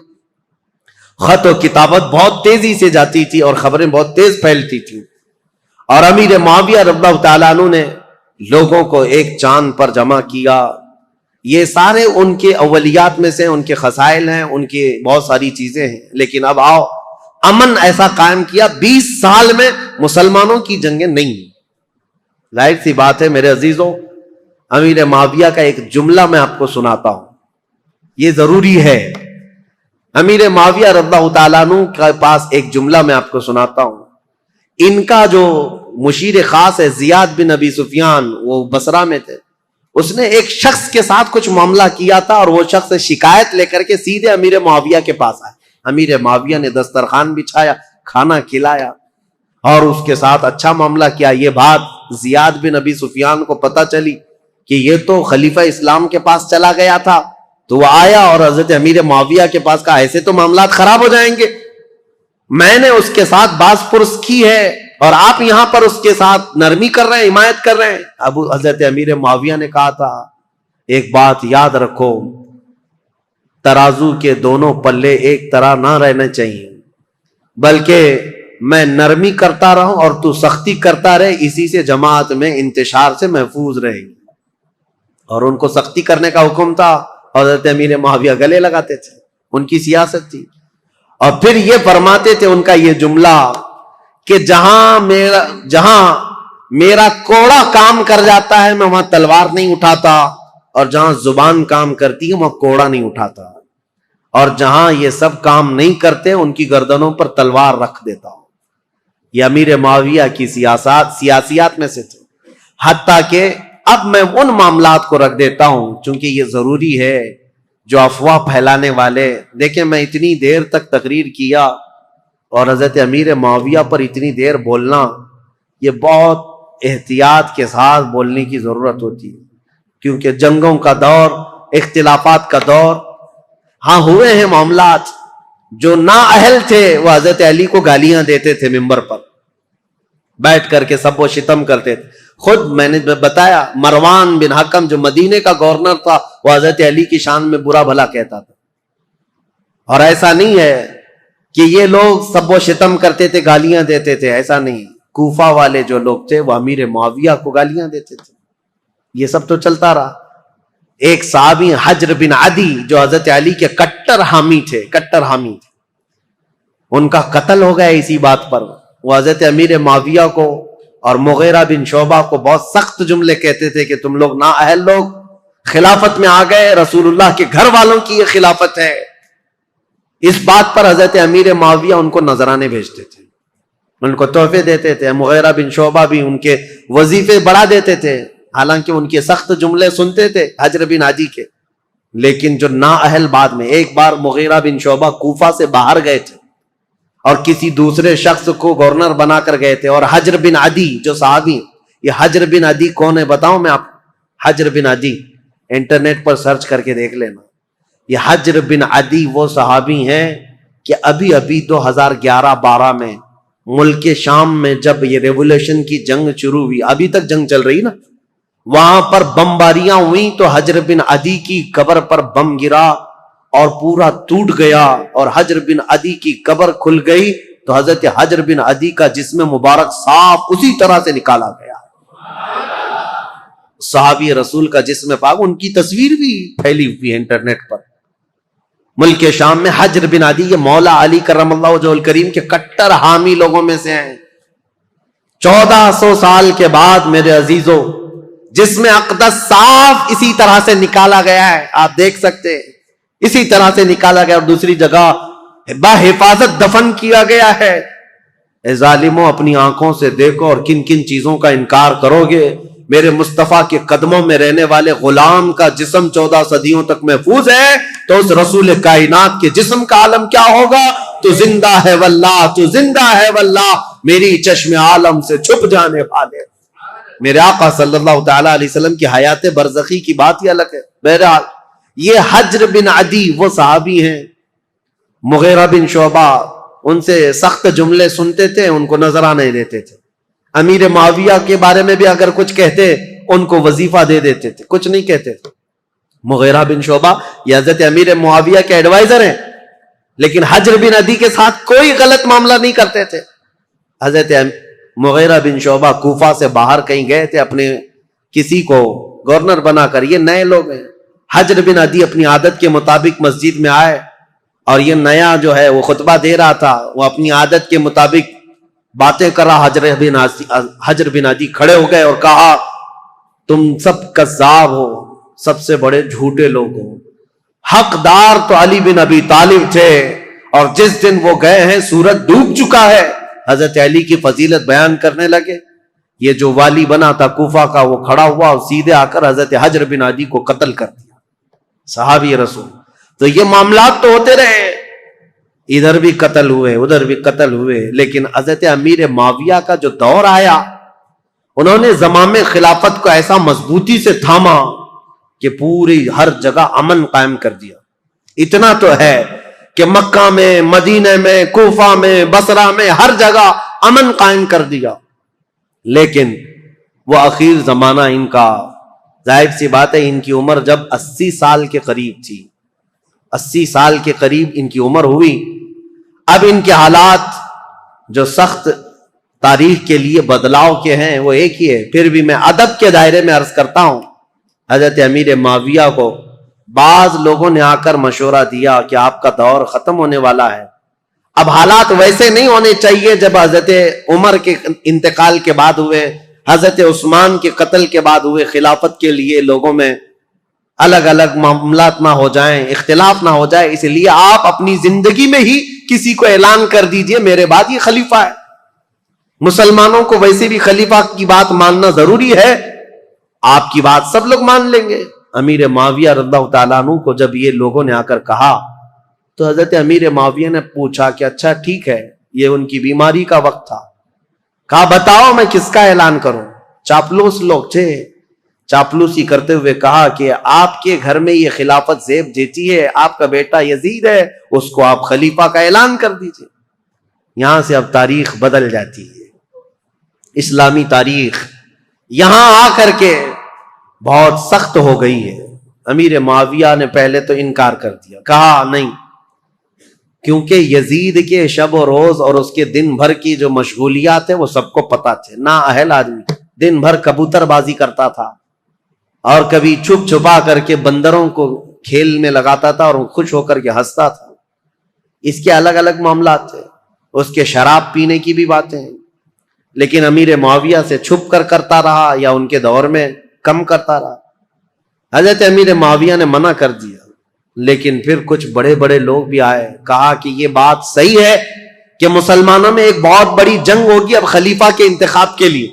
خط و کتابت بہت تیزی سے جاتی تھی اور خبریں بہت تیز پھیلتی تھیں. اور امیر معاویہ رضی اللہ تعالیٰ عنہ نے لوگوں کو ایک چاند پر جمع کیا. یہ سارے ان کے اولیات میں سے، ان کے خصائل ہیں، ان کی بہت ساری چیزیں ہیں. لیکن اب آؤ، امن ایسا قائم کیا 20 سال میں مسلمانوں کی جنگیں نہیں. ظاہر سی بات ہے میرے عزیزوں، امیر معاویہ کا ایک جملہ میں آپ کو سناتا ہوں، یہ ضروری ہے. امیر معاویہ رضی اللہ تعالیٰ عنہ کے پاس ایک جملہ میں آپ کو سناتا ہوں. ان کا جو مشیر خاص ہے زیاد بن ابی سفیان، وہ بصرہ میں تھے. اس نے ایک شخص کے ساتھ کچھ معاملہ کیا تھا اور وہ شخص شکایت لے کر کے سیدھے امیر معاویہ کے پاس آئے. امیر معاویہ نے دسترخوان بچھایا, کھانا کھلایا اور اس کے ساتھ اچھا معاملہ کیا. یہ بات زیاد بن ابی سفیان کو پتہ چلی کہ یہ تو خلیفہ اسلام کے پاس چلا گیا تھا, تو وہ آیا اور حضرت امیر معاویہ کے پاس کہا ایسے تو معاملات خراب ہو جائیں گے, میں نے اس کے ساتھ باز پرس کی ہے اور آپ یہاں پر اس کے ساتھ نرمی کر رہے ہیں, حمایت کر رہے ہیں. ابو حضرت امیر معاویہ نے کہا تھا ایک بات یاد رکھو, ترازو کے دونوں پلے ایک طرح نہ رہنے چاہیے, بلکہ میں نرمی کرتا رہوں اور تو سختی کرتا رہے, اسی سے جماعت میں انتشار سے محفوظ رہے گی. اور ان کو سختی کرنے کا حکم تھا, حضرت امیر معاویہ گلے لگاتے تھے, ان کی سیاست تھی. اور پھر یہ فرماتے تھے ان کا یہ جملہ کہ جہاں میرا کوڑا کام کر جاتا ہے میں وہاں تلوار نہیں اٹھاتا, اور جہاں زبان کام کرتی ہے وہاں کوڑا نہیں اٹھاتا, اور جہاں یہ سب کام نہیں کرتے ان کی گردنوں پر تلوار رکھ دیتا ہوں. یہ امیر معاویہ کی سیاسیات میں سے تھے. حتیٰ کہ اب میں ان معاملات کو رکھ دیتا ہوں چونکہ یہ ضروری ہے, جو افواہ پھیلانے والے, دیکھیں میں اتنی دیر تک تقریر کیا اور حضرت امیر معاویہ پر اتنی دیر بولنا, یہ بہت احتیاط کے ساتھ بولنے کی ضرورت ہوتی ہے, کیونکہ جنگوں کا دور, اختلافات کا دور. ہاں ہوئے ہیں معاملات, جو نااہل تھے وہ حضرت علی کو گالیاں دیتے تھے ممبر پر بیٹھ کر کے, سب وہ شتم کرتے تھے. خود میں نے بتایا مروان بن حکم جو مدینے کا گورنر تھا وہ حضرت علی کی شان میں برا بھلا کہتا تھا. اور ایسا نہیں ہے کہ یہ لوگ سب وہ شتم کرتے تھے, گالیاں دیتے تھے, ایسا نہیں. کوفہ والے جو لوگ تھے وہ امیر معاویہ کو گالیاں دیتے تھے. یہ سب تو چلتا رہا. ایک صحابی حجر بن عدی جو حضرت علی کے کٹر حامی تھے, ان کا قتل ہو گیا اسی بات پر. وہ حضرت امیر معاویہ کو اور مغیرہ بن شعبہ کو بہت سخت جملے کہتے تھے کہ تم لوگ نااہل لوگ خلافت میں آ گئے, رسول اللہ کے گھر والوں کی یہ خلافت ہے. اس بات پر حضرت امیر معاویہ ان کو نذرانے بھیجتے تھے, ان کو تحفے دیتے تھے. مغیرہ بن شعبہ بھی ان کے وظیفے بڑھا دیتے تھے, حالانکہ ان کے سخت جملے سنتے تھے حجر بن عدی کے. لیکن جو نااہل, بعد میں ایک بار مغیرہ بن شعبہ کوفہ سے باہر گئے تھے اور کسی دوسرے شخص کو گورنر بنا کر گئے تھے, اور حجر بن عدی جو صحابی, یہ حجر بن عدی کون ہے بتاؤں میں آپ. حجر بن عدی انٹرنیٹ پر سرچ کر کے دیکھ لینا. یہ حجر بن عدی وہ صحابی ہیں کہ ابھی 2011-12 میں ملک شام میں جب یہ ریولوشن کی جنگ شروع ہوئی, ابھی تک جنگ چل رہی نا, وہاں پر بمباریاں ہوئیں تو حجر بن عدی کی قبر پر بم گرا اور پورا ٹوٹ گیا, اور حجر بن عدی کی قبر کھل گئی تو حضرت حجر بن عدی کا جسم مبارک صاف اسی طرح سے نکالا گیا. صحابی رسول کا جسم پاک, ان کی تصویر بھی پھیلی ہوئی ہے انٹرنیٹ پر. ملک شام میں حجر بن عدی یہ مولا علی کرم اللہ وجہہ الکریم کے کٹر حامی لوگوں میں سے ہیں. 1400 سال کے بعد میرے عزیزوں جسم اقدس صاف اسی طرح سے نکالا گیا ہے, آپ دیکھ سکتے ہیں اسی طرح سے نکالا گیا, اور دوسری جگہ بحفاظت دفن کیا گیا ہے. اے ظالموں, اپنی آنکھوں سے دیکھو اور کن کن چیزوں کا انکار کرو گے. میرے مصطفیٰ کے قدموں میں رہنے والے غلام کا جسم 14 صدیوں تک محفوظ ہے, تو اس رسول کائنات کے جسم کا عالم کیا ہوگا. تو زندہ ہے واللہ, تو زندہ ہے واللہ, میری چشم عالم سے چھپ جانے والے. میرے آقا صلی اللہ تعالیٰ علیہ وسلم کی حیات برزخی کی بات ہی الگ ہے. بہرحال یہ حجر بن عدی وہ صحابی ہیں. مغیرہ بن شعبہ ان سے سخت جملے سنتے تھے, ان کو نذرانے دیتے تھے. امیر معاویہ کے بارے میں بھی اگر کچھ کہتے ان کو وظیفہ دے دیتے تھے, کچھ نہیں کہتے تھے. مغیرہ بن شعبہ یہ حضرت امیر معاویہ کے ایڈوائزر ہیں, لیکن حجر بن عدی کے ساتھ کوئی غلط معاملہ نہیں کرتے تھے. حضرت مغیرہ بن شعبہ کوفہ سے باہر کہیں گئے تھے اپنے کسی کو گورنر بنا کر, یہ نئے لوگ ہیں. حجر بن عدی اپنی عادت کے مطابق مسجد میں آئے, اور یہ نیا جو ہے وہ خطبہ دے رہا تھا, وہ اپنی عادت کے مطابق باتیں کر رہا. حجر بن عدی کھڑے ہو گئے اور کہا تم سب کذاب ہو, سب سے بڑے جھوٹے لوگ ہو. حقدار تو علی بن ابی طالب تھے, اور جس دن وہ گئے ہیں سورج ڈوب چکا ہے. حضرت علی کی فضیلت بیان کرنے لگے. یہ جو والی بنا تھا کوفہ کا وہ کھڑا ہوا اور سیدھے آ کر حضرت حجر بن عدی کو قتل کر دیا، صحابی رسول۔ تو یہ معاملات تو ہوتے رہے، ادھر بھی قتل ہوئے ادھر بھی قتل ہوئے، لیکن حضرت امیر معاویہ کا جو دور آیا انہوں نے زمام خلافت کو ایسا مضبوطی سے تھاما کہ پوری ہر جگہ امن قائم کر دیا۔ اتنا تو ہے کہ مکہ میں، مدینہ میں، کوفہ میں، بصرہ میں، ہر جگہ امن قائم کر دیا۔ لیکن وہ اخیر زمانہ ان کا، ظاہر سی بات ہے ان کی عمر جب 80 سال کے قریب تھی، 80 سال کے قریب ان کی عمر ہوئی، اب ان کے حالات جو سخت تاریخ کے لیے بدلاؤ کے ہیں وہ ایک ہی ہے۔ پھر بھی میں ادب کے دائرے میں عرض کرتا ہوں، حضرت امیر معاویہ کو بعض لوگوں نے آ کر مشورہ دیا کہ آپ کا دور ختم ہونے والا ہے، اب حالات ویسے نہیں ہونے چاہیے جب حضرت عمر کے انتقال کے بعد ہوئے، حضرت عثمان کے قتل کے بعد ہوئے، خلافت کے لیے لوگوں میں الگ الگ معاملات نہ ہو جائیں، اختلاف نہ ہو جائے، اس لیے آپ اپنی زندگی میں ہی کسی کو اعلان کر دیجئے میرے بعد یہ خلیفہ ہے۔ مسلمانوں کو ویسے بھی خلیفہ کی بات ماننا ضروری ہے، آپ کی بات سب لوگ مان لیں گے۔ امیر معاویہ رضی اللہ تعالیٰ عنہ کو جب یہ لوگوں نے آ کر کہا تو حضرت امیر معاویہ نے پوچھا کہ اچھا ٹھیک ہے، یہ ان کی بیماری کا وقت تھا، کہا بتاؤ میں کس کا اعلان کروں؟ چاپلوس لوگ تھے، چاپلوسی کرتے ہوئے کہا کہ آپ کے گھر میں یہ خلافت زیب جیتی ہے، آپ کا بیٹا یزید ہے، اس کو آپ خلیفہ کا اعلان کر دیجئے۔ یہاں سے اب تاریخ بدل جاتی ہے، اسلامی تاریخ یہاں آ کر کے بہت سخت ہو گئی ہے۔ امیر معاویہ نے پہلے تو انکار کر دیا، کہا نہیں، کیونکہ یزید کے شب و روز اور اس کے دن بھر کی جو مشغولیات ہیں وہ سب کو پتا تھے، نا اہل آدمی، دن بھر کبوتر بازی کرتا تھا اور کبھی چھپ چھپا کر کے بندروں کو کھیل میں لگاتا تھا اور خوش ہو کر کے ہنستا تھا۔ اس کے الگ الگ معاملات تھے، اس کے شراب پینے کی بھی باتیں ہیں، لیکن امیر معاویہ سے چھپ کر کرتا رہا یا ان کے دور میں کم کرتا رہا۔ حضرت امیر معاویہ نے منع کر دیا، لیکن پھر کچھ بڑے بڑے لوگ بھی آئے، کہا کہ یہ بات صحیح ہے کہ مسلمانوں میں ایک بہت بڑی جنگ ہوگی اب خلیفہ کے انتخاب کے لیے،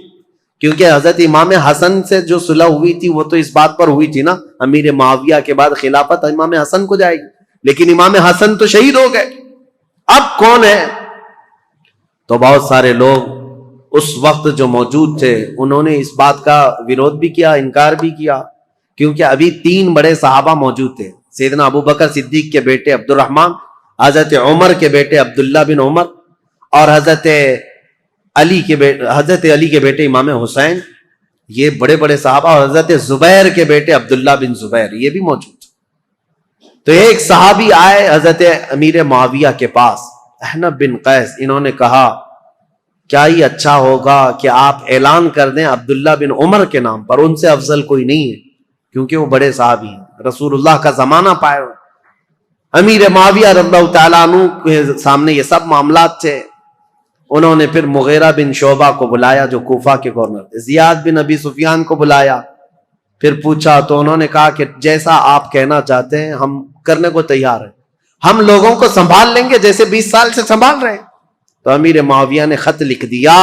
کیونکہ حضرت امام حسن سے جو صلح ہوئی تھی وہ تو اس بات پر ہوئی تھی نا، امیر معاویہ کے بعد خلافت امام حسن کو جائے گی، لیکن امام حسن تو شہید ہو گئے، اب کون ہے؟ تو بہت سارے لوگ اس وقت جو موجود تھے انہوں نے اس بات کا ویرودھ بھی کیا، انکار بھی کیا، کیونکہ ابھی 3 بڑے صحابہ موجود تھے، سیدنا ابو بکر صدیق کے بیٹے عبد الرحمن، حضرت عمر کے بیٹے عبداللہ بن عمر، اور حضرت علی کے بیٹے امام حسین، یہ بڑے بڑے صحابہ، اور حضرت زبیر کے بیٹے عبداللہ بن زبیر یہ بھی موجود تھے۔ تو ایک صحابی آئے حضرت امیر معاویہ کے پاس، احنف بن قیس، انہوں نے کہا کیا ہی اچھا ہوگا کہ آپ اعلان کر دیں عبداللہ بن عمر کے نام پر، ان سے افضل کوئی نہیں ہے، کیونکہ وہ بڑے صحابی ہیں، رسول اللہ کا زمانہ پائے ہوئے۔ امیر معاویہ رضی اللہ تعالیٰ عنہ کے سامنے یہ سب معاملات تھے۔ انہوں نے پھر مغیرہ بن شعبہ کو بلایا جو کوفہ کے گورنر تھے، زیاد بن ابی سفیان کو بلایا، پھر پوچھا تو انہوں نے کہا کہ جیسا آپ کہنا چاہتے ہیں ہم کرنے کو تیار ہیں، ہم لوگوں کو سنبھال لیں گے جیسے 20 سال سے سنبھال رہے ہیں۔ تو امیر معاویہ نے خط لکھ دیا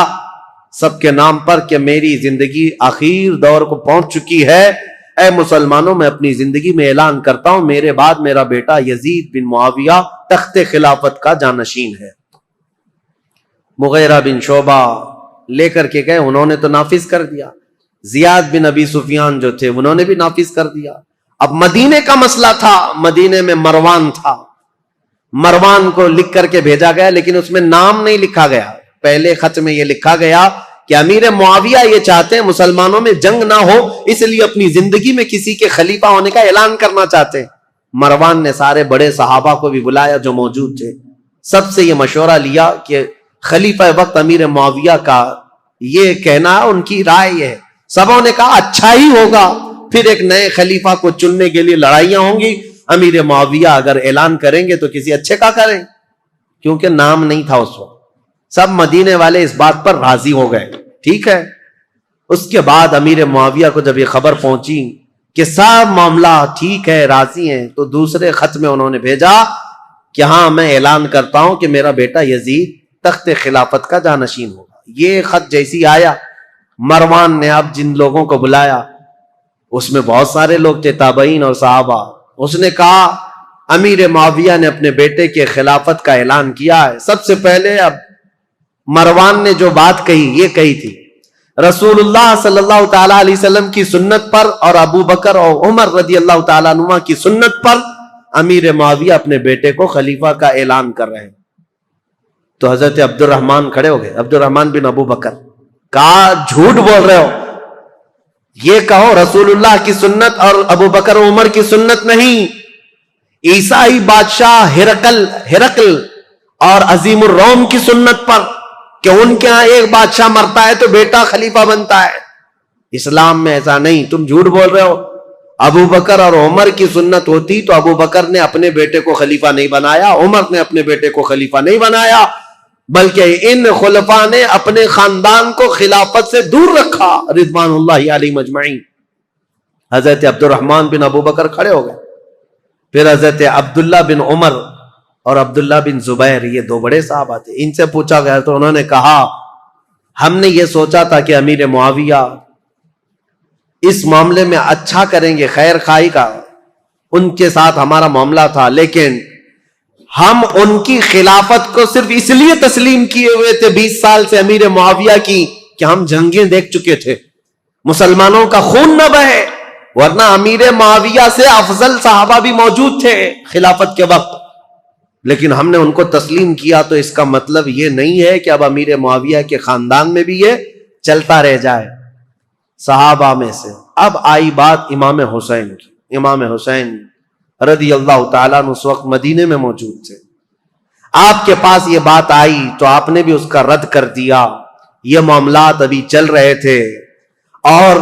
سب کے نام پر کہ میری زندگی آخر دور کو پہنچ چکی ہے، اے مسلمانوں میں اپنی زندگی میں اعلان کرتا ہوں میرے بعد میرا بیٹا یزید بن معاویہ تخت خلافت کا جانشین ہے۔ مغیرہ بن شعبہ لے کر کے گئے، انہوں نے تو نافذ کر دیا، زیاد بن ابی سفیان جو تھے انہوں نے بھی نافذ کر دیا۔ اب مدینے کا مسئلہ تھا، مدینے میں مروان تھا، مروان کو لکھ کر کے بھیجا گیا، لیکن اس میں نام نہیں لکھا گیا۔ پہلے خط میں یہ لکھا گیا کہ امیر معاویہ یہ چاہتے ہیں مسلمانوں میں جنگ نہ ہو، اس لیے اپنی زندگی میں کسی کے خلیفہ ہونے کا اعلان کرنا چاہتے ہیں۔ مروان نے سارے بڑے صحابہ کو بھی بلایا جو موجود تھے، سب سے یہ مشورہ لیا کہ خلیفہ وقت امیر معاویہ کا یہ کہنا ان کی رائے یہ ہے، سبوں نے کہا اچھا ہی ہوگا، پھر ایک نئے خلیفہ کو چننے کے لیے لڑائیاں ہوں گی، امیر معاویہ اگر اعلان کریں گے تو کسی اچھے کا کریں، کیونکہ نام نہیں تھا اس وقت۔ سب مدینے والے اس بات پر راضی ہو گئے، ٹھیک ہے۔ اس کے بعد امیر معاویہ کو جب یہ خبر پہنچی کہ سب معاملہ ٹھیک ہے، راضی ہیں، تو دوسرے خط میں انہوں نے بھیجا کہ ہاں میں اعلان کرتا ہوں کہ میرا بیٹا یزید تخت خلافت کا جانشین ہوگا۔ یہ خط جیسی آیا مروان نے اب جن لوگوں کو بلایا اس میں بہت سارے لوگ تھے، تابعین اور صحابہ. اس نے کہا امیر معاویہ نے اپنے بیٹے کے خلافت کا اعلان کیا ہے. سب سے پہلے اب مروان نے جو بات کہی یہ کہی تھی رسول اللہ صلی اللہ تعالی علیہ وسلم کی سنت پر اور ابو بکر اور عمر رضی اللہ تعالیٰ عنہ کی سنت پر امیر معاویہ اپنے بیٹے کو خلیفہ کا اعلان کر رہے ہیں. تو حضرت عبد الرحمن کھڑے ہو گئے، عبد الرحمن بن ابو بکر. کہا جھوٹ بول رہے ہو، یہ کہو رسول اللہ کی سنت اور ابو بکر و عمر کی سنت نہیں. عیسائی بادشاہ ہرقل اور عظیم الروم کی سنت پر کہ ان کے ہاں ایک بادشاہ مرتا ہے تو بیٹا خلیفہ بنتا ہے. اسلام میں ایسا نہیں، تم جھوٹ بول رہے ہو. ابو بکر اور عمر کی سنت ہوتی تو ابو بکر نے اپنے بیٹے کو خلیفہ نہیں بنایا، عمر نے اپنے بیٹے کو خلیفہ نہیں بنایا، بلکہ ان خلفاء نے اپنے خاندان کو خلافت سے دور رکھا رضوان اللہ علیہم اجمعین. حضرت عبد الرحمن بن ابو بکر کھڑے ہو گئے. پھر حضرت عبداللہ بن عمر اور عبداللہ بن زبیر، یہ دو بڑے صحابہ تھے، ان سے پوچھا گیا تو انہوں نے کہا ہم نے یہ سوچا تھا کہ امیر معاویہ اس معاملے میں اچھا کریں گے، خیر خواہی کا ان کے ساتھ ہمارا معاملہ تھا، لیکن ہم ان کی خلافت کو صرف اس لیے تسلیم کیے ہوئے تھے 20 سال سے امیر معاویہ کی کہ ہم جنگیں دیکھ چکے تھے، مسلمانوں کا خون نہ بہے، ورنہ امیر معاویہ سے افضل صحابہ بھی موجود تھے خلافت کے وقت، لیکن ہم نے ان کو تسلیم کیا. تو اس کا مطلب یہ نہیں ہے کہ اب امیر معاویہ کے خاندان میں بھی یہ چلتا رہ جائے صحابہ میں سے. اب آئی بات امام حسین کی. امام حسین رضی اللہ تعالیٰ عنہ اس وقت مدینے میں موجود تھے. آپ کے پاس یہ بات آئی تو آپ نے بھی اس کا رد کر دیا. یہ معاملات ابھی چل رہے تھے اور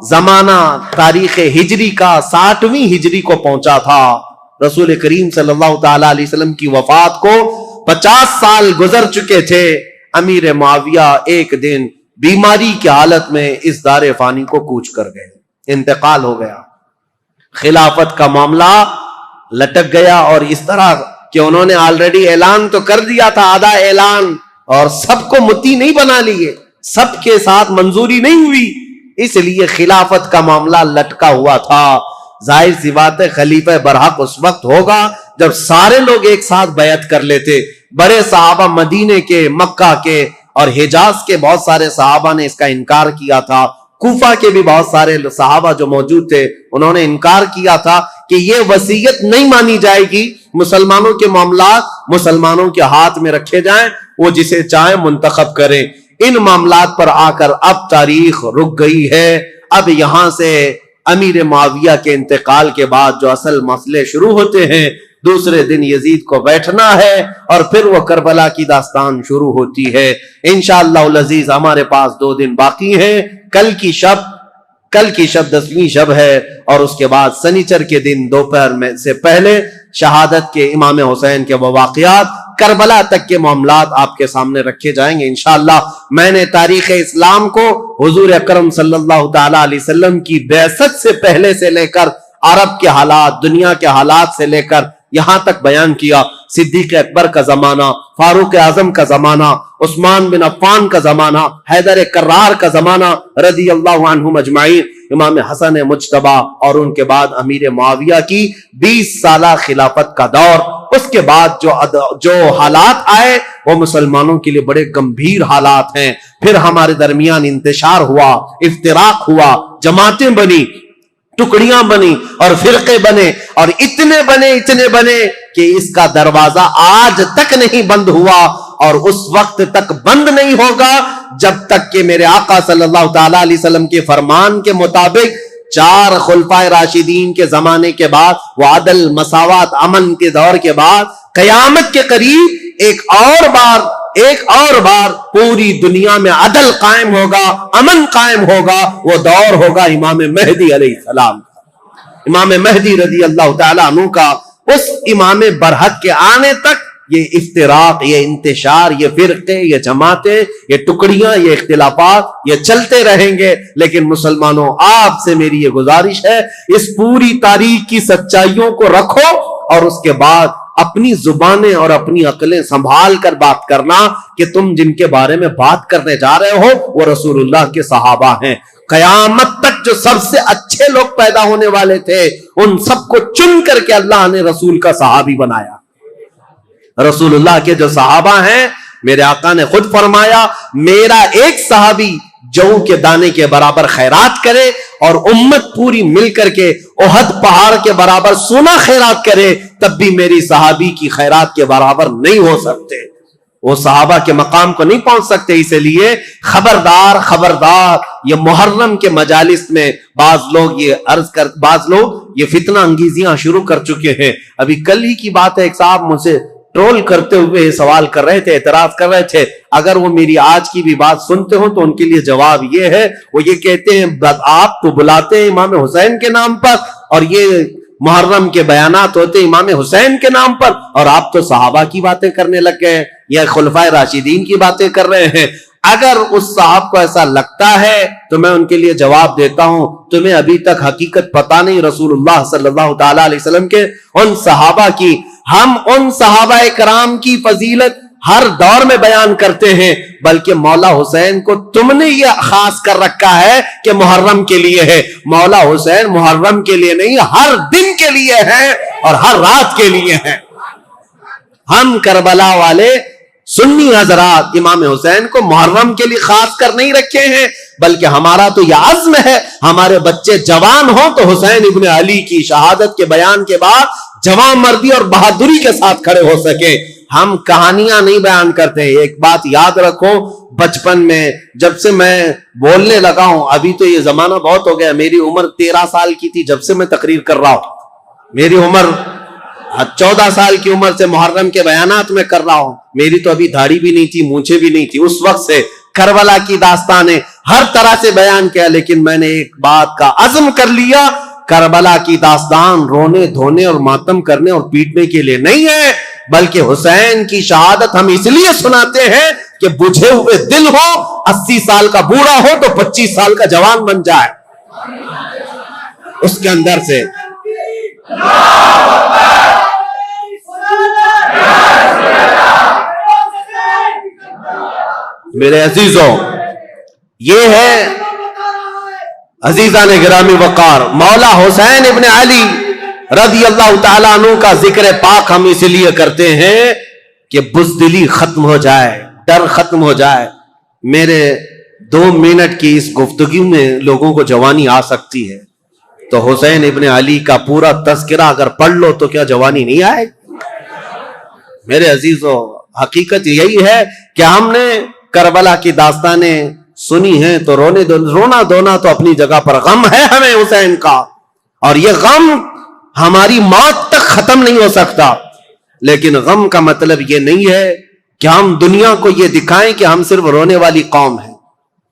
زمانہ تاریخ ہجری کا 60ویں ہجری کو پہنچا تھا. رسول کریم صلی اللہ تعالی علیہ وسلم کی وفات کو 50 سال گزر چکے تھے. امیر معاویہ ایک دن بیماری کی حالت میں اس دار فانی کو کوچ کر گئے، انتقال ہو گیا. خلافت کا معاملہ لٹک گیا اور اس طرح کہ انہوں نے آلریڈی اعلان تو کر دیا تھا، آدھا اعلان، اور سب کو متی نہیں بنا لیے، سب کے ساتھ منظوری نہیں ہوئی، اس لیے خلافت کا معاملہ لٹکا ہوا تھا. ظاہر سی بات ہے خلیفہ برحق اس وقت ہوگا جب سارے لوگ ایک ساتھ بیعت کر لیتے. بڑے صحابہ مدینے کے، مکہ کے اور حجاز کے بہت سارے صحابہ نے اس کا انکار کیا تھا. کوفہ کے بھی بہت سارے صحابہ جو موجود تھے انہوں نے انکار کیا تھا کہ یہ وصیت نہیں مانی جائے گی، مسلمانوں کے معاملات مسلمانوں کے ہاتھ میں رکھے جائیں، وہ جسے چاہیں منتخب کریں. ان معاملات پر آ کر اب تاریخ رک گئی ہے. اب یہاں سے امیر معاویہ کے انتقال کے بعد جو اصل مسئلے شروع ہوتے ہیں، دوسرے دن یزید کو بیٹھنا ہے اور پھر وہ کربلا کی داستان شروع ہوتی ہے. انشاءاللہ العزیز ہمارے پاس 2 دن باقی ہیں. کل کی شب 10ویں شب ہے اور اس کے بعد سنیچر کے دن دوپہر میں سے پہلے شہادت کے امام حسین کے وہ واقعات، کربلا تک کے معاملات آپ کے سامنے رکھے جائیں گے انشاءاللہ. میں نے تاریخ اسلام کو حضور اکرم صلی اللہ تعالی علیہ وسلم کی بعثت سے پہلے سے لے کر عرب کے حالات، دنیا کے حالات سے لے کر یہاں تک بیان کیا. صدیق اکبر کا زمانہ، فاروق اعظم کا زمانہ، عثمان بن عفان کا زمانہ، حیدر کرار کا زمانہ رضی اللہ عنہم اجمعین، امام حسن مجتبی اور ان کے بعد امیر معاویہ کی 20 سالہ خلافت کا دور. اس کے بعد جو حالات آئے وہ مسلمانوں کے لیے بڑے گمبھیر حالات ہیں. پھر ہمارے درمیان انتشار ہوا، افتراق ہوا، جماعتیں بنی، ٹکڑیاں بنی اور فرقے بنے اور اتنے بنے کہ اس کا دروازہ آج تک نہیں بند ہوا اور اس وقت تک بند نہیں ہوگا جب تک کہ میرے آقا صلی اللہ تعالی علیہ وسلم کے فرمان کے مطابق 4 خلفائے راشدین کے زمانے کے بعد، وہ عدل، مساوات، امن کے دور کے بعد، قیامت کے قریب ایک اور بار پوری دنیا میں عدل قائم ہوگا، امن قائم ہوگا. وہ دور ہوگا امام مہدی علیہ السلام، امام مہدی رضی اللہ تعالیٰ عنہ کا. اس امام برحق کے آنے تک یہ افتراق، یہ انتشار، یہ فرقے، یہ جماعتیں، یہ ٹکڑیاں، یہ اختلافات یہ چلتے رہیں گے. لیکن مسلمانوں، آپ سے میری یہ گزارش ہے، اس پوری تاریخ کی سچائیوں کو رکھو اور اس کے بعد اپنی زبانیں اور اپنی عقلیں سنبھال کر بات کرنا کہ تم جن کے بارے میں بات کرنے جا رہے ہو وہ رسول اللہ کے صحابہ ہیں. قیامت تک جو سب سے اچھے لوگ پیدا ہونے والے تھے ان سب کو چن کر کے اللہ نے رسول کا صحابی بنایا. رسول اللہ کے جو صحابہ ہیں میرے آقا نے خود فرمایا میرا ایک صحابی جو کے دانے کے برابر خیرات کرے اور امت پوری مل کر کے احد پہاڑ کے برابر سونا خیرات کرے تب بھی میری صحابی کی خیرات کے برابر نہیں ہو سکتے. وہ صحابہ کے مقام کو نہیں پہنچ سکتے. اسی لیے خبردار خبردار یہ محرم کے مجالس میں بعض لوگ یہ فتنہ انگیزیاں شروع کر چکے ہیں. ابھی کل ہی کی بات ہے ایک صاحب مجھ سے ٹرول کرتے ہوئے سوال کر رہے تھے, اعتراض کر رہے تھے. اگر وہ میری آج کی بھی بات سنتے ہوں تو ان کے لیے جواب یہ ہے, وہ یہ کہتے ہیں آپ تو بلاتے ہیں امام حسین کے نام پر اور یہ محرم کے بیانات ہوتے امام حسین کے نام پر اور آپ تو صحابہ کی باتیں کرنے لگ گئے یا خلفائے راشدین کی باتیں کر رہے ہیں. اگر اس صاحب کو ایسا لگتا ہے تو میں ان کے لیے جواب دیتا ہوں تمہیں ابھی تک حقیقت پتا نہیں رسول اللہ صلی اللہ تعالی علیہ وسلم کے ان صحابہ کی. ہم ان صحابہ کرام کی فضیلت ہر دور میں بیان کرتے ہیں بلکہ مولا حسین کو تم نے یہ خاص کر رکھا ہے کہ محرم کے لیے ہے. مولا حسین محرم کے لیے نہیں ہر دن کے لیے ہے اور ہر رات کے لیے ہے. ہم کربلا والے سنی حضرات امام حسین کو محرم کے لیے خاص کر نہیں رکھے ہیں بلکہ ہمارا تو یہ عزم ہے ہمارے بچے جوان ہوں تو حسین ابن علی کی شہادت کے بیان کے بعد جوان مردی اور بہادری کے ساتھ کھڑے ہو سکے. ہم کہانیاں نہیں بیان کرتے. ایک بات یاد رکھو, بچپن میں جب سے میں بولنے لگا ہوں, ابھی تو یہ زمانہ بہت ہو گیا, میری عمر 13 سال کی تھی جب سے میں تقریر کر رہا ہوں. میری عمر 14 سال کی عمر سے محرم کے بیانات میں کر رہا ہوں. میری تو ابھی داڑھی بھی نہیں تھی, مونچھیں بھی نہیں تھی. اس وقت سے کربلا کی داستانیں ہر طرح سے بیان کیا, لیکن میں نے ایک بات کا عزم کر لیا, کربلا کی داستان رونے دھونے اور ماتم کرنے اور پیٹنے کے لیے نہیں ہے بلکہ حسین کی شہادت ہم اس لیے سناتے ہیں کہ بجھے ہوئے دل ہو, 80 سال کا بوڑھا ہو تو 25 سال کا جوان بن جائے اس کے اندر سے. میرے عزیزوں, یہ ہے عزیزان گرامی وقار مولا حسین ابن علی رضی اللہ تعالیٰ عنہ کا ذکر پاک ہم اس لیے کرتے ہیں کہ بزدلی ختم ہو جائے, ڈر ختم ہو جائے. میرے 2 منٹ کی اس گفتگو میں لوگوں کو جوانی آ سکتی ہے تو حسین ابن علی کا پورا تذکرہ اگر پڑھ لو تو کیا جوانی نہیں آئے؟ میرے عزیزوں, حقیقت یہی ہے کہ ہم نے کربلا کی داستانیں سنی ہیں تو رونا دھونا تو اپنی جگہ پر, غم ہے ہمیں حسین کا اور یہ غم ہماری موت تک ختم نہیں ہو سکتا. لیکن غم کا مطلب یہ نہیں ہے کہ ہم دنیا کو یہ دکھائیں کہ ہم صرف رونے والی قوم ہیں.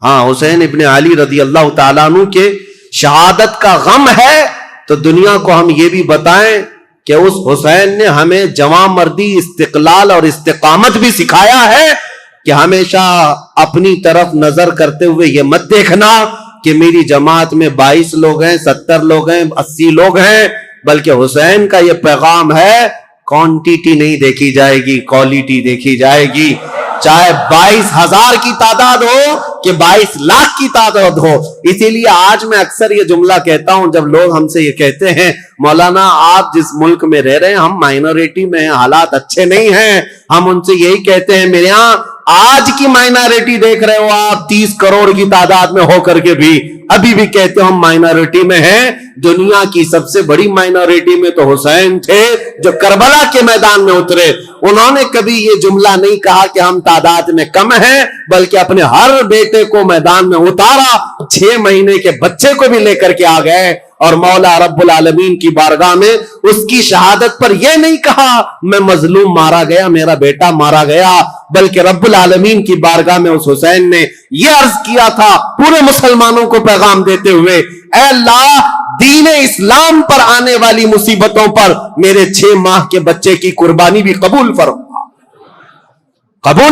ہاں, حسین ابن علی رضی اللہ تعالیٰ عنہ کے شہادت کا غم ہے تو دنیا کو ہم یہ بھی بتائیں کہ اس حسین نے ہمیں جواں مردی, استقلال اور استقامت بھی سکھایا ہے کہ ہمیشہ اپنی طرف نظر کرتے ہوئے یہ مت دیکھنا کہ میری جماعت میں 22 لوگ ہیں, 70 لوگ ہیں, 80 لوگ ہیں, بلکہ حسین کا یہ پیغام ہے کوانٹیٹی نہیں دیکھی جائے گی, کوالٹی دیکھی جائے گی. چاہے 22,000 کی تعداد ہو کہ 22 لاکھ کی تعداد ہو. اسی لیے آج میں اکثر یہ جملہ کہتا ہوں جب لوگ ہم سے یہ کہتے ہیں مولانا آپ جس ملک میں رہ رہے ہیں ہم مائنورٹی میں ہیں, حالات اچھے نہیں ہیں, ہم ان سے یہی کہتے ہیں میرے ہاں آج کی مائنورٹی دیکھ رہے ہو آپ 30 کروڑ کی تعداد میں ہو کر کے بھی ابھی بھی کہتے ہو ہم مائنورٹی میں ہیں. دنیا کی سب سے بڑی مائنورٹی میں تو حسین تھے جو کربلا کے میدان میں اترے. انہوں نے کبھی یہ جملہ نہیں کہا کہ ہم تعداد میں کم ہیں, بلکہ اپنے ہر بیٹے کو میدان میں اتارا, 6 مہینے کے بچے کو بھی لے کر کے آ گئے اور مولا رب العالمین کی بارگاہ میں اس کی شہادت پر یہ نہیں کہا میں مظلوم مارا گیا, میرا بیٹا مارا گیا, بلکہ رب العالمین کی بارگاہ میں اس حسین نے یہ عرض کیا تھا پورے مسلمانوں کو پیغام دیتے ہوئے, اے اللہ دین اسلام پر آنے والی مصیبتوں پر میرے 6 ماہ کے بچے کی قربانی بھی قبول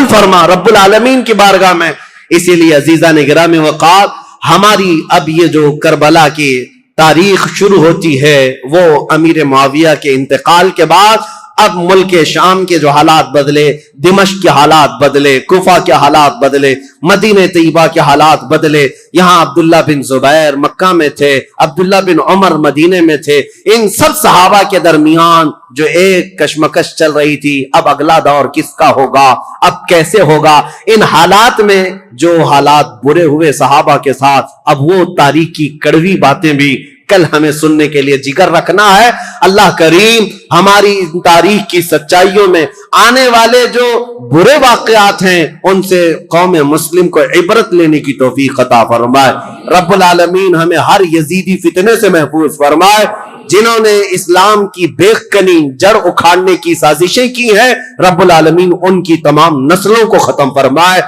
فرما رب العالمین کی بارگاہ میں. اسی لیے عزیزان گرامی وقار ہماری اب یہ جو کربلا کی تاریخ شروع ہوتی ہے وہ امیر معاویہ کے انتقال کے بعد اب ملک شام کے جو حالات بدلے، دمشق کے حالات بدلے، کوفہ کے حالات بدلے، مدینہ طیبہ کے حالات بدلے. یہاں عبداللہ بن زبیر مکہ میں تھے، عبداللہ بن عمر مدینہ میں تھے. ان سب صحابہ کے درمیان جو ایک کشمکش چل رہی تھی، اب اگلا دور کس کا ہوگا، اب کیسے ہوگا. ان حالات میں جو حالات برے ہوئے صحابہ کے ساتھ، اب وہ تاریخ کی کڑوی باتیں بھی کل ہمیں سننے کے لیے جگر رکھنا ہے. اللہ کریم ہماری تاریخ کی سچائیوں میں آنے والے جو برے واقعات ہیں ان سے قوم مسلم کو عبرت لینے کی توفیق عطا فرمائے. رب العالمین ہمیں ہر یزیدی فتنے سے محفوظ فرمائے. جنہوں نے اسلام کی بیخکنی جڑ اکھاڑنے کی سازشیں کی ہیں، رب العالمین ان کی تمام نسلوں کو ختم فرمائے.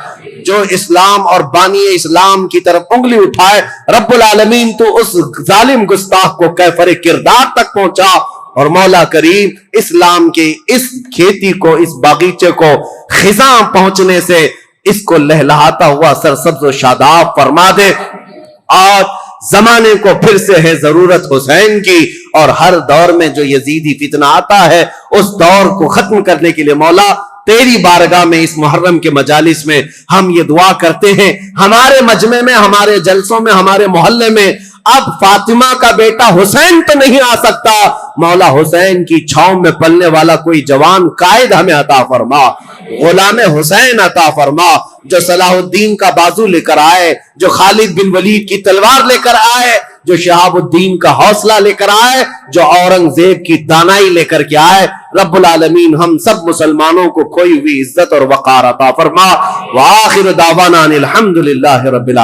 جو اسلام اور بانی اسلام کی طرف انگلی اٹھائے، رب العالمین تو اس ظالم گستاخ کو کیفر کردار تک پہنچا. اور مولا کریم اسلام کے اس کھیتی کو، اس باغیچے کو خزاں پہنچنے سے اس کو لہلہاتا ہوا سرسبز و شاداب فرما دے. آج زمانے کو پھر سے ہے ضرورت حسین کی، اور ہر دور میں جو یزیدی فتنہ آتا ہے اس دور کو ختم کرنے کے لیے مولا تیری بارگاہ میں اس محرم کے مجالس میں ہم یہ دعا کرتے ہیں. ہمارے مجمع میں، ہمارے جلسوں میں، ہمارے محلے میں اب فاطمہ کا بیٹا حسین تو نہیں آ سکتا، مولا حسین کی چھاؤں میں پلنے والا کوئی جوان قائد ہمیں عطا فرما، غلام حسین عطا فرما، جو صلاح الدین کا بازو لے کر آئے، جو خالد بن ولید کی تلوار لے کر آئے، جو شہاب الدین کا حوصلہ لے کر آئے، جو اورنگزیب کی دانائی لے کر کے آئے. رب العالمین ہم سب مسلمانوں کو کھوئی ہوئی عزت اور وقار عطا فرما. وآخر دعوانا الحمدللہ رب العالمین.